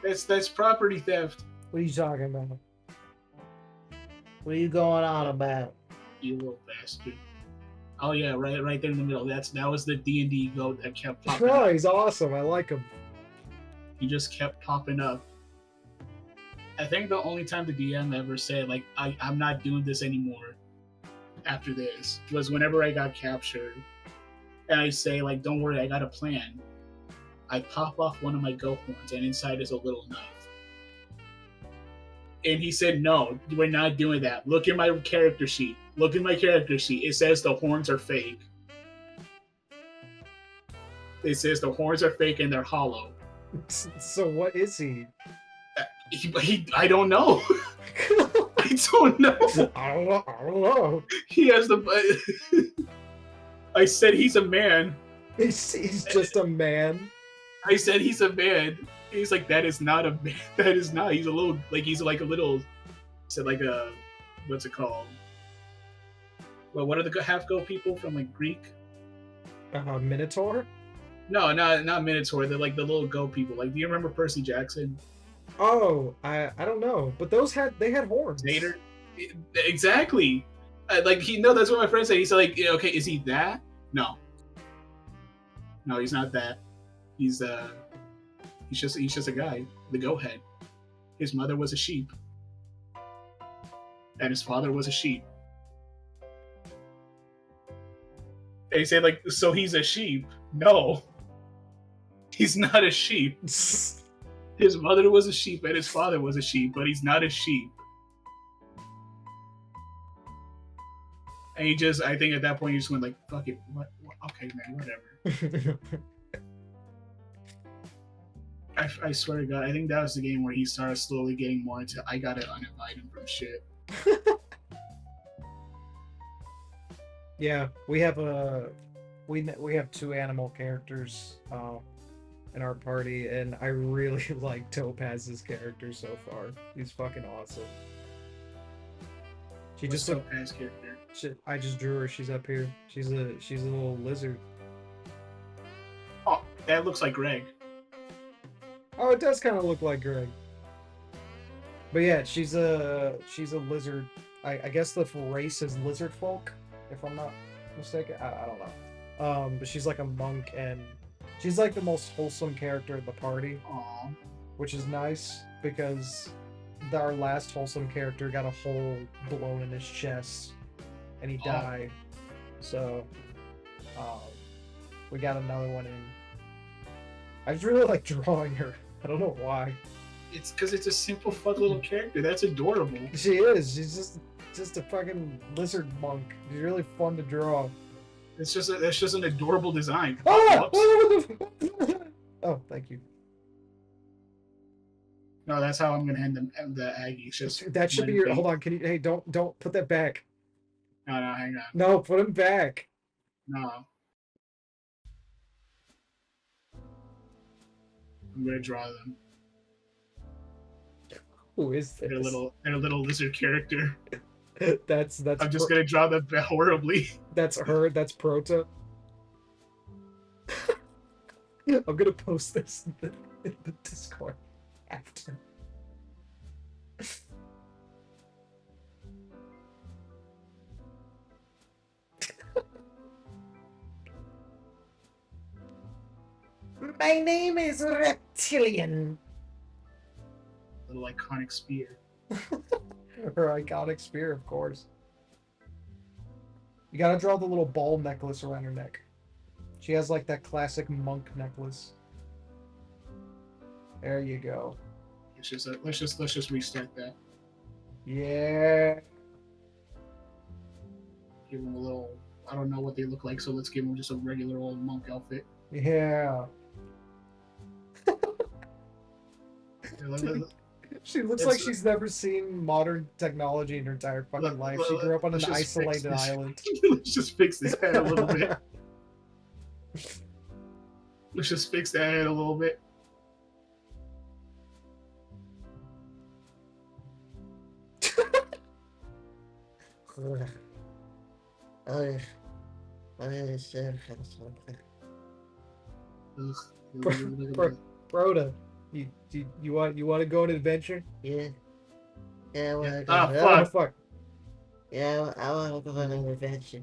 That's property theft. What are you talking about? What are you going on about? You little bastard. Oh yeah, right there in the middle. That was the D&D goat that kept popping up. He's awesome. I like him. He just kept popping up. I think the only time the DM ever said, like, I'm not doing this anymore after this was whenever I got captured. And I say, like, don't worry, I got a plan. I pop off one of my goat horns, and inside is a little knife. And he said, no, we're not doing that. Look in my character sheet. Look in my character sheet. It says the horns are fake. It says the horns are fake and they're hollow. So what is he? I don't know. I don't know. I don't know. He has the... I said he's a man. He's just a man. I said he's a man. He's like, that is not a man. That is not. He's a little, like, a little, said like a, what's it called? Well, what are the half-goat people from, like, Greek? Minotaur? No, not Minotaur. They're like the little goat people. Like, do you remember Percy Jackson? Oh, I don't know. But they had horns. Vader? Exactly. That's what my friend said. He said, like, okay, is he that? No, he's not that. He's just a guy. The goat head. His mother was a sheep, and his father was a sheep. And he said, like, so he's a sheep? No, he's not a sheep. His mother was a sheep and his father was a sheep, but he's not a sheep. And I think at that point, he just went like, fuck it. What? Okay, man, whatever. I swear to God, I think that was the game where he started slowly getting more into, I gotta uninvite him from shit. Yeah, we have we have 2 animal characters in our party, and I really like Topaz's character so far. He's fucking awesome. What's Topaz's character? I just drew her. She's up here. She's a little lizard. Oh, that looks like Greg. Oh, it does kind of look like Greg. But yeah, she's a lizard. I guess the race is lizard folk, if I'm not mistaken. I don't know. But she's like a monk, and she's like the most wholesome character of the party. Aww. which is nice because our last wholesome character got a hole blown in his chest and he died. So we got another one in. I just really like drawing her. I don't know why. It's because it's a simple, fun little character. That's adorable. She is. She's just a fucking lizard monk. She's really fun to draw. That's just an adorable design. Oh, oh, thank you. No, that's how I'm gonna end the Aggie. Just that should be your. Hold on. Can you? Hey, don't put that back. No, hang on. No, put him back. No. I'm gonna draw them. Who is this? They're a little lizard character. that's. I'm just gonna draw them horribly. That's her. That's Prota. I'm gonna post this in the Discord after. My name is Reptilian. Little iconic spear. Her iconic spear, of course. You gotta draw the little ball necklace around her neck. She has like that classic monk necklace. There you go. Let's just restart that. Yeah. Give them a little. I don't know what they look like, so let's give them just a regular old monk outfit. Yeah. She looks like she's never seen modern technology in her entire fucking life. She grew up on an isolated island. Let's just fix this head a little bit. Let's just fix that head a little bit. Broda, you want to go on an adventure? Yeah. Yeah, I want to go. Ah, fuck. Yeah, I want to go on an adventure.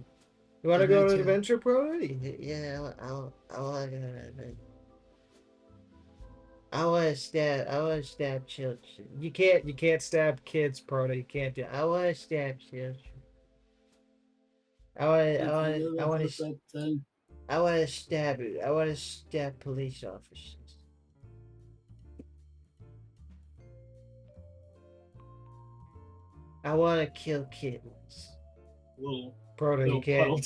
You want to go on an adventure, Broda? Yeah, I want to go on an adventure. I want to stab children. You can't stab kids, Broda. You can't do it. I want to stab children. I want to stab police officers. I want to kill kittens. Broda, you can't.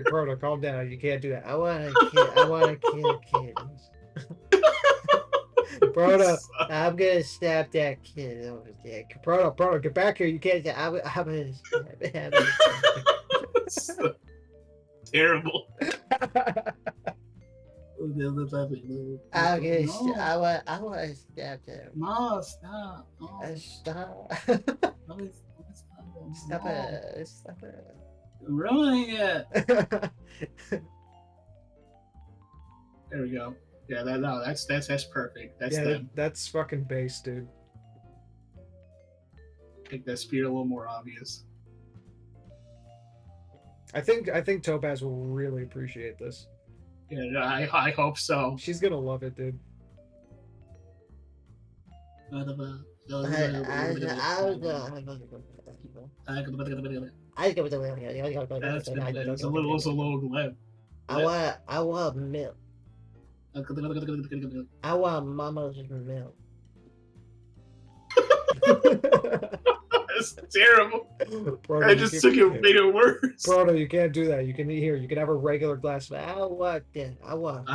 Broda, calm down. You can't do that. I want to kill kittens. Broda, I'm gonna stab that kid over there. Broda, get back here. You can't. I'm gonna stab him. So terrible. I want to stab them. No, stop. Stop. Stop it. Stop it. Ruining it. There we go. Yeah, that's perfect. That's them. That's fucking base, dude. Make that spear a little more obvious. I think Topaz will really appreciate this. Yeah, I hope so. She's gonna love it, dude. It's a little glib. I want milk. I want mama's milk. That's terrible. Broda, I just made it worse. Broda, you can't do that. You can have a regular glass of milk. I want that. I want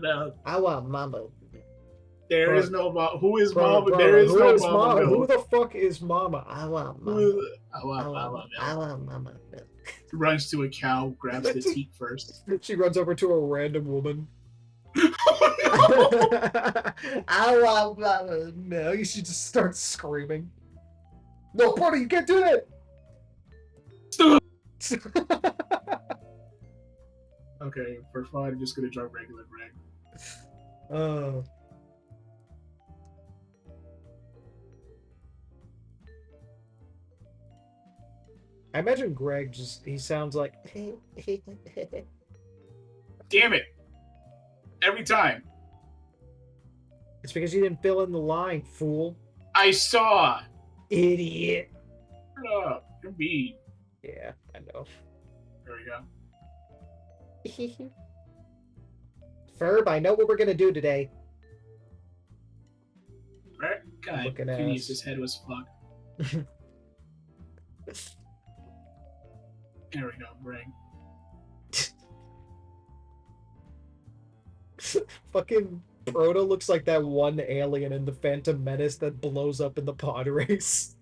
milk. I want mama. There is no mama. Who is Broda, mama? There is no mama. Who the fuck is mama? I want mama. I want mama milk. Runs to a cow, grabs the teat first. She runs over to a random woman. I want mama milk. She just starts screaming. No, Broda, you can't do that. Stop. Okay, for fun, I'm just gonna draw regular Greg. I imagine Greg he sounds like. Damn it! Every time. It's because you didn't fill in the line, fool. I saw. Idiot. Shut up. You're mean. Yeah, I know. There we go. Ferb, I know what we're gonna do today. Right? God, Looking at Phineas's us. head was fucked. There we go, bring. Fucking Proto looks like that one alien in the Phantom Menace that blows up in the pod race.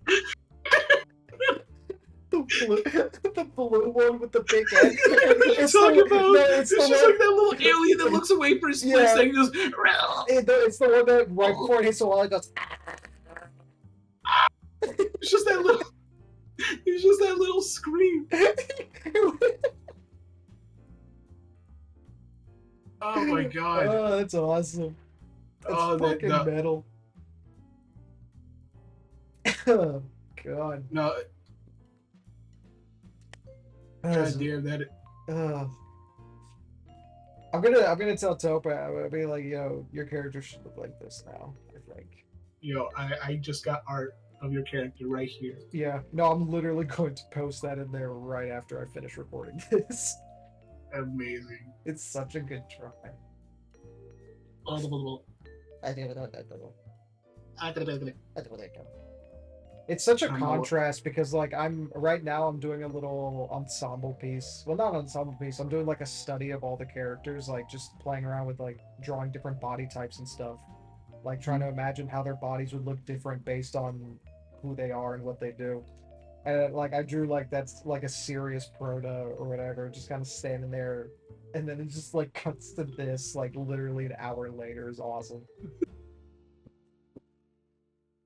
The blue one with the big head. What are you talking about? No, it's just like that little alien that looks away for a split Yeah. second and goes, it's the one that right before it hits the wall, it goes. it's just that little. It's just that little scream. Oh my god. Oh, that's awesome. That's fucking metal. Oh god. No. God damn that. I'm gonna tell Topa. I'm gonna be like, yo, your character should look like this now. I think. Yo, I just got art of your character right here. Yeah. No, I'm literally going to post that in there right after I finish recording this. Amazing. It's such a good try. It's such a contrast because like I'm right now I'm doing a little ensemble piece. Well, not ensemble piece. I'm doing like a study of all the characters, like just playing around with like drawing different body types and stuff. Like trying to imagine how their bodies would look different based on who they are and what they do. And like I drew like that's like a serious Proto or whatever, just kind of standing there, and then it just like cuts to this like literally an hour later is awesome.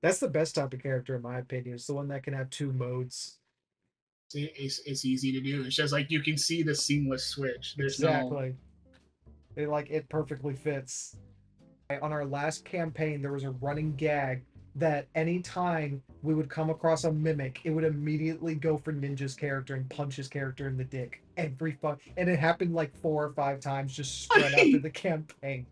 That's the best type of character in my opinion. It's the one that can have two modes. It's easy to do. It's just like you can see the seamless switch. There's exactly. It perfectly fits. On our last campaign, there was a running gag that anytime we would come across a mimic, it would immediately go for Ninja's character and punch his character in the dick. And it happened like 4 or 5 times just spread out through the campaign.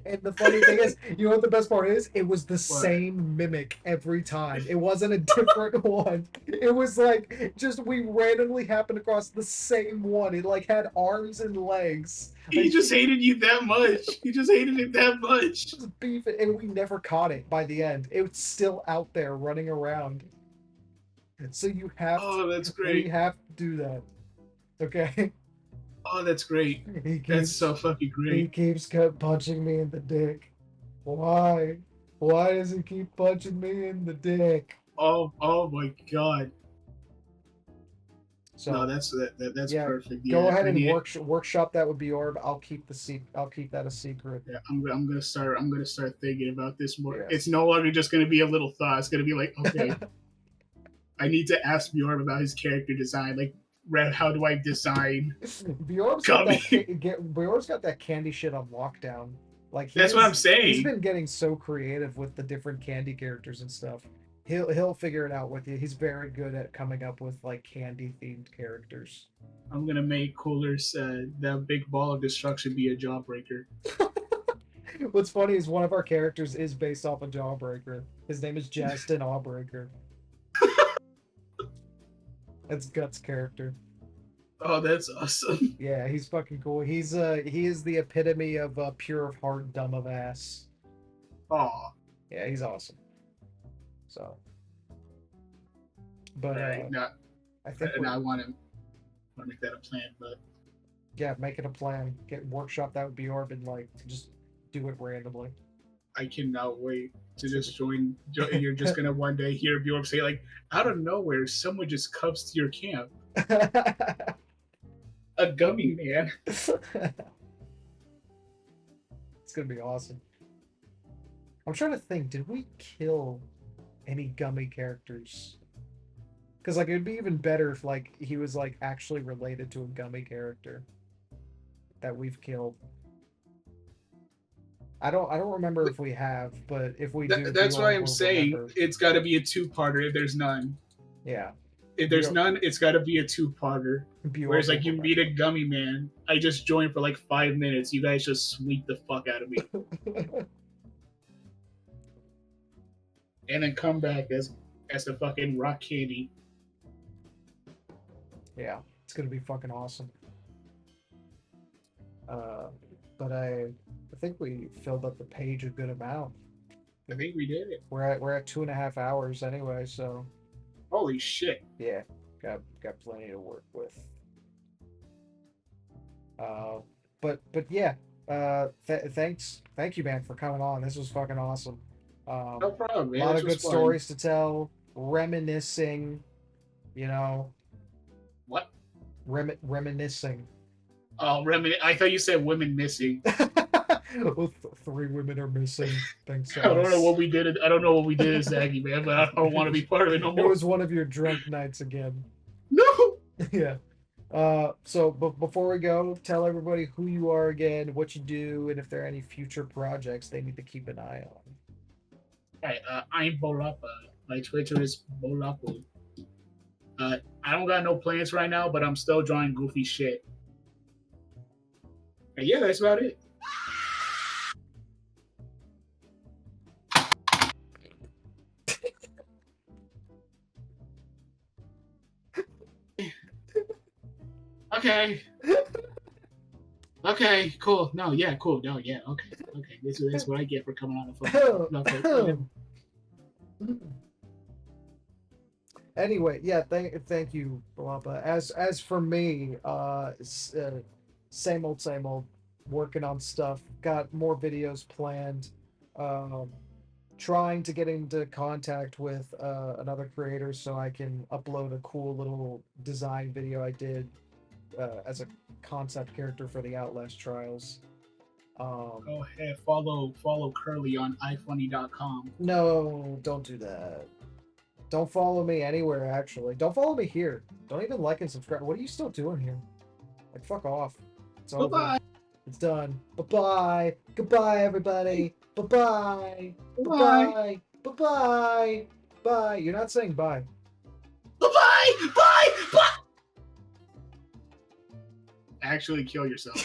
And the funny thing is, you know what the best part is? It was the same mimic every time. It wasn't a different one. It was like, just we randomly happened across the same one. It like had arms and legs. He just hated you that much. He just hated it that much. Just beef it, and we never caught it by the end. It was still out there running around. So you have that's great. We have to do that. Okay? Oh, that's great. That's so fucking great. He keeps punching me in the dick. Why? Why does he keep punching me in the dick? Oh my god. So no, that's perfect. Yeah, go ahead and workshop that with Bjorb. I'll keep that a secret. Yeah, I'm gonna start thinking about this more. Yes. It's no longer just gonna be a little thought. It's gonna be like, okay, I need to ask Bjorb about his character design. Like, how do I design? Bjorb's got that candy shit on lockdown. Like that's what I'm saying. He's been getting so creative with the different candy characters and stuff. He'll figure it out with you. He's very good at coming up with like candy themed characters. I'm gonna make Cooler's that big ball of destruction be a Jawbreaker. What's funny is one of our characters is based off a Jawbreaker. His name is Justin Awbreaker. That's Guts' character. Oh, that's awesome. Yeah, he's fucking cool. He is the epitome of pure of heart, dumb of ass. Aw. Yeah, he's awesome. So, but I think I want to make that a plan, but yeah, make it a plan. Get workshop that with Bjorb and like just do it randomly. I cannot wait to just join. You're just gonna one day hear Bjorb say like, out of nowhere, someone just comes to your camp. A gummy man. It's gonna be awesome. I'm trying to think. Did we kill any gummy characters? Because like it'd be even better if like he was like actually related to a gummy character that we've killed. I don't remember if we have, but if we do, that's why I'm saying it's got to be a 2-parter if there's none. Yeah. If there's none, it's got to be a 2-parter. Whereas like you meet a gummy man, I just joined for like 5 minutes. You guys just sweep the fuck out of me. and then come back as the fucking rock candy. Yeah, it's gonna be fucking awesome. But I think we filled up the page a good amount. I think we did it. We're at 2.5 hours anyway, so Holy shit. yeah, got plenty to work with. But yeah, thank you, man, for coming on. This was fucking awesome. No problem, A man. lot This of was good fun. stories to tell, reminiscing, you know. What? Reminiscing. Oh, I thought you said women missing. Well, 3 women are missing. Thanks to I don't know us. what we did. I don't know what we did as Zaggy, man, but I don't want to be part of it no It more. was one of your drunk nights again. No. Yeah. So before we go, tell everybody who you are again, what you do, and if there are any future projects they need to keep an eye on. All right, I'm Bolapa. My Twitter is Bolapo. I don't got no plans right now, but I'm still drawing goofy shit. And yeah, that's about it. Okay. Okay, cool. No, yeah, cool. No, yeah, okay. That's what I get for coming on the phone. No, Anyway, yeah, thank you, Balapa. As for me, same old, working on stuff. Got more videos planned. Um, Trying to get into contact with another creator so I can upload a cool little design video I did as a concept character for the Outlast trials. Go ahead, follow Curly on ifunny.com. No, don't do that. Don't follow me anywhere, actually. Don't follow me here. Don't even like and subscribe. What are you still doing here? Like, fuck off. It's over. Bye-bye. It's done. Bye-bye. Goodbye, everybody. Bye-bye. Bye-bye. Bye-bye. Bye-bye. Bye. You're not saying bye. Bye-bye. Bye. Actually kill yourself.